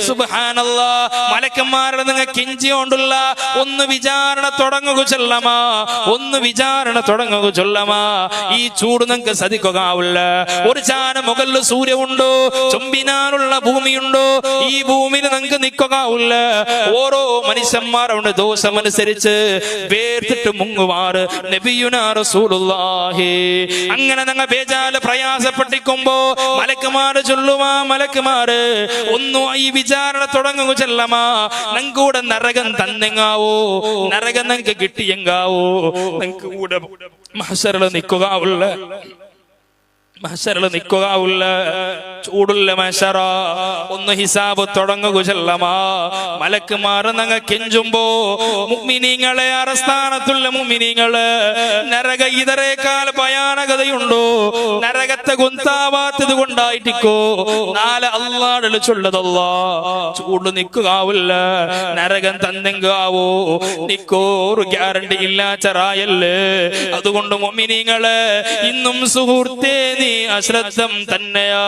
സുബ്ഹാനല്ലാഹ് മലക്കന്മാരുടെ നിങ്ങൾ കെഞ്ചിക്കൊണ്ടുള്ള ഒന്ന് വിചാരണ തുടങ്ങുക ചൊല്ലമാ ഒന്ന് വിചാരണ തുടങ്ങുക ചൊല്ലമാ ഈ ചൂട് നിങ്ങൾക്ക് സഹിക്കുകയില്ല ഒരു ചാന മുകളിൽ സൂര്യമുണ്ടോ ചുംബിനാനുള്ള ഭൂമിയുണ്ടോ ഈ ഭൂമിയിൽ നിങ്ങൾക്ക് നിൽക്കുകയില്ല ഓരോ മനുഷ്യന്മാരുടെ ദോഷമനുസരിച്ച് വേർത്തിട്ട് മുങ്ങുവാറ് നബിയുനാ റസൂലുള്ളാഹി അങ്ങനെ നിങ്ങൾ ബേജാല് പ്രയാസപ്പെട്ടിരിക്കുമ്പോ മലക്കുമാര് ചൊല്ലുമാ മലക്കുമാര് ഒന്നു ഈ വിചാരണ തുടങ്ങുക ചൊല്ലമാ നങ്കൂടെ നരകം തന്നെങ്ങാവോ നരകം നിങ്ങൾക്ക് കിട്ടിയെങ്കാവോ നിങ്ങൾക്ക് കൂടെ മഹ്ശറിൽ നിൽക്കുകയില്ല മഹ്ശറിൽ നിൽക്കുകയില്ല ചൂടുള്ള മഹ്ശറ ഒന്ന് ഹിസാബ് തുടങ്ങുക ചൊല്ലമാ മലക്കുമാർ ഞങ്ങൾ കെഞ്ചുമ്പോ മുഅ്മിനീങ്ങളെ അറസ്ഥാനത്തുള്ള മുഅ്മിനീങ്ങള് നരക ഇതരേക്കാൾ ഭയാനകതയുണ്ടോ നരകത്തെ ഗുന്താവാത്തത് കൊണ്ടായിട്ടിക്കോ നാല് അള്ളാടൽ ചൊല്ലതല്ലാ ചൂട് നിൽക്കുകയില്ല നരകം തന്നെങ്കാവോ നിക്കോ ഒരു ഗ്യാരണ്ടി ഇല്ലാച്ചറായല്ലേ അതുകൊണ്ട് മുഅ്മിനീങ്ങള് ഇന്നും സുഹൃത്തേ നീ അശ്രദ്ധം തന്നെയാ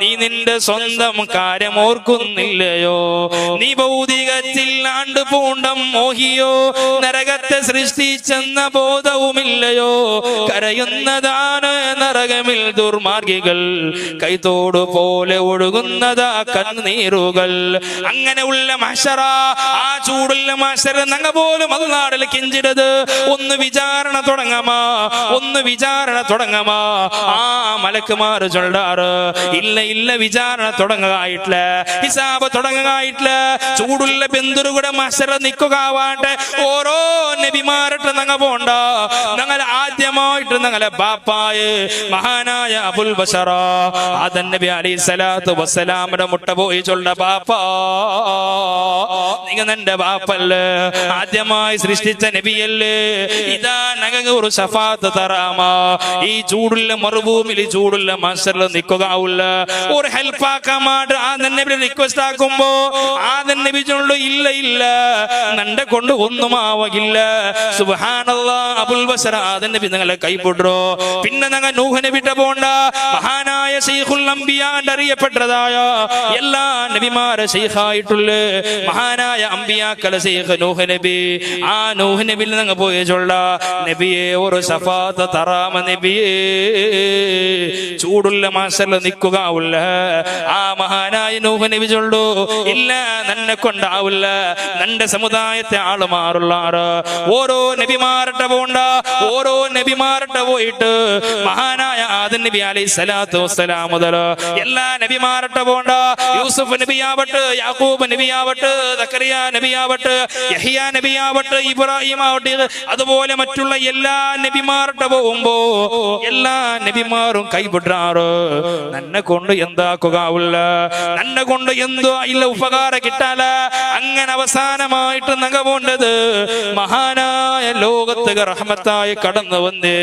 നീ നിന്റെ സ്വന്തം കാര്യം ഓർക്കുന്നില്ലയോ നീ ഭൗതികത്തിൽ ആണ്ട് പൂണ്ടം മോഹിയോ നരകത്തെ സൃഷ്ടിച്ചെന്ന ബോധവുമില്ലയോ കരയുന്നതാണ് നരകമിൽ ദുർമാർഗികൾ കൈത്തോട് പോലെ ഒഴുകുന്നതാ കണ്ണീറുകൾ അങ്ങനെയുള്ള മഹ്ശറ ആ ചൂടുള്ള മഹ്ശറ നങ്ങ പോലും അല്ലാഹുവിൽ കെഞ്ചിടത് ഒന്ന് വിചാരണ തുടങ്ങമാ ഒന്ന് വിചാരണ തുടങ്ങമാ ആ മലക്കുമാർ ചൊല്ലാറ് ഇല്ല ഇല്ല വിചാരണ തുടങ്ങായിട്ടില്ല ഹിസാബ് തുടങ്ങായിട്ടില്ല ചൂടുള്ള ബന്ധുരുകൂടെ മഹ്ശറ നിൽക്കുകയാവാണ്ട് ഓരോ നബിമാരട്ട് നങ്ങ പോണ്ട ഞങ്ങൾ ആദ്യമായിട്ട് ഞങ്ങളെ ബാപ്പായ മഹാനായ അബുൽ ബശറ ആദം നബി അലൈഹി സ്വലാത്തു വസ്സലാമിന്റെ മുട്ട പോയി ചൊല്ല ബാപ്പാ നിങ്ങൾ എന്റെ ബാപ്പല്ലേ ആദ്യമായി സൃഷ്ടിച്ച നബിയല്ലേ ഇതാ ഞങ്ങൾക്ക് ഒരു ശഫാത്ത് തരാമാ ഈ ചൂടുള്ള മറുഭൂമിയിൽ ചൂടുള്ള മത്സരം നിൽക്കുക ഒരു ഹെൽപ്പ് ആക്കാൻ മാട്ട് ആദം നബി റിക്വസ്റ്റ് ആക്കുമ്പോ ആദം നബി ചൊല്ലു ഇല്ല ഇല്ല നന്റെ കൊണ്ട് ഒന്നും ആവകില്ല സുബ്ഹാനല്ലാഹ് അബുൽ ബശറ ആദം നബി നിങ്ങളെ കൈപൊടോ പിന്നെ ഞങ്ങൾ നൂഹ് നബിയുടെ പോണ്ട മഹാനായ ശൈഖുൽ അംബിയാ അറിയപ്പെട്ടതായ എല്ലാ നബിമാരെ ശൈഖായിട്ടുള്ള മഹാനായ അംബിയാക്കളെ ശൈഖ് നൂഹ് നബി ആ നൂഹ് നബിയിൽ ഞങ്ങൾ പോയ ചൊല്ല നബിയെ ഒരു ശഫാത്ത് തറാമ നബിയെ ചൂടുള്ള മാസല്ല നിൽക്കുക ആ മഹാനായ നൂഹ് നബി ചൊല്ലു ഇല്ല നന്നെ കൊണ്ടാവില്ല നന്റെ സമുദായത്തെ ആള് മാറുള്ളാറ് ഓരോ നബിമാരുടെ പോണ്ട ഓരോ നബിമാരുടെ പോയിട്ട് മഹാനായ ആദം നബി അലൈഹി സ്വലാത്തു വസ്സലാം മുതൽ എല്ലാ നബിമാരുടെ പോണ്ട യൂസുഫ് നബിയാവട്ടെ യാക്കൂബ് നബിയാവട്ടെ സക്കറിയ നബിയാവട്ടെ യഹ്യ നബിയാവട്ടെ ഇബ്രാഹിം ആവട്ടെ അതുപോലെ മറ്റുള്ള എല്ലാ നബിമാരുടെ പോകുമ്പോ എല്ലാ നബിമാരും കൈവിടാറ് നന്നെ കൊണ്ട് എന്താക്കുക നന്നെ കൊണ്ട് എന്തോ ഇല്ല ഉപകാര കിട്ടാല അങ്ങനെ അവസാനമായിട്ട് നഗ പോണ്ടത് മഹാനായ ലോകത്ത് റഹ്മത്തായി കടന്നു വന്നേ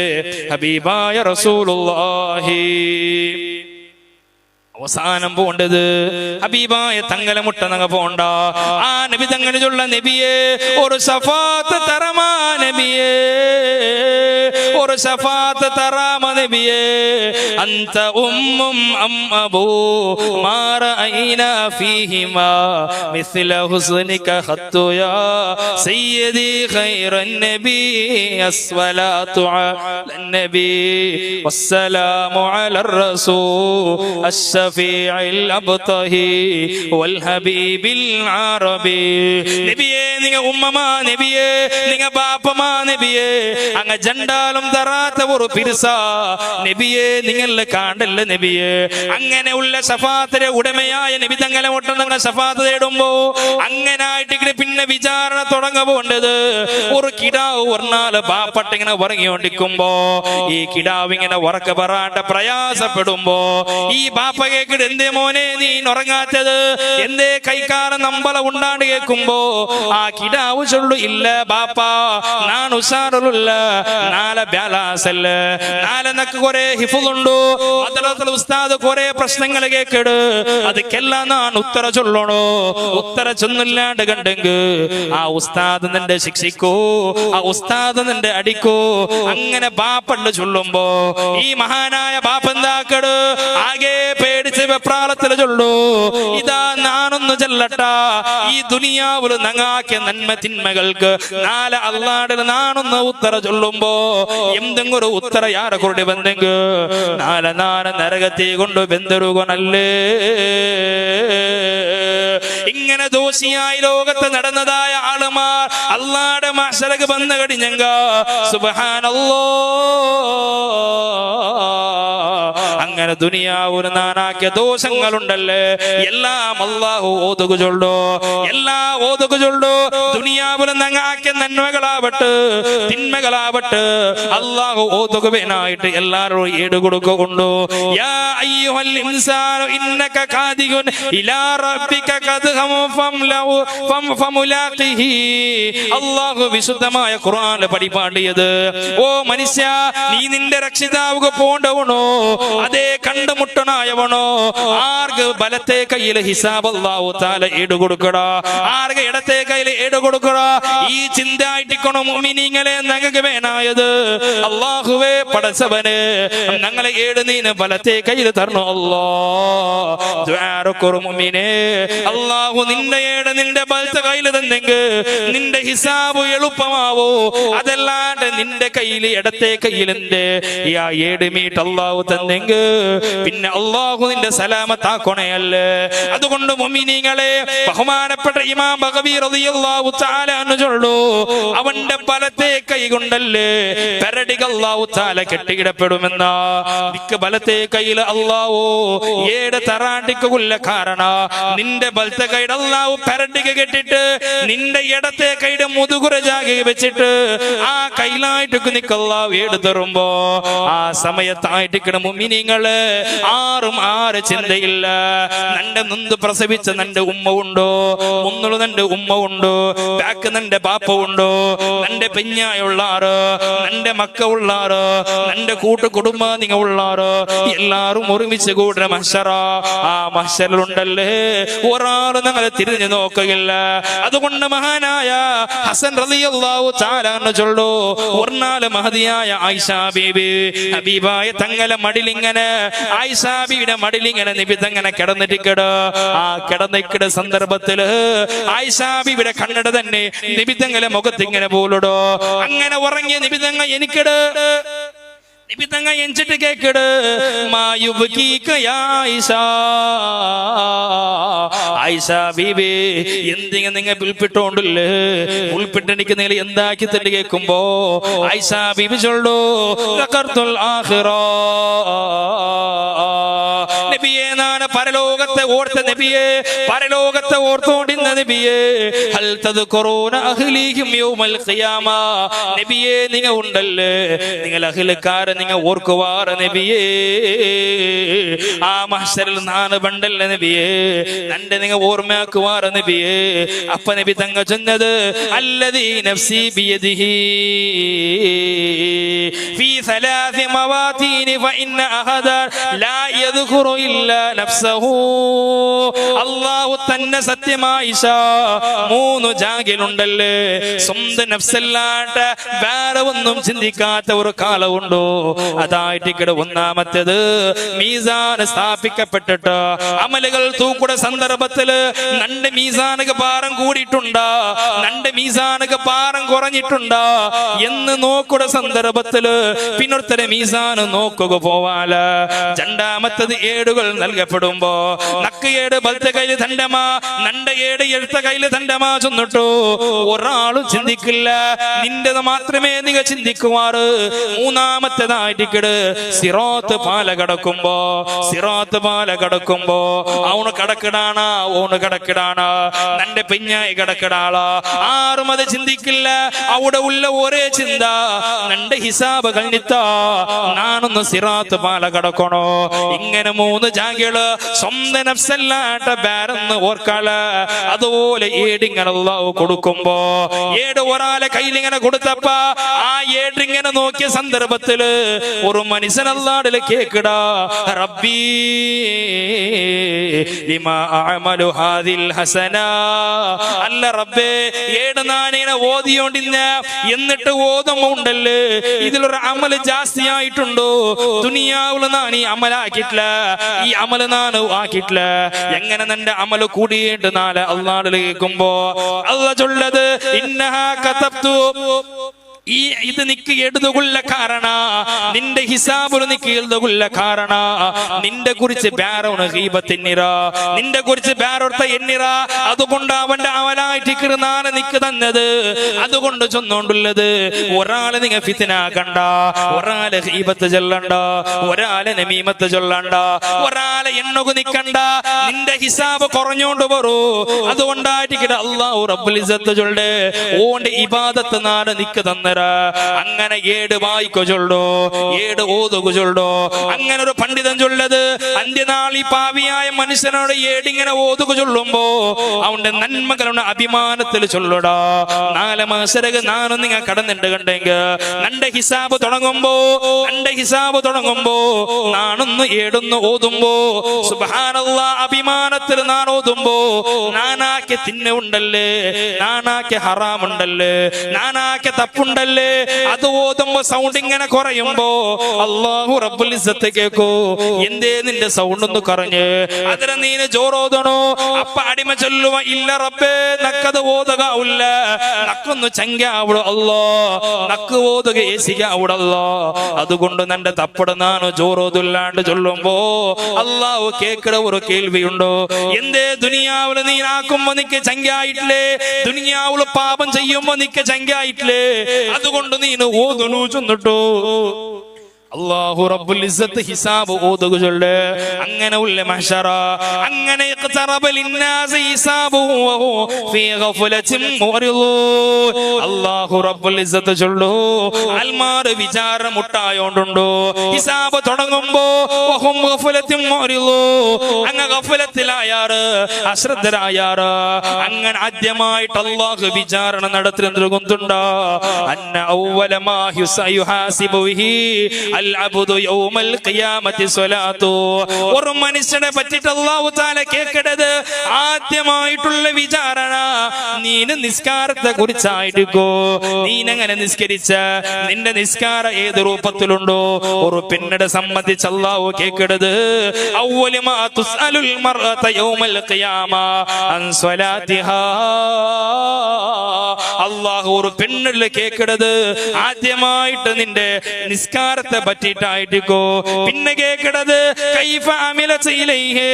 ഹബീബായ റസൂലുള്ളാഹി അവസാനം പോണ്ടത് ഹബീബായ തങ്ങളെ മുട്ട നങ്ങ പോണ്ട ആ നബി തങ്ങളെ ചൊല്ല നബിയെ ഒരു ശഫാത്ത് തറമാ നബിയെ ഒരു ശഫാത്ത് തറാമ നബിയെ അന്ത ഉമ്മും അം അബൂ മാ റഅയ്നാ ഫീഹിമാ മിസ്ല ഹുസ്നിക ഖത്തു യാ സയ്യിദി ഖൈറൻ നബി അസ്സലാത്തു അലൻ നബി വസ്സലാമു അലർ റസൂൽ الشفيع الأبطهي والحبيب العربي നബിയേ നിങ്ങ ഉമ്മമാ നബിയേ നിങ്ങ ബാപ്പമാ നബിയേ അങ്ങ ജണ്ടാലും തറാത്ത ഒരു പിർസ നബിയേ നിങ്ങളെ കാണ്ടല്ല നബിയേ അങ്ങനെ ഉള്ള ശഫാത്തിന്റെ ഉടമയായ നബി തങ്ങളെ ഒട്ടം നിങ്ങൾ ശഫാത്ത് തേടുമ്പോ അങ്ങനായിട്ട് പിന്നെ വിചാരണ തുടങ്ങ പോണ്ടത് ഒരു കിടാവ് ഒന്നാല് ബാപ്പട്ട ഇങ്ങനെ ഉറങ്ങിക്കൊണ്ടിരിക്കുമ്പോ ഈ കിടാവ് ഇങ്ങനെ ഉറക്ക പറയാണ്ട പ്രയാസപ്പെടുമ്പോ ഈ ബാപ്പ കേക്കിട്ട് എന്തേ മോനെ നീ ഉറങ്ങാത്തത് എന്തേ കൈക്കാല നമ്പല ഉണ്ടാണ്ട് കേൾക്കുമ്പോ ആ കിടാവ് ചൊല്ലു ഇല്ല ബാപ്പാ ഞാൻ ഉഷാറുള്ള നാളെ ബാലാസല്ല നാളെ നക്ക് കുറെ ഹിഫുളുണ്ടു മദ്രസയിൽ ഉസ്താദ് കുറെ പ്രശ്നങ്ങൾ കേക്കട് അതൊക്കെല്ലാം ഞാൻ ഉത്തര ചൊല്ലണോ ഉത്തര ചൊന്നില്ലാണ്ട് കണ്ടെങ്കിൽ ആ ഉസ്താദ് നിന്റെ ശിക്ഷിക്കോ ആ ഉസ്താദ് നിന്റെ അടിക്കോ അങ്ങനെ ബാപ്പണ്ട് ചൊല്ലുമ്പോ ഈ മഹാനായ ബാപ്പ എന്താക്കട് ആകെ പേടിച്ച് വെപ്രാളത്തിൽ ചൊല്ലു ഇതാ ഞാനൊന്ന് ചെല്ലട്ടാ ഈ ദുനിയാവില് നങ്ങാക്കിയ നന്മ തിന്മകൾക്ക് നാളെ അള്ളാടിൽ നാണൊന്ന് ഉത്തര ചൊല്ലുമ്പോ എന്തെങ്കിലും ഒരു ഉത്തര യാരെ കൂടി ബന്ധെങ്കിൽ നാളെ നാളെ നരകത്തെ കൊണ്ട് ബന്ധരുകൊണല്ലേ ഇങ്ങനെ ദോഷിയായി ലോകത്ത് നടന്നതായ ആളുമാർ അള്ളാടെ മഹ്ശറക്ക് വന്നു കഴിഞ്ഞെങ്ക സുബ്ഹാനല്ലാഹ് അങ്ങനെ ദുനിയാവിന് നാനാക്കിയ ദോഷങ്ങളുണ്ടല്ലേ എല്ലാം അള്ളാഹു ഓതുക ചൊല്ലു എല്ലാ ഓതുക ചൊല്ലു ദുനിയാവിന് നങ്ങാക്കിയ നന്മകളാവട്ടെ തിന്മകളാവട്ടെ അള്ളാഹു ഓതുകനായിട്ട് എല്ലാവരും ഈടുകൊടുക്കുകൊണ്ടു യാ അയ്യുഹൽ ഇൻസാനു ഇന്നക കാദികുൻ ഇലാ റബ്ബിക ഖദ്ഹം ഫമുലാഖിഹി അള്ളാഹു വിശുദ്ധമായ ഖുർആനിൽ പഠിപ്പാടിയത് ഓ മനുഷ്യ നീ നിന്റെ രക്ഷിതാവുക പോണ്ടവണോ അതേ കണ്ടുമുട്ടനായവണോ ആർക്ക് ബലത്തെ കയ്യിൽ ഹിസാബ് അല്ലാഹു തആല ഈടുകൊടുക്കടാ ആർക്ക് ഇടത്തെ കയ്യിൽ ഈടുകൊടുക്കടാ ഈ ചിന്തായിട്ടിക്കണോ മുഅ്മിനീങ്ങളെ ഞങ്ങൾക്ക് വേണായത് അല്ലാഹുവേ പടച്ചവനെ ഞങ്ങളെ ഏട് നീന് ബലത്തെ കയ്യിൽ തരണം അല്ലാഹ് ദുആറക്കുർ മുഅ്മിനേ അല്ലാഹു നിന്റെ ഏട് നിന്റെ ബലത്തെ കയ്യിൽ തന്നെങ്കിൽ നിന്റെ ഹിസാബ് എളുപ്പമാവോ അതല്ലാണ്ട് നിന്റെ കയ്യിൽ ഇടത്തെ കയ്യിലെന്റെ ആ ഏട് മീട്ട് അല്ലാഹു തന്നെങ്കിൽ പിന്നെ അള്ളാഹു നിന്റെ സലാമത്താക്കണയല്ലേ. അതുകൊണ്ട് മുഅ്മിനീങ്ങളെ, ബഹുമാനപ്പെട്ട ഇമാം ബഗവി റളിയല്ലാഹു തആല അൻഹു ചൊല്ലു, അവന്റെ വലത്തെ കൈ കൊണ്ടല്ലേ പെരടിക അല്ലാഹു തആല കെട്ടിയിടപ്പെടുമെന്ന. നിക്ക് വലത്തെ കൈയിൽ അല്ലാഹു ഏഴ് തറാണ്ടിക്ക് കൊല്ല കാരണ നിന്റെ വലത്തെ കൈയുടെ അല്ലാഹു പെരടിക കെട്ടിട്ട് നിന്റെ ഇടത്തെ കൈയുടെ മുതുകുര ജാഗി വെച്ചിട്ട് ആ കൈലായിട്ട് നിക്കല്ലാഹു ഏട് തരുമ്പോ ആ സമയത്തായിട്ട് മുഅ്മിനീങ്ങള് ആറ് ചിന്തയില്ല. നന്റെ നൊന്ത് പ്രസവിച്ച നന്റെ ഉമ്മ ഉണ്ടോ, മുന്നുള്ളു നന്റെ ഉമ്മ ഉണ്ടോ, ബാക്ക് നന്റെ ബാപ്പ ഉണ്ടോ, നന്റെ പെഞ്ഞായുള്ളാറ്, നന്റെ മക്ക ഉള്ളാറ്, നന്റെ കുടുംബ നിങ്ങ ഉള്ളാറ്, എല്ലാരും ഒരുമിച്ച് കൂടെ മഹ്ശറ. ആ മഹ്ശറിലുണ്ടല്ലേ ഒരാൾ ഞങ്ങളെ തിരിഞ്ഞു നോക്കുകയില്ല. അതുകൊണ്ട് മഹാനായ ഹസൻ റളിയല്ലാഹു തആല അൻഹു ചൊല്ലു, ഒർനാല് മഹദിയായ ആയിഷ ബീബി ഹബീബായ തങ്ങളെ മടിലിങ്ങനെ ആയിഷ ബീവിയുടെ മടിലിങ്ങനെ നബി തങ്ങനെ കിടന്നിട്ടിക്കട്. ആ കിടന്നിക്കട് സന്ദർഭത്തില് ആയിഷ ബീവിയുടെ കണ്ണട തന്നെ നബി തങ്ങളെ മുഖത്തിങ്ങനെ പോലുടോ. അങ്ങനെ ഉറങ്ങിയ നബി തങ്ങ എനിക്കിട് നബി തങ്ങ എഞ്ചിട്ട് കേക്കിട്, ആയിഷ ബീബി എന്തിങ്ങ നിങ്ങ പുൽപ്പിട്ടോണ്ടല്ലേ, പുൽപ്പിട്ട് എനിക്ക് നിങ്ങൾ എന്താക്കി തന്നെ കേൾക്കുമ്പോ ആയിഷ ബീബി ചൊല്ലു, നബിയെ നാണ് പരലോകത്തെ ഓർത്ത നബിയെ, പരലോകത്തെ ഓർത്തോണ്ടിരുന്ന നബിയെ, ഹൽ തദ്കുറൂന അഹ്ലീഹിം യൗമൽ ഖിയാമ, നബിയെ നിങ്ങ ഉണ്ടല്ലേ നിങ്ങൾ അഹ്ലക്കാരെ നിങ്ങ ഓർക്കുവാറ നബിയെ. ആ മഹ്ശറിൽ നാണ് ബണ്ടല്ലേ നബിയെ, നന്റെ നിങ്ങ ഓർമ്മയാക്കുവാറ നബിയെ. അപ്പ നബി തങ്ങ ചൊന്നത്, അല്ലദീ നഫ്സി ബിയദിഹി ഫീ സലാസി മവാതീൻ ഫഇന്ന അഹദ ലാ യദ്കുറു ഇല്ലാ നഫ്സഹു. അല്ലാഹു തന്നെ സത്യമായിഷ മൂന്ന് ജാഗിലുണ്ടല്ലേ സ്വന്തം നഫ്സല്ലാട്ട് വേറെ ഒന്നും ചിന്തിക്കാത്ത ഒരു കാലമുണ്ടോ. അതായിട്ട് ഒന്നാമത്തേത് മീസാൻ സ്ഥാപിക്കപ്പെട്ടിട്ട് അമലുകൾ തൂക്കുട സന്ദർഭത്തില് നന്റെ മീസാനക്ക് ഭാരം കൂടിയിട്ടുണ്ടാ, നന്റെ മീസാനക്ക് ഭാരം കുറഞ്ഞിട്ടുണ്ടാ എന്ന് നോക്കുട സന്ദർഭത്തില് പിന്നൊരുത്തരെ മീസാൻ നോക്കുക പോവാല. രണ്ടാമത്തത് ഏടുകൾ നൽകപ്പെടുമ്പോ നക്ക് ഏട് ബലത്തെ കയ്യില് തണ്ടമാ, നന്റെ ഏട് എഴുത്ത കയ്യില് തണ്ടമാ ചെന്നിട്ടു ഒരാളും ചിന്തിക്കില്ല, നിന്റേത് മാത്രമേ നിങ്ങൾ ചിന്തിക്കുവാറ്. മൂന്നാമത്തേതായിട്ട് സിറാത്ത് പാല കടക്കുമ്പോ, സിറാത്ത് പാല കടക്കുമ്പോ അവണ് കടക്കിടാണ്, ഓണ് കടക്കിടാണ്, നന്റെ പെഞ്ഞായി കടക്കിടാളാ, ആരും അത് ചിന്തിക്കില്ല. അവിടെ ഉള്ള ഒരേ ചിന്ത, നന്റെ ഹിസാബ് കഴിഞ്ഞിത്താ നാനൊന്ന് സിറാത്ത് പാല കടക്കണോ. ഇങ്ങനെ മൂന്ന് ജാഗികള് സ്വന്തം നഫ്സല്ലാട്ട ബാരെന്ന് ഓർക്കാള. അതുപോലെ ഏടിങ്ങനെ അല്ലാഹു കൊടുക്കുമ്പോ ഏട് ഒരാളെ കയ്യിലിങ്ങനെ കൊടുത്തപ്പ ആ ഏടിങ്ങനെ നോക്കിയ സന്ദർഭത്തില് ഒരു മനുഷ്യൻ അല്ലാഹുവിൽ കേക്കടാ, റബ്ബി ലിമാ അഅമലു ഹാദിൽ ഹസന, അല്ല റബ്ബേ ഏട് നാനിങ്ങനെ ഓതിയോണ്ടിന്ന എന്നിട്ട് ഓതുമ്പോ ഉണ്ടല്ലേ ഇതിലൊരു അമല് ജാസ്തി ആയിട്ടുണ്ടോ, ദുനിയാവില് നാൻ ഈ അമലാക്കിയിട്ടില്ല, ഈ അമല് നാൻ ആക്കിയിട്ടില്ല. എങ്ങനെ നിന്റെ അമല് കൂടിയിട്ട് നാളെ അല്ലാഹുവിൽ കേൾക്കുമ്പോ അല്ലാഹു ചൊല്ലത്, ഇന്നഹാ കതബ്തു, ഈ ഇത് നിക്ക് എഴുതുകൊള്ള കാരണ, നിന്റെ ഹിസാബില് നിക്ക് എഴുതുകൊള്ള കാരണ, നിന്റെ കുറിച്ച് വേറെ ഗീബത്തിന്നിറ, നിന്റെ കുറിച്ച് വേറൊരുത്ത എന്നിറ. അതുകൊണ്ട് അവന്റെ അവലായിട്ട് നാളെ നിക്ക് തന്നത്. അതുകൊണ്ട് ചൊന്നോണ്ടുള്ളത്, ഒരാളെ നിങ്ങ ഫിത്നാക്കണ്ട, ഒരാളെ ഗീബത്ത് ചൊല്ലണ്ട, ഒരാളെ നമീമത്ത് ചൊല്ലണ്ട, ഒരാളെ എണ്ണുക നിക്കണ്ട, നിന്റെ ഹിസാബ് കുറഞ്ഞോണ്ട് വരൂ. അതുകൊണ്ടായിട്ട് അല്ലാഹു റബ്ബുൽ ഇസ്സത്ത് ചൊല്ലേ ഓന്റെ ഇബാദത്ത് നാളെ നിക്ക് തന്ന. അങ്ങനെ ഏട് വായിക്കോ ചൊല്ലോ, ഏട് ഓതുക ചൊല്ലോ. അങ്ങനെ ഒരു പണ്ഡിതൻ ചൊല്ലത്, അന്ത്യനാൾ ഈ പാവിയായ മനുഷ്യനോട് ഏടിങ്ങനെ ഓതുക ചൊല്ലുമ്പോ അവന്റെ നന്മകളുടെ അഭിമാനത്തിൽ ചൊല്ലടാ, നാല് മാസരക നാനും നിങ്ങൾ കടന്നിട്ട് കണ്ടെങ്കിൽ നന്റെ ഹിസാബ് തുടങ്ങുമ്പോ, നന്റെ ഹിസാബ് തുടങ്ങുമ്പോ നാണൊന്ന് ഏടൊന്ന് ഓതുമ്പോ സുബ്ഹാനല്ലാഹ് അഭിമാനത്തിൽ നാൻ ഓതുമ്പോ നാനാക്കെ തിന്നുണ്ടല്ലേ, നാനാക്കെ ഹറാമുണ്ടല്ലേ, നാനാക്കെ തപ്പുണ്ടല്ലേ, സൗണ്ടല്ലേ, അത് ഓതുമ്പോ സൗണ്ട് ഇങ്ങനെ കുറയുമ്പോ അല്ലാഹു റബ്ബുൽ ഇസ്സത്ത് കേൾക്കൂ, എന്തേ നിന്റെ സൗണ്ട് ഒന്ന് കുറഞ്ഞ്, അതിന് നീന് ജോറോതണോ? അപ്പ അടിമ ചൊല്ലുവ, ഇല്ല റബ്ബേ നക്കത് ഓതുകയില്ല, നക്കൊന്ന് ചങ്കാവിട അല്ലോ, നക്ക് ഓതുക ഏസികാവിടല്ലോ. അതുകൊണ്ട് നിന്റെ തപ്പട് നാനു ജോറോതില്ലാണ്ട് ചൊല്ലുമ്പോ അല്ലാഹു കേൾക്കട ഒരു കേൾവിയുണ്ടോ? എന്തേ ദുനിയാവില് നീ ആക്കുമ്പോ നിക്ക് ചങ്കായിട്ടില്ലേ, ദുനിയാവില് പാപം ചെയ്യുമ്പോ നിക്ക് ചങ്കായിട്ടില്ലേ, അതുകൊണ്ട് നീന് ഓതുന്നു ചൊന്നിട്ടോ. അല്ലാഹു റബ്ബുൽ ഇസ്സത്ത് ഹിസാബ് ഓതുക ചൊല്ല്. അങ്ങനെ ഉള്ള മഹ്ശറ, അങ്ങനെ ഇഖ്തറബ ലിന്നാസി ഹിസാബുഹു വഹുവ ഫീ ഗഫലത്തിൻ മുഅ്രിദൂൻ. അല്ലാഹു റബ്ബുൽ ഇസ്സത്ത് ചൊല്ലു, അൽമാർ വിചാരണ മുട്ടായോണ്ടുണ്ടോ, ഹിസാബ് തുടങ്ങുമ്പോ വഹും ഗഫലത്തിൻ മുഅ്രിദൂൻ, അങ്ങ് ഗഫലത്തിലായാറ്, അശ്രദ്ധരായാറ്. അങ്ങനെ ആദ്യമായിട്ട് അല്ലാഹു വിചാരണ നടത്തുന്നത് കൊണ്ടുണ്ടോ, അന്ന അവ്വല മാ യുഹാസിബു ബിഹി ഒരു മനുഷ്യനെ പറ്റിട്ട് അല്ലാഹു തആല കേൾക്കണത് ആദ്യമായിട്ടുള്ള വിചാരണ നീന് നിസ്കാരത്തെ കുറിച്ചായിട്ടോ. നീനങ്ങനെ നിസ്കരിച്ച നിന്റെ നിസ്കാരം ഏത് രൂപത്തിലുണ്ടോ, ഒരു പെണ്ണിനെ സംബന്ധിച്ച് അല്ലാഹു കേൾക്കണത് അവ്വലു മാ തുസ്അലുൽ മർഅത യൗമൽ ഖിയാമ അൻ സ്വലാത്തിഹാ. അല്ലാഹു ഒരു പെണ്ണിനെ കേൾക്കണത് ആദ്യമായിട്ട് നിന്റെ നിസ്കാരത്തെ പറ്റിയിട്ടായിട്ടോ. പിന്നെ കേക്കടത് കൈഫ അമിലത ഇലൈഹി,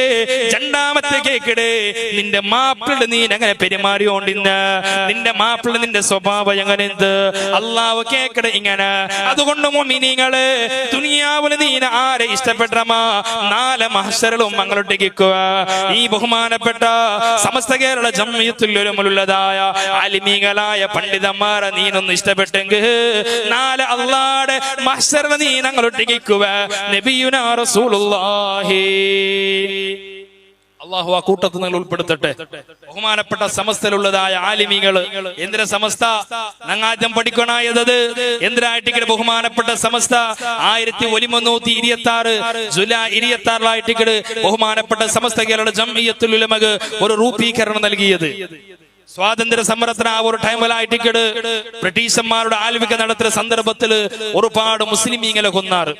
രണ്ടാമത്തെ കേക്കടേ നിന്റെ മാപ്പിള നീ എങ്ങനെ പെരുമാറിയോണ്ടിന്ന്, നിന്റെ മാപ്പിള നിന്റെ സ്വഭാവം എങ്ങനെ എന്ത് അല്ലാഹു കേക്കട ഇങ്ങനെ. അതുകൊണ്ട് മുഅ്മിനീങ്ങളെ, ദുനിയാവിൽ നീ ആരെ ഇഷ്ടപ്പെട്ടമാ നാല് മഹ്ശറിലും മങ്ങളൊട്ടിക്കുക. ഈ ബഹുമാനപ്പെട്ട സമസ്ത കേരള ജംഇയ്യത്തുൽ ഉലമയുള്ളതായ ആലിമീങ്ങളായ പണ്ഡിതന്മാരെ നീനൊന്ന് ഇഷ്ടപ്പെട്ടെങ്കിൽ നാല് അല്ലാഹുടെ മഹ്ശറിൽ നീ ഞങ്ങളൊട്ടിക്കുക. നബിയുനാ റസൂലുള്ളാഹി. അല്ലാഹു ആ കൂട്ടത്തിൽ നിങ്ങൾ ഉൾപ്പെടുത്തട്ടെ. ബഹുമാനപ്പെട്ട സമസ്തയിലുള്ളതായ ആലിമീങ്ങള് എന്തിനാ സമസ്ത ഞങ്ങൾ ആദ്യം പഠിക്കണായത് എന്തിനായിട്ട് ബഹുമാനപ്പെട്ട സമസ്ത 1126 ജൂലൈ 26 ബഹുമാനപ്പെട്ട സമസ്ത കേരള ജംഇയ്യത്തുൽ ഉലമക്ക് ഒരു രൂപീകരണം നൽകിയത്. സ്വാതന്ത്ര്യ സമരത്തിന് ആ ഒരു ടൈമിലായിട്ട് ബ്രിട്ടീഷന്മാരുടെ ആൽവിക നടത്തുന്ന സന്ദർഭത്തിൽ ഒരുപാട് മുസ്ലിമീങ്ങളെ കൊന്നാറ്,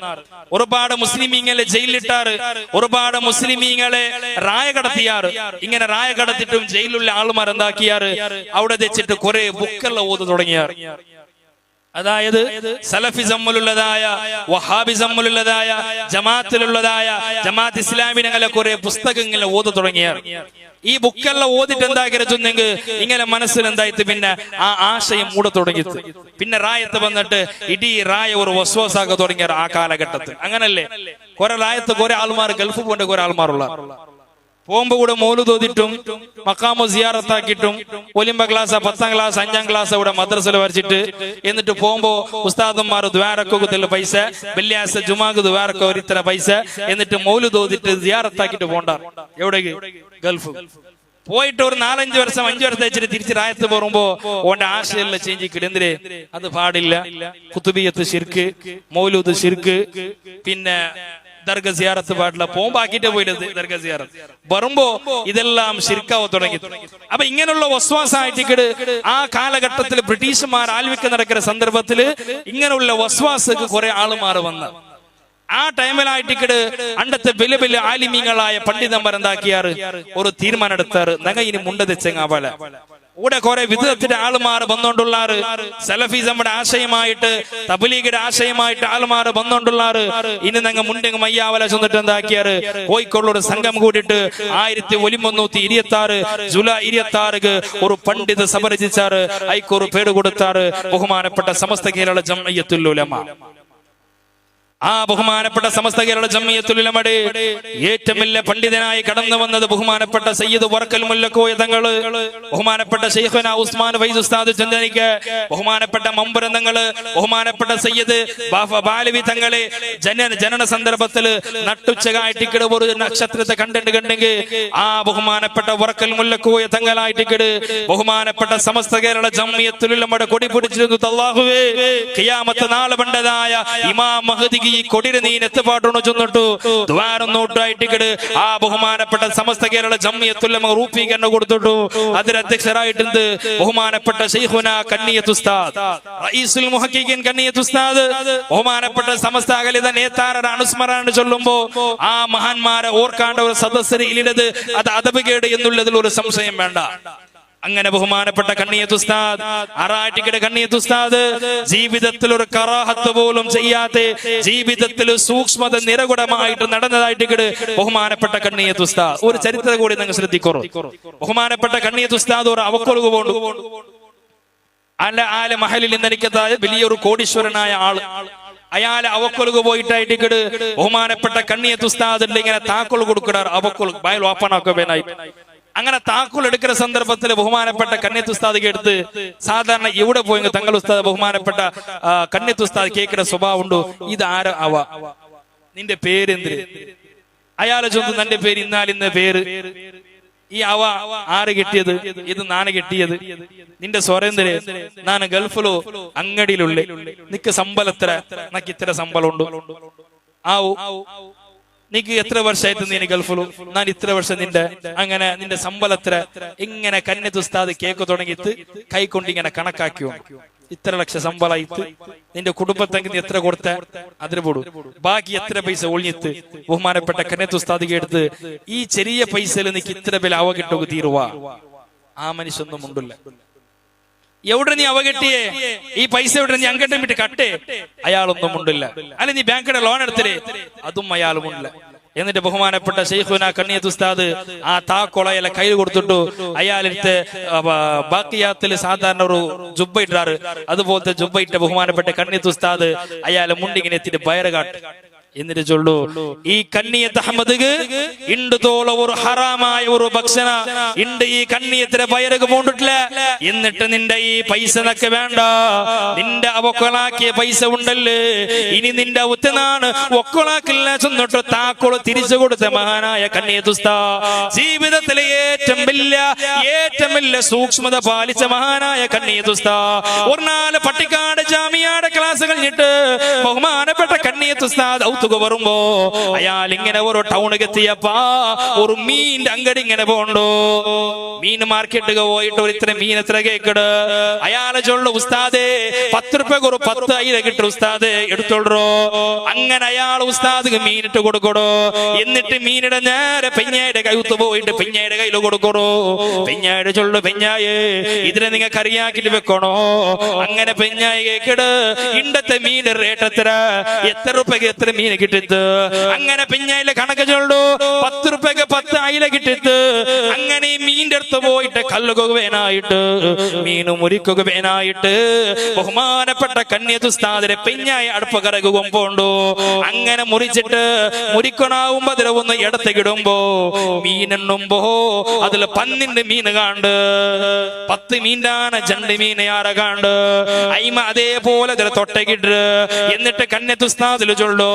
ഒരുപാട് മുസ്ലിമീങ്ങളെ ജയിലിലിട്ടാറ്, ഒരുപാട് മുസ്ലിമീങ്ങളെ റായ കടത്തിയാറ്. ഇങ്ങനെ റായ കടത്തിട്ടും ജയിലിലുള്ള ആളുമാർ എന്താക്കിയാറ്, അവിടെ വെച്ചിട്ട് കുറെ ബുക്കെല്ലാം ഓതു തുടങ്ങിയാറ്. അതായത് സലഫിസമ്മിലുള്ളതായ വഹാബിസമ്മിലുള്ളതായ ജമാഅത്തിലുള്ളതായ ജമാഅത്ത് ഇസ്ലാമിനെ കുറെ പുസ്തകങ്ങൾ ഓതു തുടങ്ങിയാറ്. ഈ ബുക്കെല്ലാം ഓതിട്ട് എന്താക്കിരച്ചെങ്കിൽ ഇങ്ങനെ മനസ്സിൽ എന്തായിട്ട് പിന്നെ ആ ആശയം മൂട തുടങ്ങി. പിന്നെ റായത്ത് വന്നിട്ട് ഇടീ റായ ഒരു വസ്വാസാക്ക തുടങ്ങിയ ആ കാലഘട്ടത്തിൽ. അങ്ങനല്ലേ കുറെ റായത്ത് കുറെ ആൾമാർ ഗൾഫ് പോകേണ്ട കുറെ ആൾമാരുള്ള പോകുമ്പോ കൂടെ മൗലൂദ് ഓതിട്ടും മക്കാമോ സിയാറത്താക്കിയിട്ടും ഒലിമ്പ ക്ലാസ് 10ാം ക്ലാസ് 5ാം ക്ലാസ് ഇവിടെ മദ്രസയിൽ വരച്ചിട്ട് എന്നിട്ട് പോകുമ്പോ ഉസ്താദന്മാർ ദ്വാരക്കൊക്കെ പൈസ, വെള്ളിയാഴ്ച ജുമാക്ക് ദ്വാരക്കോ ഇത്ര പൈസ, എന്നിട്ട് മൗലൂദ് ഓതിട്ട് സിയാറത്താക്കിട്ട് പോണ്ട. എവിടേക്ക്? ഗൾഫ് പോയിട്ട് ഒരു 4-5 വർഷം 5 വർഷം വെച്ചിട്ട് തിരിച്ച് റായത്ത് പോകുമ്പോ ഓന്റെ ആശയെല്ലാം ചേഞ്ച് കിടന്നില്ലേ? അത് പാടില്ല. കുത്തുബിയത്ത് ശിർക്ക്, മൗലൂദ് ശിർക്ക്, പിന്നെ ദർഗ സിയാറത്ത് പാടില്ല. പോകുമ്പാക്കിട്ടേ പോയില്ല ദർഗ സിയാറത്ത്. വരുമ്പോ ഇതെല്ലാം ശിർക്കാവ തുടങ്ങി. അപ്പൊ ഇങ്ങനെയുള്ള വസ്വാസായിട്ട് ആ കാലഘട്ടത്തിൽ ബ്രിട്ടീഷുമാർ ആൽവിക്ക് നടക്കുന്ന സന്ദർഭത്തില് ഇങ്ങനെയുള്ള വസ്വാസക്ക് കുറെ ആളുമാർ വന്ന ആ ടൈമിലായിട്ട് അണ്ടത്തെ വലിയ വലിയ ആലിമീങ്ങളായ പണ്ഡിതന്മാർ എന്താക്കിയാറ്, ഒരു തീരുമാനം എടുത്താറ്, നഗ ഇനി മുണ്ട തെച്ചെങ്ങാവല ഇവിടെ കുറെ വിധത്തിന്റെ ആളുമാർ വന്നോണ്ടുള്ളാറ്. സലഫിസമ്മയുടെ ആശയമായിട്ട് തബ്ലീഗിന്റെ ആശയമായിട്ട് ആളുമാർ വന്നോണ്ടുള്ളാറ്. ഇനി ഞങ്ങൾ മുണ്ടെങ്ങ് മയ്യാവല ചെന്നിട്ട് എന്താക്കിയാറ്, കോഴിക്കോടുള്ള സംഘം കൂടിയിട്ട് 1126 ജൂലൈ 26 ഒരു പണ്ഡിത സഭ രചിച്ചാറ്. ഐക്കൊരു പേര് കൊടുത്താറ്, ബഹുമാനപ്പെട്ട സമസ്ത കേരള ജംഇയ്യത്തുൽ ഉലമ. ആ ബഹുമാനപ്പെട്ട സമസ്ത കേരള ജംഇയ്യത്തുൽ ഉലമയുടെ ഏറ്റവും വലിയ പണ്ഡിതനായി കടന്നു വന്നത് ബഹുമാനപ്പെട്ട സയ്യിദ് വർക്കൽ മുല്ലക്കോയ തങ്ങള്, ബഹുമാനപ്പെട്ട ശൈഖുന ഉസ്മാൻ ഫൈസ് ഉസ്താദ് ചന്ദനിക്ക്, ബഹുമാനപ്പെട്ട മമ്പുര തങ്ങള്, ബഹുമാനപ്പെട്ട സയ്യിദ് ബാലവി തങ്ങളെ ജനന സന്ദർഭത്തില് നട്ടുച്ചകായിട്ട് ഒരു നക്ഷത്രത്തെ കണ്ടെങ്കിൽ ആ ബഹുമാനപ്പെട്ട വർക്കൽ മുല്ലക്കോയ തങ്ങളായിട്ട് ബഹുമാനപ്പെട്ട സമസ്ത കേരള ജംഇയ്യത്തുൽ ഉലമയുടെ കൊടി പിടിച്ചിരുന്നു. അല്ലാഹുവേ, ഖിയാമത്ത് നാളെ പണ്ടതായ ഇമാം മഹ്ദിക്ക് ഈ കൊടിന് നീ നെത്തുപാട്ടോണോ ചെന്നിട്ടു ദ്വാരം നോട്ടായിട്ടിക്കട് ആ ബഹുമാനപ്പെട്ട സമസ്ത കേരള ജംഇയ്യത്തുൽ റൂപീകരണം കൊടുത്തിട്ടു അതിൽ അധ്യക്ഷരായിട്ടുണ്ട് ബഹുമാനപ്പെട്ട ശൈഖുന കണ്ണിയത്ത് ഉസ്താദ് റഈസുൽ മുഹഖഖീൻ കണ്ണിയത്ത് ഉസ്താദ് ബഹുമാനപ്പെട്ട സമസ്ത അകലിത നേതാരര അനുസ്മരണം ചൊല്ലുമ്പോ ആ മഹാന്മാരെ ഓർക്കാണ്ട ഒരു സദസ്സിൽ ഇല്ലത് അത് അദബുകേട് എന്നുള്ളതിൽ ഒരു സംശയം വേണ്ട. അങ്ങനെ ബഹുമാനപ്പെട്ട കണ്ണിയത്ത് ഉസ്താദ് ആറാട്ടിക്കട കണ്ണിയത്ത് ഉസ്താദ് ജീവിതത്തിൽ ഒരു കറാഹത്ത് പോലും ചെയ്യാത്ത ജീവിതത്തിൽ സൂക്ഷ്മത നിരകുടമായിട്ട് നടന്നതായിട്ടിക്കട് ബഹുമാനപ്പെട്ട കണ്ണിയത്ത് ഉസ്താദ് ഒരു ചരിത്രം കൂടി നിങ്ങൾ ശ്രദ്ധിക്കൂ. ബഹുമാനപ്പെട്ട കണ്ണിയത്ത് ഉസ്താദ് ഒരു അവക്കൊലുക പോണ്ടു ആല മഹലിൽ നിന്ന് എനിക്കതായ വലിയൊരു കോടീശ്വരനായ ആള് അയാളെ അവക്കൊലുക പോയിട്ടായിട്ടിക്കട് ബഹുമാനപ്പെട്ട കണ്ണിയത്ത് ഉസ്താദിന്റെ ഇങ്ങനെ താക്കോൽ കൊടുക്കാറ് അവക്കൊലു ബയൽ ഓപ്പണാക്കുവാനായി. അങ്ങനെ താക്കോൽ എടുക്കുന്ന സന്ദർഭത്തിൽ ബഹുമാനപ്പെട്ട കണ്ണിയത്ത് ഉസ്താദ് എടുത്ത് സാധാരണ എവിടെ പോയി തങ്ങൾ ഉസ്താദ് ബഹുമാനപ്പെട്ട കണ്ണിയത്ത് ഉസ്താദ് കേൾക്കുന്ന സ്വഭാവം ഉണ്ടോ ഇത് ആര അവ നിന്റെ പേരെന്ത് അയാളെ ചൊന്ന് നിന്റെ പേര് ഇന്നാലിന്ന പേര് ഈ അവ ആര് കിട്ടിയത് ഇത് നാന് കിട്ടിയത് നിന്റെ സ്വരേന്ദ്രേ നാന് ഗൾഫിലോ അങ്ങടിയിലുള്ളേ നിക്ക് സമ്പലത്ര നക്ക് ഇത്ര ശമ്പളം ഉണ്ട് ആവു നിക്ക് എത്ര വർഷമായിട്ട് നീ ഗൾഫിലു ഞാൻ ഇത്ര വർഷം നിന്റെ അങ്ങനെ നിന്റെ ശമ്പലത്ര ഇങ്ങനെ കണ്ണിയത്ത് ഉസ്താദ് കേക്ക് തുടങ്ങിയിട്ട് കൈക്കൊണ്ട് ഇങ്ങനെ കണക്കാക്കി ഇത്ര ലക്ഷം ശമ്പളമായിട്ട് നിന്റെ കുടുംബത്തെങ്കിൽ നീ എത്ര കൊടുത്ത അതിന് പോടും ബാക്കി എത്ര പൈസ ഒഴിഞ്ഞിട്ട് ബഹുമാനപ്പെട്ട കണ്ണിയത്ത് ഉസ്താദ് എടുത്ത് ഈ ചെറിയ പൈസയിൽ നിനക്ക് ഇത്ര വില അവ കിട്ടുക തീരുവാ ആ മനുഷ്യൊന്നും ഉണ്ടല്ല. എവിടെ നീ അവകെട്ടിയേ ഈ പൈസ എവിടെ നീ അങ്ങോട്ടും വിട്ട് കട്ടേ അയാളൊന്നും ഉണ്ടില്ല. അല്ല നീ ബാങ്കിന്റെ ലോൺ എടുത്തില്ലേ അതും അയാളും ഉണ്ടില്ല. എന്നിട്ട് ബഹുമാനപ്പെട്ട ശൈഖുന കണ്ണിയത്ത് ഉസ്താദ് ആ താക്കോളയിലെ കയ്യിൽ കൊടുത്തിട്ടു അയാളെടുത്ത് ബാക്കിയാത്തിൽ സാധാരണ ഒരു ജുബ്ബ ഇട്ടാറ് അതുപോലത്തെ ജുബ്ബ ഇട്ട ബഹുമാനപ്പെട്ട കണ്ണിയത്ത് ഉസ്താദ് അയാളെ മുണ്ടിങ്ങനെ എത്തിയിട്ട് ബയറ് കാട്ട് എന്നിട്ട് ചൊല്ലു ഈ കണ്ണിയത്ത് അഹമ്മദ് ഇണ്ടുതോള ഒരു ഹറാമായ ഒരു ഭക്ഷണ ഇണ്ട് ഈ കണ്ണിയത്തിന് ബയറുക പോണ്ടിട്ടില്ല. എന്നിട്ട് നിന്റെ ഈ പൈസ നക്ക് വേണ്ട നിന്റെ അവക്കൊളാക്കിയ പൈസ ഉണ്ടല്ലേ ഇനി നിന്റെ ഉത്തനാണ് ഒക്കൊളാക്കില്ല ചെന്നിട്ട് താക്കോള് തിരിച്ചു കൊടുത്ത മഹാനായ കണ്ണിയത്ത് ഉസ്താദ് ജീവിതത്തിലെ ഏറ്റവും വലിയ സൂക്ഷ്മത പാലിച്ച മഹാനായ കണ്ണിയത്ത് ഉസ്താദ് ഒരു നാല് പട്ടിക്കാട് ജാമിയാടെ ക്ലാസ് കഴിഞ്ഞിട്ട് ബഹുമാനപ്പെട്ട കണ്ണിയത്ത് ഉസ്താദ് വരുമ്പോ അയാൾ ഇങ്ങനെ ഒരു ടൗണിൽ എത്തിയപ്പാ ഒരു മീൻ അങ്കടി ഇങ്ങനെ പോണ്ടോ മീൻ മാർക്കറ്റിൽ പോയിട്ട് ഒരു ഇത്ര മീൻ എത്ര കേക്കട് അയാളെ ചൊല്ലു ഉസ്താദേ 10 രൂപക്ക് ഒരു 10 അയില കിട്ടും ഉസ്താദേ എടുത്തോളോ. അങ്ങനെ അയാൾ ഉസ്താദ് മീനിട്ട് കൊടുക്കടോ. എന്നിട്ട് മീനിടെ നേരെ പെഞ്ഞായുടെ കൈത്ത് പോയിട്ട് പെഞ്ഞായുടെ കയ്യിൽ കൊടുക്കടോ. പെഞ്ഞായുടെ ചൊല്ലു പെഞ്ഞായേ ഇതിനെ നിങ്ങൾ കറിയാക്കിട്ട് വെക്കണോ. അങ്ങനെ പെഞ്ഞായ കേക്കട് ഇണ്ടത്തെ മീൻ റേറ്റ് എത്ര രൂപക്ക് എത്ര മീൻ കിട്ടിത്ത്. അങ്ങനെ പെഞ്ഞായിലെ കണക്ക് ചൊല്ലു 10 രൂപക്ക് 10 അയില കിട്ടിത്ത്. അങ്ങനെ മീൻ്റെ അടുത്ത് പോയിട്ട് കല്ലുകൊകുവേനായിട്ട് മീന് മുരിക്കുകവേനായിട്ട് ബഹുമാനപ്പെട്ട കണ്ണിയത്ത് ഉസ്താദിനെ പെഞ്ഞായി അടുപ്പ് കറകും പോണ്ടു. അങ്ങനെ മുറിച്ചിട്ട് മുരിക്കണാവുമ്പോ അതിൽ ഒന്ന് ഇടത്തേക്കിടുമ്പോ മീനെണ്ണുമ്പോ അതിൽ 12 മീൻ കാണ്ട് 10 മീനാണ് 2 മീൻ ആര കാണ്ട് അയിമ അതേപോലെ അതിൽ തൊട്ടക്കിട്ട് എന്നിട്ട് കണ്ണിയത്ത് ഉസ്താദിൽ ചൊല്ലു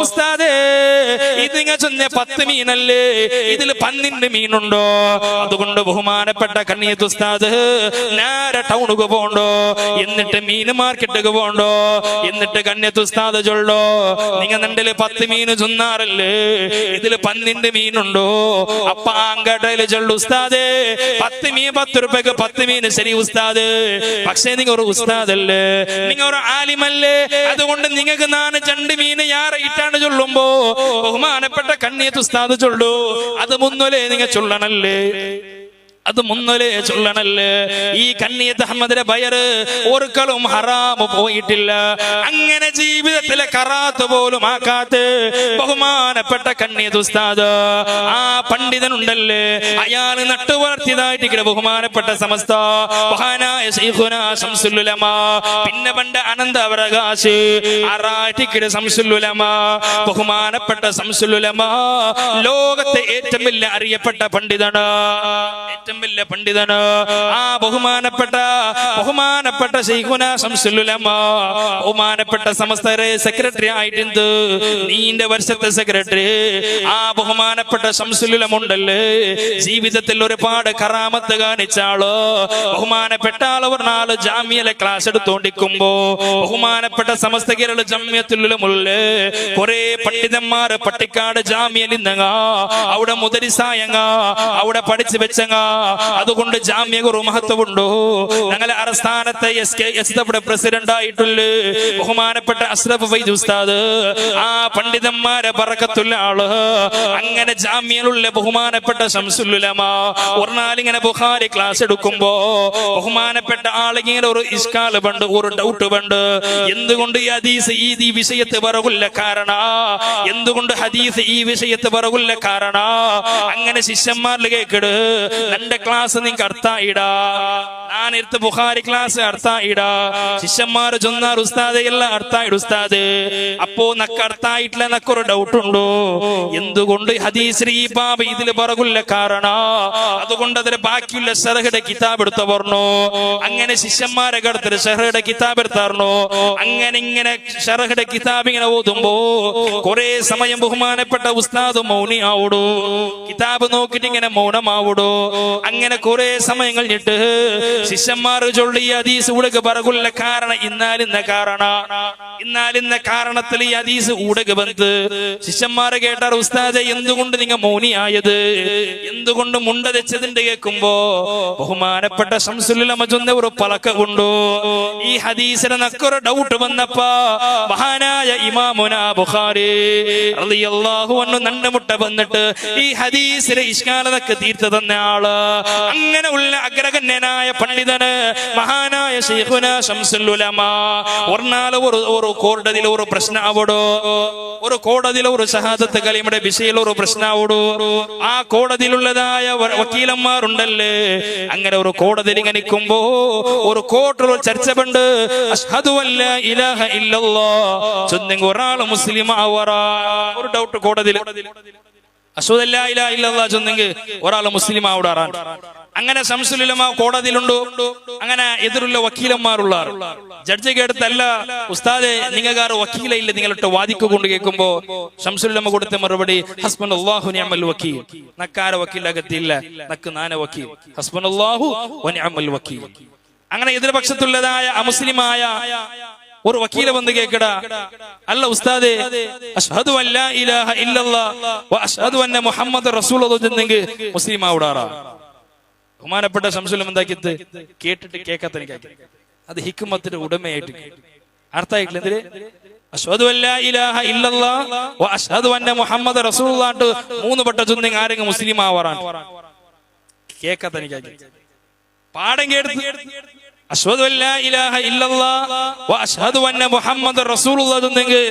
ഉസ്താദേ ഇത് നിങ്ങൾ ചൊന്ന 10 മീനല്ലേ ഇതിൽ 12 മീനുണ്ടോ. അതുകൊണ്ട് ബഹുമാനപ്പെട്ട കണ്ണിയത്ത് ഉസ്താദ് നേരെ ടൗണുക്ക് പോണ്ടോ എന്നിട്ട് മീൻ മാർക്കറ്റിക്ക് പോണ്ടോ. എന്നിട്ട് കണ്ണിയത്ത് ഉസ്താദ് ചൊല്ലോ നിങ്ങൾ നിന്റെ 10 മീൻ ചൊന്നാറല്ലേ ഇതിൽ 12 മീനുണ്ടോ. അപ്പ അങ്ങടയില് ചൊല്ലു ഉസ്താദേ 10 മീൻ 10 രൂപക്ക് 10 മീൻ ശരി ഉസ്താദ്. പക്ഷേ നിങ്ങൾ ഒരു ഉസ്താദല്ലേ നിങ്ങൾ ഒരു ആലിമല്ലേ അതുകൊണ്ട് നിങ്ങൾക്ക് 2 മീൻ ഇട്ടാണ് ചൊല്ലുമ്പോ ബഹുമാനപ്പെട്ട കണ്ണിയത്ത് ഉസ്താദ് ചൊല്ലു അത് മുന്നോലേ നിങ്ങൾ ചൊല്ലണല്ലേ അത് മുന്നോലേ ചൊല്ലണല്ലേ. ഈ കണ്ണിയത്ത് അഹമ്മദിന്റെ ബയറ് ഒരിക്കലും ഹറാമ് പോയിട്ടില്ല. അങ്ങനെ ജീവിതത്തിലെ കറാത്ത് പോലും ആക്കാത്ത ബഹുമാനപ്പെട്ട കണ്ണിയത്ത് ഉസ്താദ് ആ പണ്ഡിതനുണ്ടല്ലേ അയാള് നട്ടുവളർത്തിയതായിട്ട് ബഹുമാനപ്പെട്ട സമസ്ത മഹാനായ ശൈഖുന ശംസുൽ ഉലമ പിന്നെ പണ്ട് അനന്തപ്രകാശ് ആറാട്ടിക്കട് ശംസുൽ ഉലമ ബഹുമാനപ്പെട്ട ശംസുൽ ഉലമ ലോകത്തെ ഏറ്റവും വലിയ അറിയപ്പെട്ട പണ്ഡിതനാണ്. ഏറ്റവും വലിയ പണ്ഡിതന്, ആ ബഹുമാനപ്പെട്ട ശൈഖുനാ ശംസുൽ ഉലമ, ബഹുമാനപ്പെട്ട സമസ്തരെ സെക്രട്ടറി ആയിട്ടുണ്ട്. നീന്റെ വർഷത്തെ സെക്രട്ടറി ആ ബഹുമാനപ്പെട്ട ശംസുൽ ഉലമ ഉണ്ടല്ലേ, ജീവിതത്തിൽ ഒരുപാട് കറാമത്ത് കാണിച്ച ആള്. ബഹുമാനപ്പെട്ട ആള് പറഞ്ഞാല് ജാമ്യയിലെ ക്ലാസ് എടുത്തോണ്ടിരിക്കുമ്പോ ബഹുമാനപ്പെട്ട സമസ്ത കേരള ജമിയത്തുൽ ഉലമയിലെ കുറെ പണ്ഡിതന്മാര് പട്ടിക്കാട് ജാമ്യയിൽ നിന്നങ്ങ അവിടെ മുദരിസായങ്ങ അവിടെ പഠിച്ചു വെച്ചങ്ങ. അതുകൊണ്ട് ജാമ്യക്ക് ഒരു മഹത്വമുണ്ടോ. ഞങ്ങളെ അറസ്ഥാനത്തെ പ്രസിഡന്റ് ആയിട്ടുള്ള ബഹുമാനപ്പെട്ട അഷ്റഫ് വൈദ് ഉസ്താദ്, ആ പണ്ഡിതന്മാരെ ബറക്കത്തുള്ള ആള്. അങ്ങനെ ജാമ്യയിലുള്ള ബഹുമാനപ്പെട്ട ശംസുൽ ഉലമ ഒരാളിങ്ങനെ ബുഖാരി ക്ലാസ് എടുക്കുമ്പോ ബഹുമാനപ്പെട്ട ആളിങ്ങനെ ഒരു ഇഷ്കാല് പണ്ട്, ഒരു ഡൗട്ട് പണ്ട്. എന്തുകൊണ്ട് ഈ ഹദീസ് ഈ വിഷയത്തെ പറകില്ല കാരണ, എന്തുകൊണ്ട് ഹദീസ് ഈ വിഷയത്തെ പറകില്ല കാരണ. അങ്ങനെ ശിഷ്യന്മാരിൽ കേക്കട്, എന്റെ ക്ലാസ് നിങ്ങൾക്ക് അർത്ഥായിടാ, ഞാൻ എടുത്ത് ബുഖാരി ക്ലാസ് അർത്ഥായിടാ. ശിഷ്യന്മാർ ചൊന്നാർ ഉസ്താദ് എല്ലാം അർത്ഥായിട് ഉസ്താദ്. അപ്പോ നക്ക് അർത്ഥായിട്ടില്ല, നക്കൊരു ഡൗട്ട് ഉണ്ടോ, എന്തുകൊണ്ട് ഹദീസ് ഈ ബാബ് ഇതില് പറകില്ല കാരണ. അതുകൊണ്ട് അതിന് ബാക്കിയുള്ള ഷർഹുടെ കിതാബ് എടുത്ത് പറഞ്ഞു. അങ്ങനെ ശിഷ്യന്മാരെ കടത്തില് ഷർഹുടെ കിതാബ് എടുത്താർന്നു. അങ്ങനെ ഇങ്ങനെ ഷർഹുടെ കിതാബ് ഇങ്ങനെ ഓതുമ്പോ കുറെ സമയം ബഹുമാനപ്പെട്ട ഉസ്താദ് മൗനി ആവൂടൂ, കിതാബ് നോക്കിട്ട് ഇങ്ങനെ മൗനമാവൂടൂ. അങ്ങനെ കുറെ സമയം കഴിഞ്ഞിട്ട് ശിഷ്യന്മാർ ചൊല്ലി ഹദീസ് ഊടക പറകുള്ള കാരണം ഇന്നാലിന്ന കാരണത്തിൽ ഈ ഹദീസ് ഊടക ബന്ധ്. ശിഷ്യന്മാരെ കേട്ടാർ, ഉസ്താദെ എന്തുകൊണ്ട് നിങ്ങൾ മൗനിയായത്, എന്തുകൊണ്ട് മുണ്ട തെച്ചതിന്റെ കേൾക്കുമ്പോ ബഹുമാനപ്പെട്ട ശംസുൽ ഉലമ ചൊന്ന ഒരു പലക്ക കൊണ്ടു. ഈ ഹദീസിന് നക്കൊരു ഡൗട്ട് വന്നപ്പോ മഹാനായ ഇമാമുനാ ബുഖാരി റളിയല്ലാഹു അൻഹു നണ്ടമുട്ട വന്നിട്ട് ഈ ഹദീസിലെ ഇഷ്കാലതൊക്കെ തീർത്ത് തന്ന ആള്. അങ്ങനെ ഉള്ള അഗ്രഗണ്യനായ പണ്ഡിതന് മഹാനായ ശൈഖുനാ ശംസുൽ ഉലമ ഒന്നാല് ഒരു കോടതിയിൽ ഒരു പ്രശ്നം ആവടോ, ഒരു കോടതിയിൽ ഒരു ഷഹാദത്ത് കലിമയുടെ വിഷയത്തിൽ ഒരു പ്രശ്നം ആവടോ. ആ കോടതിയിലുള്ളതായ വക്കീലന്മാരുണ്ടല്ലേ, അങ്ങനെ ഒരു കോടതിയിൽ ഇങ്ങനെ നിൽക്കുമ്പോ ഒരു കോർട്ടിൽ ഒരു ചർച്ച പണ്ട്. അഷ്ഹദു അല്ലാ ഇലാഹ ഇല്ലല്ലാഹ് ചൊന്നെങ്കിൽ ഒരാൾ മുസ്ലിം ആവറാ. ഒരു ഡൗട്ട് കോടതിയിൽ, അഷ്ഹദു അല്ലാ ഇലാഹ ഇല്ലല്ലാഹ് ചൊന്നെങ്കിൽ ഒരാൾ മുസ്ലിം ആവടാറാണ്. അങ്ങനെ ശംസുൽ ഉലമ കോടതിയിലുണ്ടോ. അങ്ങനെ എതിരുള്ള വക്കീലന്മാരുള്ള ജഡ്ജി കേട്ടല്ല, ഉസ്താദെ നിങ്ങൾക്കാറ് വക്കീല ഇല്ല, നിങ്ങളിട്ട് വാദിക്കൊണ്ട് കേൾക്കുമ്പോ ശംസുൽ ഉലമ കൊടുത്ത മറുപടി ഹസ്ബുനല്ലാഹു വനിഅമൽ വക്കീൽ. നക്കാര വക്കീലകത്തില്ല, നക്ക് നാന വക്കീൽ, ഹസ്ബുനല്ലാഹു വനിഅമൽ വക്കീൽ. അങ്ങനെ എതിർപക്ഷത്തുള്ളതായ അമുസ്ലിമായ ഒരു വക്കീല വന്ന് കേക്കട, അല്ല ഉസ്താദെ അഷ്ഹദു അല്ലാ ഇലാഹ ഇല്ലല്ലാഹ് വ അഷ്ഹദു അന്ന മുഹമ്മദ് റസൂലുള്ളാഹി എന്നെങ്കിൽ മുസ്ലിം ആവടാറാ. ബഹുമാനപ്പെട്ട ശംസുൽ ഉലമ എന്താക്കിയത് കേട്ടിട്ട് കേൾക്കാത്ത എനിക്കാക്കി, അത് ഹിക്മത്തിന്റെ ഉടമയായിട്ട് അർത്ഥായിട്ടില്ല. എന്തിന് അഷ്ഹദു അല്ലാ ഇലാഹ ഇല്ലല്ലാഹ് വ അഷ്ഹദു അന്ന മുഹമ്മദ് റസൂലുള്ളാഹി മൂന്ന് വട്ടം ചൊന്നെങ്കിൽ ആരെങ്കിലും മുസ്ലിം ആവാറാണ്. കേൾക്കാത്ത എനിക്കാക്കി പാഠം കേട്ട് അഷ്ഹദു അല്ലാ ഇലാഹ ഇല്ലല്ലാഹ് വ അഷ്ഹദു അന്ന മുഹമ്മദ് റസൂലുള്ളാഹി എന്നെങ്കിൽ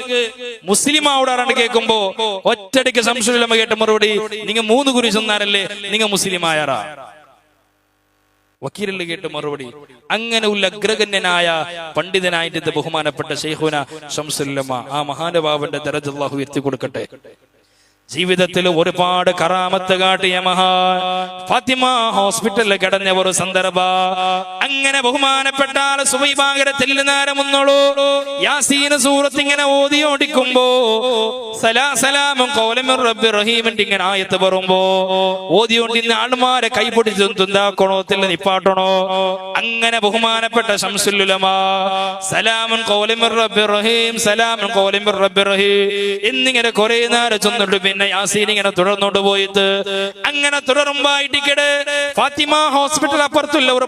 മുസ്ലിം ആവടാറാണ്. കേൾക്കുമ്പോ ഒറ്റടിക്ക് ശംസുൽ ഉലമ കേട്ട മറുപടി, നിങ്ങൾ മൂന്ന് കുരി ചൊന്നാരല്ലേ നിങ്ങൾ മുസ്ലിം ആയാറാ. വക്കീലിൽ കേട്ട മറുപടി. അങ്ങനെ ഉള്ള അഗ്രഗണ്യനായ പണ്ഡിതനായിട്ട് ബഹുമാനപ്പെട്ട ശൈഖുനാ ശംസുൽ ഉലമ, ആ മഹാനുഭാവന്റെ ദറജ അല്ലാഹു ഉയർത്തി കൊടുക്കട്ടെ. ജീവിതത്തിൽ ഒരുപാട് കറാമത്ത് കാട്ടിയ മഹാൻ ഫാത്തിമ ഹോസ്പിറ്റലിൽ കിടന്ന ഒരു സന്ദർഭ. അങ്ങനെ ബഹുമാനപ്പെട്ട ആള് സുബൈബാങ്കരത്തിൽ നേരം ഒന്നോളൂ യാസീൻ സൂറത്ത് ഇങ്ങനെ ഓതിയോടിക്കുമ്പോ സലാമും ഖൗലൻ മിർ റബ്ബിർ റഹീമിന്റെ ഇങ്ങനെ ആയത്ത് പറയുമ്പോ ഓതിയോണ്ടിരുന്ന ആൾമാരെ കൈപിടിച്ച് തുന്താക്കണോ നിപ്പാട്ടണോ. അങ്ങനെ ബഹുമാനപ്പെട്ട ശംസുൽ ഉലമ സലാമുൻ ഖൗലൻ മിർ റബ്ബിർ റഹീം, സലാമുൻ ഖൗലൻ മിർ റബ്ബിർ റഹീം എന്നിങ്ങനെ കുറെ നേരം ചൊന്നിട്ട് പിന്നെ യാസീൻ ഇങ്ങനെ തുടർന്നോണ്ട് പോയിട്ട് അങ്ങനെ തുടരുമ്പായിട്ടിക്കടെ ഫാത്തിമ ഹോസ്പിറ്റൽ അപ്പുറത്തുള്ള ഒരു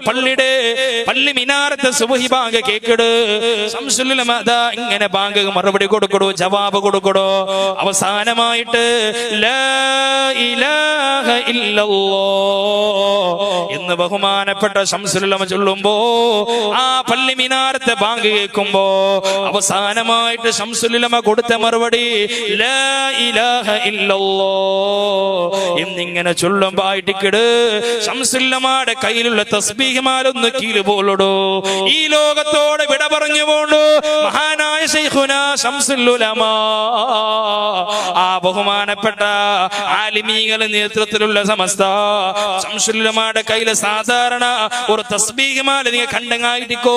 പള്ളി മിനാരത്തെ സുബ്ഹി ബാങ്ക് കേക്കട്. ശംസുൽ ഉലമ ഇങ്ങനെ ബാങ്ക് മറുപടി കൊടുക്കടോ, ജവാബ് കൊടുക്കടോ. അവസാനമായിട്ട് ലാ ഇലാഹ ഇല്ലല്ലാഹ് എന്ന് ബഹുമാനപ്പെട്ട ശംസുൽ ഉലമ ചൊല്ലുമ്പോ ആ പള്ളി മിനാരത്തെ ബാങ്ക് കേൾക്കുമ്പോ അവസാനമായിട്ട് ശംസുൽ ഉലമ കൊടുത്ത മറുപടി ലാ ഇലാഹ ഇല്ലല്ലാഹ് എന്നിങ്ങനെ ചൊല്ലുമ്പായിട്ടിക്കട് ശംസുൽ ഉലമയുടെ കയ്യിലുള്ള തസ്ബീഹ്മാലൊന്ന് കീല് പോലടോ. ഈ ലോകത്തോട് വിട പറഞ്ഞു പോണ്ടു മഹാനായ ശൈഖുനാ ശംസുൽ ഉലമ. ആ ബഹുമാനപ്പെട്ട ആലിമീങ്ങളുടെ നേതൃത്വത്തിൽ ഇസ്സത്തിലുള്ള സമസ്ത ശംസുലുലമായുടെ കയ്യില് സാധാരണ ഒരു തസ്ബീഹ് മാല നിങ്ങൾ കണ്ടങ്ങായിട്ടിക്കോ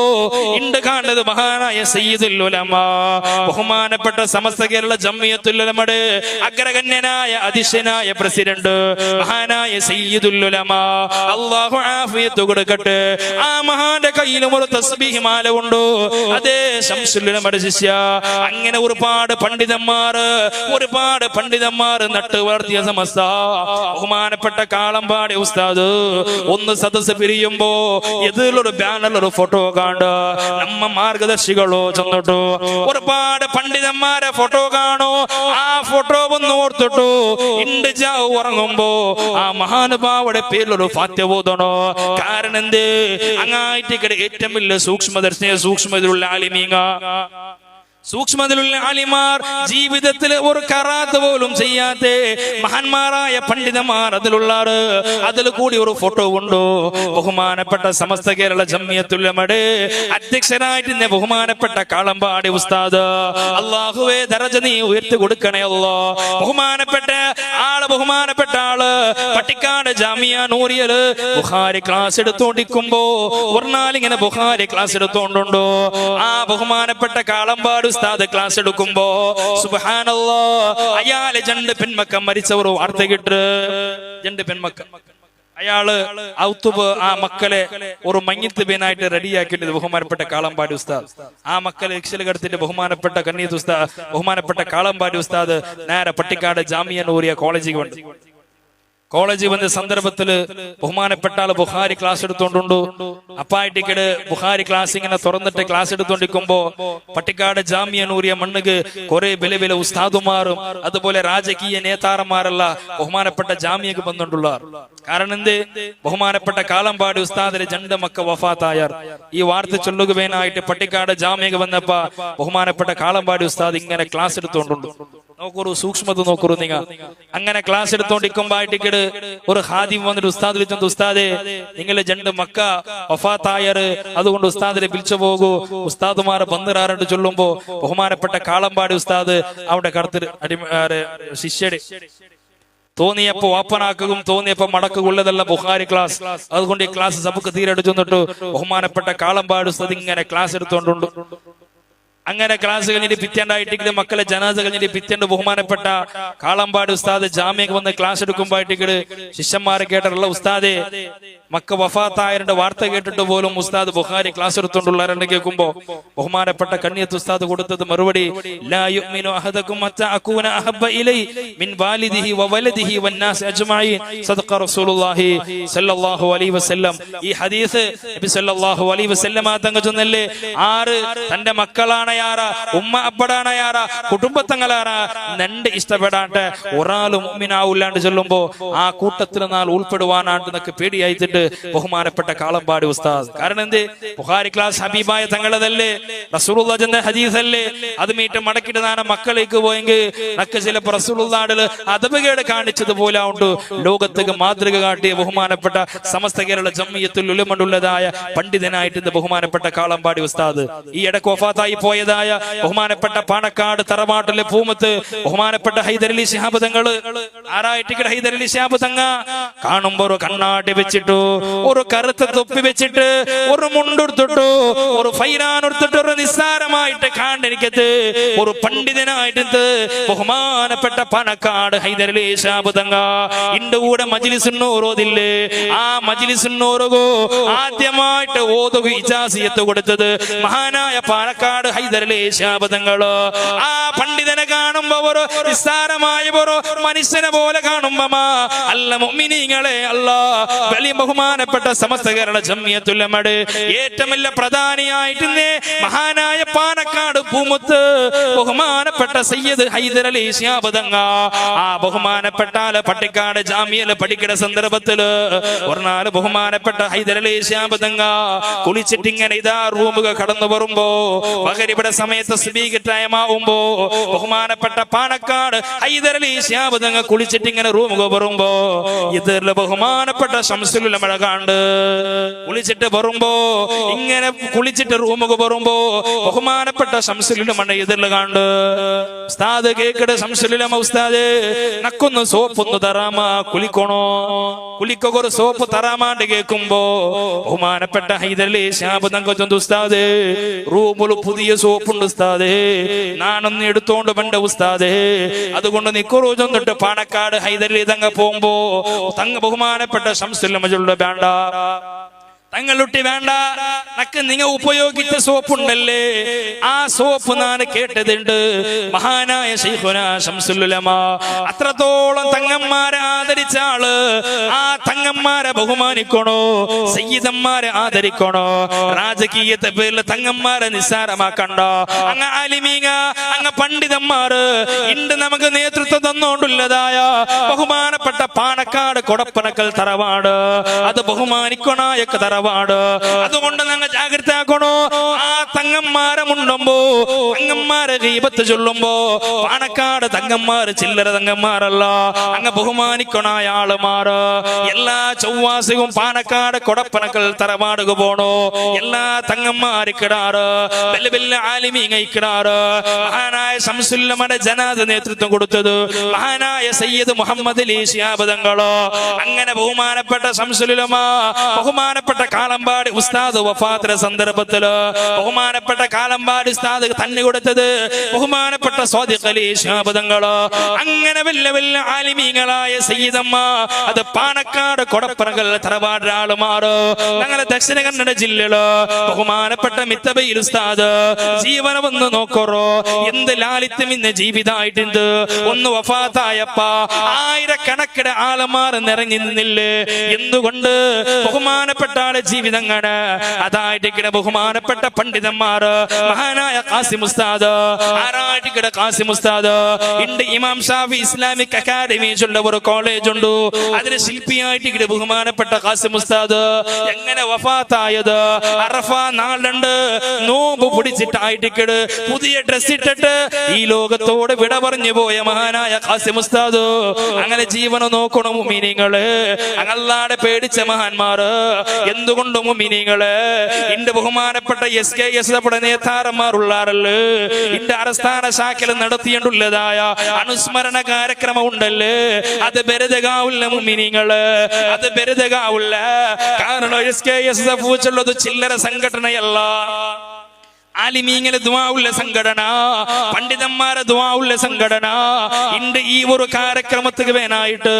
ഇണ്ട് കാണുന്നത് മഹാനായ സയ്യിദുൽ ഉലമ ബഹുമാനപ്പെട്ട സമസ്ത കേരള ജംഇയ്യത്തുൽ ഉലമയുടെ അഗ്രഗണ്യനായ അതിശയനായ പ്രസിഡന്റ് മഹാനായ സയ്യിദുൽ ഉലമ അല്ലാഹു ആഫിയത്ത് കൊടുക്കട്ടെ. ആ മഹാന്റെ കയ്യിലും ഒരു തസ്ബീഹ് മാല ഉണ്ടോ, അതേ ശംസുൽ ഉലമയുടെ ശിഷ്യ. അങ്ങനെ ഒരുപാട് പണ്ഡിതന്മാർ നട്ടു വളർത്തിയ സമസ്ത ബഹുമാനപ്പെട്ട കാളമ്പാടി ഉസ്താദ് ഒന്ന് സദസ്സ് പിരിയുമ്പോ ഇതിലൊരു ബാനറിലൊരു ഫോട്ടോ കണ്ട് നമ്മ മാർഗദർശികളോ ചെന്നിട്ടു ഒരുപാട് പണ്ഡിതന്മാരെ ഫോട്ടോ കാണോ. ആ ഫോട്ടോ ഒന്ന് ഓർത്തിട്ടു ഇണ്ട് ജാവ് ഉറങ്ങുമ്പോ ആ മഹാനുഭാവയുടെ പേരിലൊരു ഫാത്തിഹ ഓതണോ. കാരണം എന്ത്, അങ്ങായിട്ട് ഏറ്റവും വലിയ സൂക്ഷ്മതയുള്ള ആലിമീങ്ങ സൂക്ഷ്മതയിലുള്ള ആലിമാർ ജീവിതത്തിൽ ഒരു കറാത്ത് പോലും ചെയ്യാത്ത മഹാന്മാരായ പണ്ഡിതന്മാർ അതിലുള്ളാറ്. അതിൽ കൂടി ഒരു ഫോട്ടോ ഉണ്ടോ. ബഹുമാനപ്പെട്ട സമസ്ത കേരള ജംഇയ്യത്തുൽ ഉലമയുടെ അധ്യക്ഷനായിട്ട് ബഹുമാനപ്പെട്ട കാളമ്പാടി ഉസ്താദ് അല്ലാഹുവേ ദറജ നീ ഉയർത്തി കൊടുക്കണേ അല്ലാ. ബഹുമാനപ്പെട്ട ആള് പട്ടിക്കാട് ജാമിയ നൂറിയല് ബുഖാരി ക്ലാസ് എടുത്തോണ്ടിരിക്കുമ്പോ ഒരു നാളിങ്ങനെ ബുഖാരി ക്ലാസ് എടുത്തോണ്ടുണ്ടോ. ആ ബഹുമാനപ്പെട്ട കാളമ്പാടി ഉസ്താദ് ക്ലാസ് എടുക്കുമ്പോ സുബ്ഹാനല്ലാഹ് അയാളെ 2 പെൺമക്ക മരിച്ച ഒരു വാർത്ത കിട്ട്. 2 പെൺമക്ക അയാള് ഔത്തുബ് ആ മക്കളെ ഒരു മയ്യിത്ത് ബീനായിട്ട് റെഡിയാക്കിയിട്ട് ബഹുമാനപ്പെട്ട കാളമ്പാടി ഉസ്താദ് ആ മക്കളെ രക്ഷയിൽ കടത്തിട്ട് ബഹുമാനപ്പെട്ട കണ്ണീത്ത് ഉസ്താദ് ബഹുമാനപ്പെട്ട കാളമ്പാടി ഉസ്താദ് നേരെ പട്ടിക്കാട് ജാമിയ നൂറിയ കോളേജിൽ വന്ന സന്ദർഭത്തില് ബഹുമാനപ്പെട്ട ആള് ബുഖാരി ക്ലാസ് എടുത്തോണ്ടുണ്ടു. അപ്പായിട്ടിക്കട് ബുഖാരി ക്ലാസ് ഇങ്ങനെ തുറന്നിട്ട് ക്ലാസ് എടുത്തോണ്ടിരിക്കുമ്പോ പട്ടിക്കാട് ജാമിയ നൂറിയ മണ്ണുക്ക് കുറെ വില ഉസ്താദുമാറും അതുപോലെ രാജകീയ നേതാറന്മാരല്ല ബഹുമാനപ്പെട്ട ജാമിയക്ക് വന്നിട്ടുള്ള. കാരണം എന്ത്, ബഹുമാനപ്പെട്ട കാളമ്പാടി ഉസ്താദിലെ 2 മക്ക വഫാത്തായാർ. ഈ വാർത്ത ചൊല്ലുകവേനായിട്ട് പട്ടിക്കാട് ജാമിയക്ക് വന്നപ്പ ബഹുമാനപ്പെട്ട കാളമ്പാടി ഉസ്താദ് ഇങ്ങനെ ക്ലാസ് എടുത്തോണ്ടുണ്ട്. നോക്കൊരു സൂക്ഷ്മത നോക്കൂ നിങ്ങൾ. അങ്ങനെ ക്ലാസ് എടുത്തോണ്ടിരിക്കുമ്പോഴേക്ക് ഒരു ഹാദിം വന്നിട്ട് ഉസ്താദ് വിളിച്ചു, ഉസ്താദെ നിങ്ങളെ 2 മക്ക വഫാത്തായർ, അതുകൊണ്ട് ഉസ്താദിനെ വിളിച്ചു പോകൂ, ഉസ്താദുമാരെ ബന്ധുരാറിട്ട് ചൊല്ലുമ്പോ ബഹുമാനപ്പെട്ട കാളമ്പാടി ഉസ്താദ് അവിടെ കടത്തിട്ട് ശിഷ്യടെ തോന്നിയപ്പോ വാപ്പനാക്കും തോന്നിയപ്പോ മടക്കുള്ളതല്ല ബുഖാരി ക്ലാസ്. അതുകൊണ്ട് ഈ ക്ലാസ് സബക്ക് തീരെടുത്തു നിന്നിട്ടു ബഹുമാനപ്പെട്ട കാളമ്പാടി ഉസ്താദ് ഇങ്ങനെ ക്ലാസ് എടുത്തോണ്ടുണ്ട്. അങ്ങനെ ക്ലാസ് കഴിഞ്ഞിട്ട് പിറ്റേണ്ടായിട്ട് മക്കളെ ജനാസ കഴിഞ്ഞിട്ട് പിറ്റേണ്ട് ബഹുമാനപ്പെട്ട കാളമ്പാടി ഉസ്താദ് ജാമ്യക്ക് വന്ന് ക്ലാസ് എടുക്കുമ്പോഴേക്ക് ശിഷ്യന്മാരെ കേട്ടിട്ടുള്ള ഉസ്താദെ മക്ക വഫാത്തായരുടെ വാർത്ത കേട്ടിട്ട് പോലും ഉസ്താദ് ബുഖാരി ക്ലാസ് എടുത്തോണ്ടുള്ളവരെ കേൾക്കുമ്പോ ബഹുമാനപ്പെട്ട കണ്ണിയത്ത് ഉസ്താദ് കൊടുത്തത് മറുപടി ലാ യുഅ്മിനു അഹദകും ഹത്താ അകൂന അഹബ്ബ ഇലൈ മിൻ വാലിദിഹി വവലദിഹി വന്നാസ് അജ്മഈൻ സദഖ റസൂലുള്ളാഹി സ്വല്ലല്ലാഹു അലൈഹി വസല്ലം. ഈ ഹദീസ് നബി സ്വല്ലല്ലാഹു അലൈഹി വസല്ലം തങ്ങൾ ചൊന്നല്ലേ, 6 തന്റെ മക്കളാണ് യാറാ, ഉമ്മ അപ്പടാണ് യാറാ, കുടുംബത്തങ്ങളാറാ, 2 ഇഷ്ടപ്പെടാണ്ട് ഒരാളും മുഅ്മിനാവില്ലാണ്ട് ചൊല്ലുമ്പോ ആ കൂട്ടത്തിൽ നാൾ ഉൾപ്പെടുവാനാണ്ടെന്നൊക്കെ പേടിയായിട്ട് ബഹുമാനപ്പെട്ട കാളമ്പാടി ഉസ്താദ്. കാരണം എന്ത്, ബുഖാരി ക്ലാസ് ഹബീബായ തങ്ങളതല്ലേ, റസൂലുള്ളാഹിന്റെ ഹദീസല്ലേ, അത് മീറ്റ് മടക്കിട്ട് നാന മക്കളേക്ക് പോയെങ്കിൽ നക്ക് ചിലപ്പോ റസൂലുള്ളാഹിൽ അദബുകേട് കാണിച്ചതുപോലെ ഉണ്ട് ലോകത്തേക്ക് മാതൃക കാട്ടിയ ബഹുമാനപ്പെട്ട സമസ്ത കേരള ജംഇയ്യത്തുൽ ഉലമയുള്ളതായ പണ്ഡിതനായിട്ട് ബഹുമാനപ്പെട്ട കാളമ്പാടി ഉസ്താദ്. ഈ ഇടക്ക് വഫാത്തായി പോയതായ ബഹുമാനപ്പെട്ട പാണക്കാട് തറവാട്ടിലെ പൂമത്ത് ബഹുമാനപ്പെട്ട ഹൈദരലി ശിഹാബ് തങ്ങള് ആറായിട്ട് ഹൈദരലി ശിഹാബ് തങ്ങ കാണുമ്പോ ഒരു കണ്ണാടി വെച്ചിട്ടു, ഒരു കറുത്ത തൊപ്പി വെച്ചിട്ട്, ഒരു മുണ്ടെടുത്തിട്ടു, ഒരു ഫൈനാൻ എടുത്തിട്ട്, ഒരു നിസ്സാരമായിട്ട് കാണ്ടിരിക്കത്ത് ഒരു പണ്ഡിതനായിട്ട് ബഹുമാനപ്പെട്ട പാണക്കാട് ഹൈദരലി ശിഹാബ് തങ്ങ ഇന്റെ കൂടെ മജ്ലിസുന്നൂറോതില്ലേ, ആ മജ്ലിസുന്നൂറുകോ ആദ്യമായിട്ട് ഓതുക ഇജാസിയത്ത് കൊടുത്തത് മഹാനായ പാണക്കാട് ഹൈദരലി ശിഹാബ് തങ്ങള്. ആ പണ്ഡിതനെ കാണുമ്പോ ഒരു നിസ്സാരമായ ഒരു മനുഷ്യനെ പോലെ കാണുമ്പോ അല്ല മുഅ്മിനീങ്ങളെ, അല്ല വലിയ ബഹുമാനപ്പെട്ട സമസ്ത കേരള ജംഇയ്യത്തുൽ ഉലമയുടെ ഏറ്റവും വലിയ പ്രധാനിയായിട്ട് മഹാനായ പാണക്കാട് പൂമുത്ത് ബഹുമാനപ്പെട്ട സയ്യിദ് ഹൈദരലി ശിഹാബ് തങ്ങ ആ ബഹുമാനപ്പെട്ട പട്ടിക്കാട് ജാമിയയില് പഠിക്കുന്ന സന്ദർഭത്തില് ഒരു നാല് ബഹുമാനപ്പെട്ട ഹൈദരലി ശിഹാബ് തങ്ങ കുളിച്ചിട്ട് ഇങ്ങനെ ഇതാ റൂമുകൾ കടന്നു വരുമ്പോ മഗ്‌രിബിന്റെ സമയത്ത് സുബീഹ് ടൈം ആവുമ്പോ ബഹുമാനപ്പെട്ട പാണക്കാട് ഹൈദരലി ശിഹാബ് തങ്ങൾ കുളിച്ചിട്ട് ഇങ്ങനെ റൂം വരുമ്പോ ഇതിൽ ബഹുമാനപ്പെട്ട ശംസുൽ ഉലമ കണ്ട് കുളിച്ചിട്ട് വരുമ്പോ ഇങ്ങനെ കുളിച്ചിട്ട് റൂമുക്ക് വരുമ്പോ ബഹുമാനപ്പെട്ട ശംസുൽ ഉലമ ഇതിൽ കണ്ട് ഉസ്താദ് കേക്കടെ ശംസുൽ ഉലമ ഉസ്താദ് നക്കൊന്ന് സോപ്പൊന്ന് തരാമ കുളിക്കണോ കുളിക്കൊരു സോപ്പ് തരാമാണ്ട് കേൾക്കുമ്പോ ബഹുമാനപ്പെട്ട ഹൈദരലി ശിഹാബ് തങ്ങൾ ചൊന്നു ഉസ്താദ് റൂമിൽ പുതിയ സോപ്പുണ്ട് ഉസ്താദ് ഞാനൊന്ന് എടുത്തോണ്ട് വേണ്ട ഉസ്താദ് അതുകൊണ്ട് നിക്കുറു ചെന്നിട്ട് പാണക്കാട് ഹൈദരലി തങ്ങ പോകുമ്പോ തങ്ങ ബഹുമാനപ്പെട്ട ശംസുൽ ഉലമ ചൊല്ലുക വേണ്ട തങ്ങളുട്ടി വേണ്ട നക്ക് നിങ്ങ ഉപയോഗിച്ച സോപ്പുണ്ടല്ലേ ആ സോപ്പ് ഞാൻ കേട്ടതുണ്ട് മഹാനായ ശൈഖുനാ ശംസുൽ ഉലമ അത്രത്തോളം തങ്ങന്മാരെ ആദരിച്ച ആള് ആ തങ്ങന്മാരെ ബഹുമാനിക്കണോ സയ്യിദന്മാരെ ആദരിക്കണോ രാജകീയത്തെ പേരിൽ തങ്ങന്മാരെ നിസ്സാരമാക്കണ്ട അങ്ങ് ആലിമീങ്ങ അങ്ങ് പണ്ഡിതന്മാര് ഇണ്ട് നമുക്ക് നേതൃത്വം തന്നോണ്ടുള്ളതായ ബഹുമാനപ്പെട്ട പാണക്കാട് കൊടപ്പനക്കൽ തറവാട് അത് ബഹുമാനിക്കണായൊക്കെ തറവാട് അതുകൊണ്ട് ഞങ്ങൾ ജാഗ്രത ആക്കണോ ആ തങ്ങന്മാരെ മുണ്ടുമ്പോ തങ്ങന്മാരെ ഗീബത്ത് ചൊല്ലുമ്പോ പാണക്കാട് തങ്ങന്മാര് ചില്ലറ തങ്ങന്മാരല്ല അങ്ങ് ബഹുമാനിക്കണായ ആളുമാര് എല്ലാ ചൊവ്വാസവും പാണക്കാട് കൊടപ്പനക്കൽ തറവാടുക പോണോ എല്ലാ തങ്ങന്മാരിക്കിടാറ് വലിയ വലിയ ആലിമീങ്ങയിക്കിടാറ് മഹാനായ ശംസുൽ ഉലമയുടെ ജനാദ നേതൃത്വം കൊടുത്തത് മഹാനായ സയ്യിദ് മുഹമ്മദ് അലി ശിഹാബ് തങ്ങള് അങ്ങനെ ബഹുമാനപ്പെട്ട ശംസുൽ ഉലമ ബഹുമാനപ്പെട്ട കാലമ്പാടി ഉസ്താദ് വഫാത്തിന്റെ സന്ദർഭത്തില് ബഹുമാനപ്പെട്ട കാലമ്പാടി ഉസ്താദ് തന്നെ കൊടുത്തത് ബഹുമാനപ്പെട്ട സ്വാദിഖ് അലി ശിഹാബ് തങ്ങള് അങ്ങനെ വലിയ വലിയ ആലിമീങ്ങളായ സയ്യിദമ്മ അത് പാണക്കാട് കൊടപ്പനക്കൽ തറവാട് ആളുമാറ് ഞങ്ങളെ ദക്ഷിണ കന്നഡ ജില്ലയില് ബഹുമാനപ്പെട്ട മിത്തബയിൽ ഉസ്താദ് ജീവനം ഒന്ന് നോക്കറോ എന്ത് ലാളിത്യം ഇന്ന് ജീവിതമായിട്ടുണ്ട് ഒന്ന് വഫാത്തായപ്പ ആയിരക്കണക്കിന് ആളുമാർ നിറഞ്ഞു നിന്നില്ലേ എന്തുകൊണ്ട് ബഹുമാനപ്പെട്ട ആളെ ജീവിതങ്ങള് അതായിട്ട് ബഹുമാനപ്പെട്ട പണ്ഡിതന്മാര് മഹാനായ ഖാസിം ഉസ്താദ് ആരായിട്ട് ഖാസിം ഉസ്താദ് ഇണ്ട് ഇമാം ഷാഫി ഇസ്ലാമിക് അക്കാദമി ചൊല്ല ഒരു കോളേജ് ഉണ്ട് അതിന് ശില്പിയായിട്ട് ബഹുമാനപ്പെട്ട ഖാസിം ഉസ്താദ് എങ്ങനെ വഫാത്തായത് അറഫ നാളുണ്ട് നോമ്പ് പിടിച്ചിട്ടായിട്ട് പുതിയ ഡ്രസ് ഇട്ടിട്ട് ഈ ലോകത്തോട് വിട പറഞ്ഞു പോയ മഹാനായ ഖാസിം ഉസ്താദ് അങ്ങനെ ജീവനം നോക്കണം മുഅ്മിനീങ്ങള് അല്ലാതെ പേടിച്ച മഹാന്മാര് എന്തുകൊണ്ട് മുഅ്മിനീങ്ങള് ഇന്റെ ബഹുമാനപ്പെട്ട SKS നേതാരന്മാരുള്ളാറല്ലേ ഇന്റെ അറസ്ഥാന ശാഖയിൽ നടത്തിയിട്ടുള്ളതായ അനുസ്മരണ കാര്യക്രമം ഉണ്ടല്ലേ അത് ബെരുതകാവുള്ള മുഅ്മിനീങ്ങള് അത് ബെരുതകാവുള്ള കാരണം SKS പൂച്ചുള്ളത് ചില്ലറ സംഘടനയല്ല ആലിമീങ്ങളെ ദുആഉള്ള സംഘടന പണ്ഡിതന്മാരെ ദുആഉള്ള സംഘടന ഇണ്ട് ഈ ഒരു കാര്യക്രമത്തിന് വേനായിട്ട്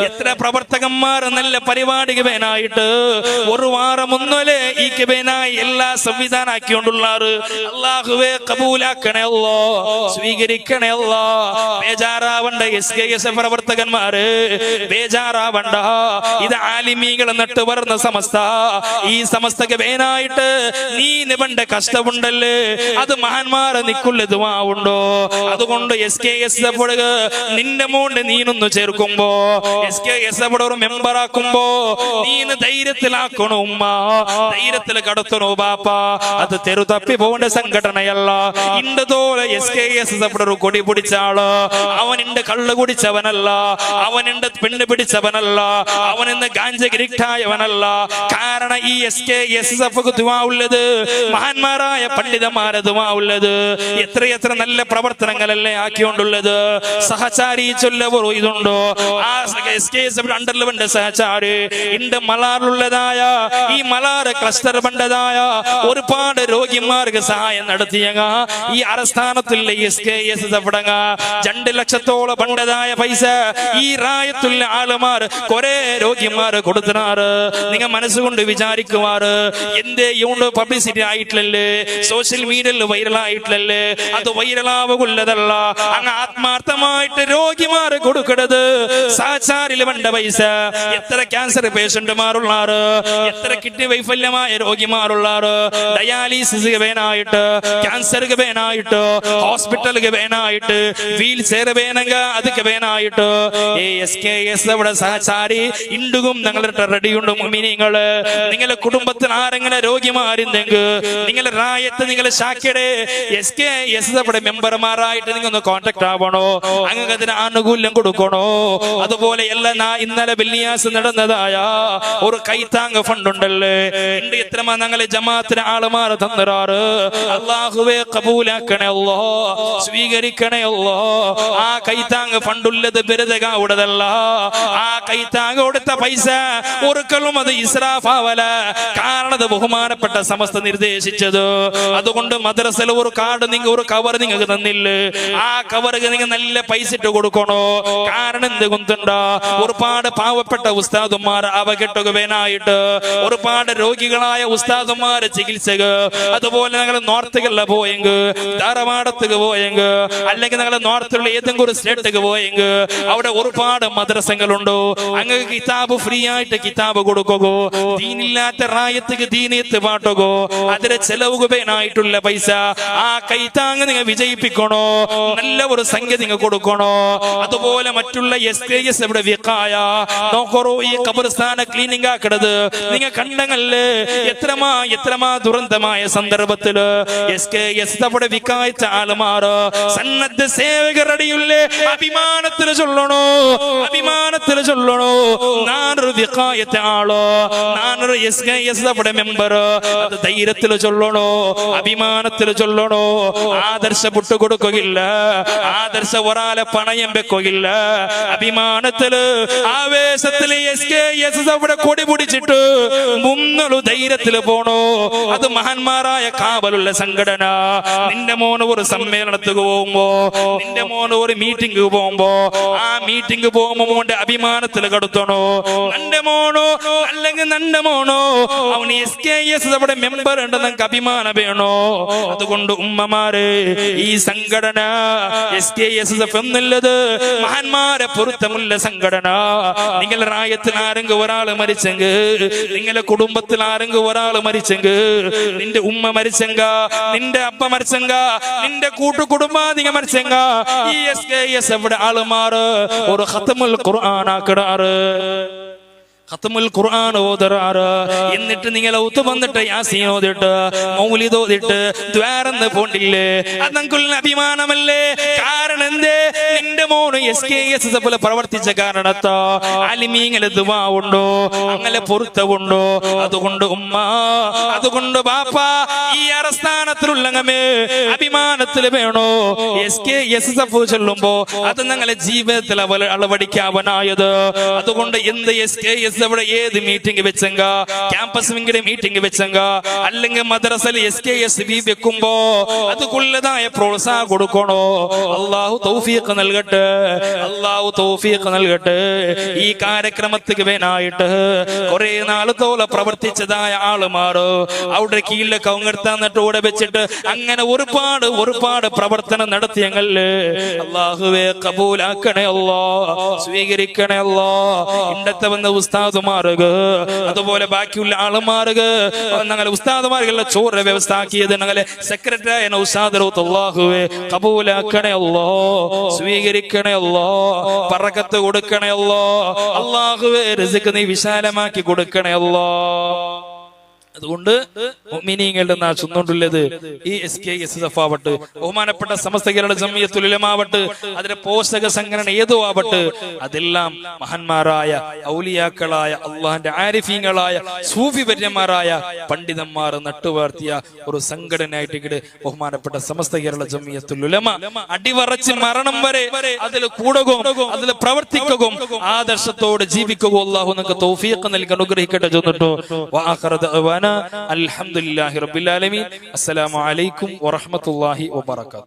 എത്ര പ്രവർത്തകന്മാർ നല്ല പരിപാടിക്ക് വേനായിട്ട് ഒരു വാരം ഒന്നുമല്ലേ ഈ വേനായി എല്ലാ സംവിധാനം ആക്കിക്കൊണ്ടുള്ളാറ് അല്ലാഹുവേ കബൂലാക്കണേ അല്ലാ സ്വീകരിക്കണേ അല്ലാ ബേജാറാവണ്ട SKS പ്രവർത്തകന്മാര് ബേജാറാവണ്ട ഇത് ആലിമീങ്ങൾ നട്ട് വരുന്ന സമസ്ത ഈ സമസ്തക്ക് വേനായിട്ട് നീ നിവണ്ട കഷ്ടമുണ്ടല്ലോ അത് മഹാന്മാരെ നിക്കുള്ള ദുആഉണ്ടോ അതുകൊണ്ട് SKS നിന്റെ മോണ്ട് നീനൊന്ന് ചേർക്കുമ്പോ SKS ഒരു മെമ്പർ ആക്കുമ്പോ നീന് ധൈര്യത്തിലാക്കണോ ഉമ്മ ധൈര്യത്തിൽ കടത്തണോ ബാപ്പ അത് തെരു തപ്പി പോകേണ്ട സംഘടനയല്ല ഇണ്ടതോലെ SKS ഒരു കൊടി പിടിച്ച ആള് അവനിന്റെ കള്ള് കുടിച്ചവനല്ല അവനിന്റെ പെണ്ണ് പിടിച്ചവനല്ല അവനിന്ന് ഗാഞ്ച ഗിരിക്റ്റായവനല്ല കാരണം ഈ SKS ദുആ ഉള്ളത് മഹാന്മാരായ പണ്ഡിതന്മാരെ ദുആ ഉള്ളത് എത്രയെത്ര നല്ല പ്രവർത്തനങ്ങളല്ലേ ആക്കിക്കൊണ്ടുള്ളത് സഹചാരി ചൊല്ലവർ ഇതുണ്ടോ ആ SKS അണ്ടറിൽ വേണ്ട സഹചാരി ഇണ്ട് മലാറിലുള്ളതായ ഈ മലാറ് ക്ലസ്റ്റർ ബണ്ടതായ ഒരുപാട് രോഗിമാർക്ക് സഹായം നടത്തിയ ഈ അറസ്ഥാനത്തുള്ള SKS 2 ലക്ഷത്തോളം ബണ്ടതായ പൈസ ഈ റായത്തുള്ള ആളുമാർ കുറെ രോഗിമാർ കൊടുത്തിനാറ് നിങ്ങൾ മനസ്സുകൊണ്ട് വിചാരിക്കുവാറ് എന്റെ യൂണ്ട് പബ്ലിസിറ്റി ആയിട്ടില്ലല്ലേ സോഷ്യൽ മീഡിയയിൽ വൈറലായിട്ടില്ലല്ലേ അത് വൈറലാവുള്ളതല്ല അങ്ങ് ആത്മാർത്ഥമായിട്ട് രോഗിമാർ കൊടുക്കണത് സാച്ചാരിൽ വേണ്ട പൈസ എത്ര ക്യാൻസർ പേഷ്യന്റുമാരുള്ളാറ് എത്ര കിഡ്നി വൈഫല്യമായ രോഗിമാരുള്ളാറ് ഡയാലിസിസ് വേനായിട്ട് ക്യാൻസർക്ക് വേനായിട്ട് ഹോസ്പിറ്റലിക്ക് വേനായിട്ട് വീൽ ചെയർ വേനങ്ക അതൊക്കെ വേനായിട്ട് SKS സഹചാരി ഇണ്ടുകും ഞങ്ങളുടെ റെഡിയുണ്ട് മുഅ്മിനീങ്ങള് നിങ്ങളുടെ കുടുംബത്തിൽ ആരെങ്കിലും രോഗിമാരുണ്ടെങ്കിൽ നിങ്ങളുടെ റായത്ത് റായത്ത് നിങ്ങൾ ശാഖയുടെ SKSSയുടെ മെമ്പർമാരായിട്ട് നിങ്ങൾ ഒന്ന് കോൺടാക്ട് ആവണോ, അങ്ങനെ അതിന് ആനുകൂല്യം കൊടുക്കണോ. അതുപോലെ എല്ലാം ഇന്നലെ വെള്ളിയാഴ്ച നടന്നതായ ഒരു കൈത്താങ് ഫണ്ട് ഉണ്ടല്ലേ, എത്രമാ ഞങ്ങളെ ജമാഅത്തിന് ആളുമാർ തന്നറാറ്. അല്ലാഹുവേ കബൂലാക്കണേ അല്ലാ, സ്വീകരിക്കണേ അല്ലാ. ആ കൈത്താങ് ഫണ്ടുള്ളത് ബിരുദകാവുടതല്ല. ആ കൈത്താങ് കൊടുത്ത പൈസ ഒരിക്കലും അത് ഇസ്രാഫാവല. കാരണം അത് ബഹുമാനപ്പെട്ട സമസ്ത നിർദ്ദേശിച്ചത്. അതുകൊണ്ട് മദ്രസയിൽ ഒരു കാർഡ് ഒരു കവർ നിങ്ങൾക്ക് തന്നില്ലേ, ആ കവർക്ക് നിങ്ങൾ നല്ല പൈസ ഇട്ട് കൊടുക്കണോ. കാരണം എന്ത് കൊണ്ടുണ്ട, ഒരുപാട് പാവപ്പെട്ട ഉസ്താദുമാർ അവകെട്ടുകവേനായിട്ട് ഒരുപാട് രോഗികളായ ഉസ്താദുമാര് ചികിത്സക. അതുപോലെ ഞങ്ങൾ നോർത്തുകളിൽ പോയെങ്കിൽ, ധാരവാടത്തേക്ക് പോയെങ്കിൽ, അല്ലെങ്കിൽ ഞങ്ങൾ നോർത്തിലുള്ള ഏതെങ്കിലും ഒരു സ്റ്റേറ്റിലേക്ക് പോയെങ്കിൽ അവിടെ ഒരുപാട് മദ്രസകളുണ്ടോ. അങ്ങ് കിതാബ് ഫ്രീ ആയിട്ട് കിതാബ് കൊടുക്കോ. ദീനില്ലാത്ത റായത്തേക്ക് ദീനത്ത് പാട്ടുകോ. അതിന് ചെലവുകനായിട്ടുള്ള പൈസ ആ കൈത്താങ് നിങ്ങൾ വിജയിപ്പിക്കണോ. നല്ല ഒരു സംഖ്യ നിങ്ങൾ കൊടുക്കണോ. അതുപോലെ മറ്റുള്ള SKS ഇവിടെ വിക്കായ നോക്കറോ, ഈ ഖബർസ്ഥാന ക്ലീനിങ് ആക്കണത് നിങ്ങൾ കണ്ടങ്ങല്ലേ. എത്രമാ ദുരന്തമായ സന്ദർഭത്തില് SKS അവിടെ വിക്കായച്ച ആളുമാറ് സന്നദ്ധ സേവകരടിയുള്ളേ അഭിമാനത്തിൽ ചൊല്ലണോ, അഭിമാനത്തിൽ ചൊല്ലണോ. നാനൊരു വിക്കായത്ത ആളോ, നാനൊരു SKS അവിടെ മെമ്പർ, അത് ധൈര്യത്തിൽ ചൊല്ലണോ, അഭിമാനത്തിൽ ചൊല്ലണോ. ആദർശ വിട്ടുകൊടുക്കുകയില്ല, ആദർശ ഒരാളെ പണയം വെക്കുകയില്ല. അഭിമാനത്തില് ആവേശത്തില് SKS അവിടെ കൊടി പിടിച്ചിട്ട് മുന്നൊരു ധൈര്യത്തില് പോണോ. അത് മഹാന്മാരായ കാവലുള്ള സംഘടന. നിന്റെ മോന് ഒരു സമ്മേളനത്തിൽ പോകുമ്പോ, നിന്റെ മോന് ഒരു മീറ്റിംഗ് പോകുമ്പോ, ആ മീറ്റിംഗ് പോകുമ്പോ മോന്റെ അഭിമാനത്തിൽ കടത്തണോ. നന്റെ മോനോ അല്ലെങ്കിൽ നന്റെ മോനോ അവന് SKS അവിടെ മെമ്പർ ഉണ്ട്, നിങ്ങൾക്ക് അഭിമാനം വേണോ. അതുകൊണ്ട് ഉമ്മമാര്, ഈ സംഘടന SKSF എന്നുള്ളത് മഹാന്മാരെ പൊരുത്തമുള്ള സംഘടന. നിങ്ങൾ റായത്തിൽ ആരെങ്കിലും ഒരാൾ മരിച്ചെങ്കിൽ, നിങ്ങളുടെ കുടുംബത്തിൽ ആരെങ്കിലും ഒരാൾ മരിച്ചെങ്കിൽ, നിന്റെ ഉമ്മ മരിച്ചെങ്ക, നിന്റെ അപ്പ മരിച്ചെങ്ക, നിന്റെ കൂട്ടുകുടുംബാധികം മരിച്ചെങ്ക, ഈ SKS എവിടെ ആളുമാറ് ഒരു ഖത്മുൽ ഖുർആൻ ആക്കിടാറ്, ഖത്മുൽ ഖുർആൻ ഓതറാറ്. എന്നിട്ട് നിങ്ങൾ ഒത്തു വന്നിട്ട് യാസീൻ ഓതിട്ട് മൗലിദ് ഓതിട്ട് ദ്വാരന്ന് പോണ്ടില്ലേ, അത് നമുക്കുള്ള അഭിമാനമല്ലേ. കാരണം എന്തേ, നിന്റെ മോന് SKS പോലെ പ്രവർത്തിച്ച കാരണത്തോ അലിമീങ്ങളെ ദുആ ഉണ്ടോ, അങ്ങനെ പൊരുത്തമുണ്ടോ. അതുകൊണ്ട് ഉമ്മ, അതുകൊണ്ട് ബാപ്പ, ഈ അറസ്ഥാനത്തിലുള്ളങ്ങമേ അഭിമാനത്തിൽ വേണോ. SKS ചൊല്ലുമ്പോ അത് ഞങ്ങളെ ജീവിതത്തിൽ അളവടിക്കാവനായത്. അതുകൊണ്ട് എന്ത് SKS അവിടെ ഏത് മീറ്റിംഗ് വെച്ചെങ്ക, ക്യാമ്പസ് വിങ്ങിന്റെ മീറ്റിംഗ് വെച്ചെങ്ക, അല്ലെങ്കിൽ മദ്രസയിൽ SKS വെക്കുമ്പോ അതുക്കുള്ളതായ പ്രോത്സാഹം കൊടുക്കണോ. അള്ളാഹു തൗഫീഖ് നൽകട്ടെ, അള്ളാഹു തൗഫീഖ് നൽകട്ടെ. ഈ കാര്യക്രമത്തിന് വേനായിട്ട് കുറെ നാളത്തോളം പ്രവർത്തിച്ചതായ ആളുമാറ് അവിടെ കീഴിലെ കൗങ്ങെടുത്താന്നിട്ട് ഇവിടെ വെച്ചിട്ട് അങ്ങനെ ഒരുപാട് പ്രവർത്തനം നടത്തിയങ്ങല്ലേ. അള്ളാഹുവേ കബൂലാക്കണേ അല്ലാ, സ്വീകരിക്കണേ അല്ലാ. ഇണ്ടത്തെ വന്ന ഉസ്താദുമാർക്ക്, അതുപോലെ ബാക്കിയുള്ള ആളുമാർക്ക്, ഞങ്ങളെ ഉസ്താദുമാർക്കുള്ള ചോറ് വ്യവസ്ഥ ആക്കിയത് ഞങ്ങളെ സെക്രട്ടറി അല്ലാഹുവേ കബൂലാക്കണേ അല്ലാ, സ്വീകരിക്കണേ അല്ലാ, ബറക്കത്ത് കൊടുക്കണേ അല്ലാ. അല്ലാഹുവേ റിസ്ക് നീ വിശാലമാക്കി കൊടുക്കണേ അല്ലാ. അതുകൊണ്ട് മുഅ്മിനീങ്ങളുടെ ചൊന്നുകൊണ്ടുള്ളത് ഈ SKSF ആവട്ടെ, ബഹുമാനപ്പെട്ട സമസ്ത കേരള ജംഇയ്യത്തുൽ ഉലമ ആവട്ടെ, അതിന്റെ പോഷക സംഘടന ഏതോ ആവട്ടെ, അതെല്ലാം മഹാന്മാരായ ഔലിയാക്കളായ അള്ളാഹിന്റെ ആരിഫീങ്ങളായ സൂഫി വര്യന്മാരായ പണ്ഡിതന്മാർ നട്ടുവാർത്തിയ ഒരു സംഘടനയായിട്ട് ബഹുമാനപ്പെട്ട സമസ്ത കേരള ജംഇയ്യത്തുൽ ഉലമ അടിവറച്ച് മരണം വരെ അതിൽ കൂടുകയും അതിൽ പ്രവർത്തിക്കുകയും ആദർശത്തോടെ ജീവിക്കുകയും അല്ലാഹു നമുക്ക് തൗഫീഖ് നൽകി അനുഗ്രഹിക്കട്ടെ. ചൊന്നിട്ടു അൽഹംദുലില്ലാഹി റബ്ബിൽ ആലമീൻ. അസ്സലാമു അലൈക്കും വറഹ്മത്തുള്ളാഹി വബറകാതുഹു.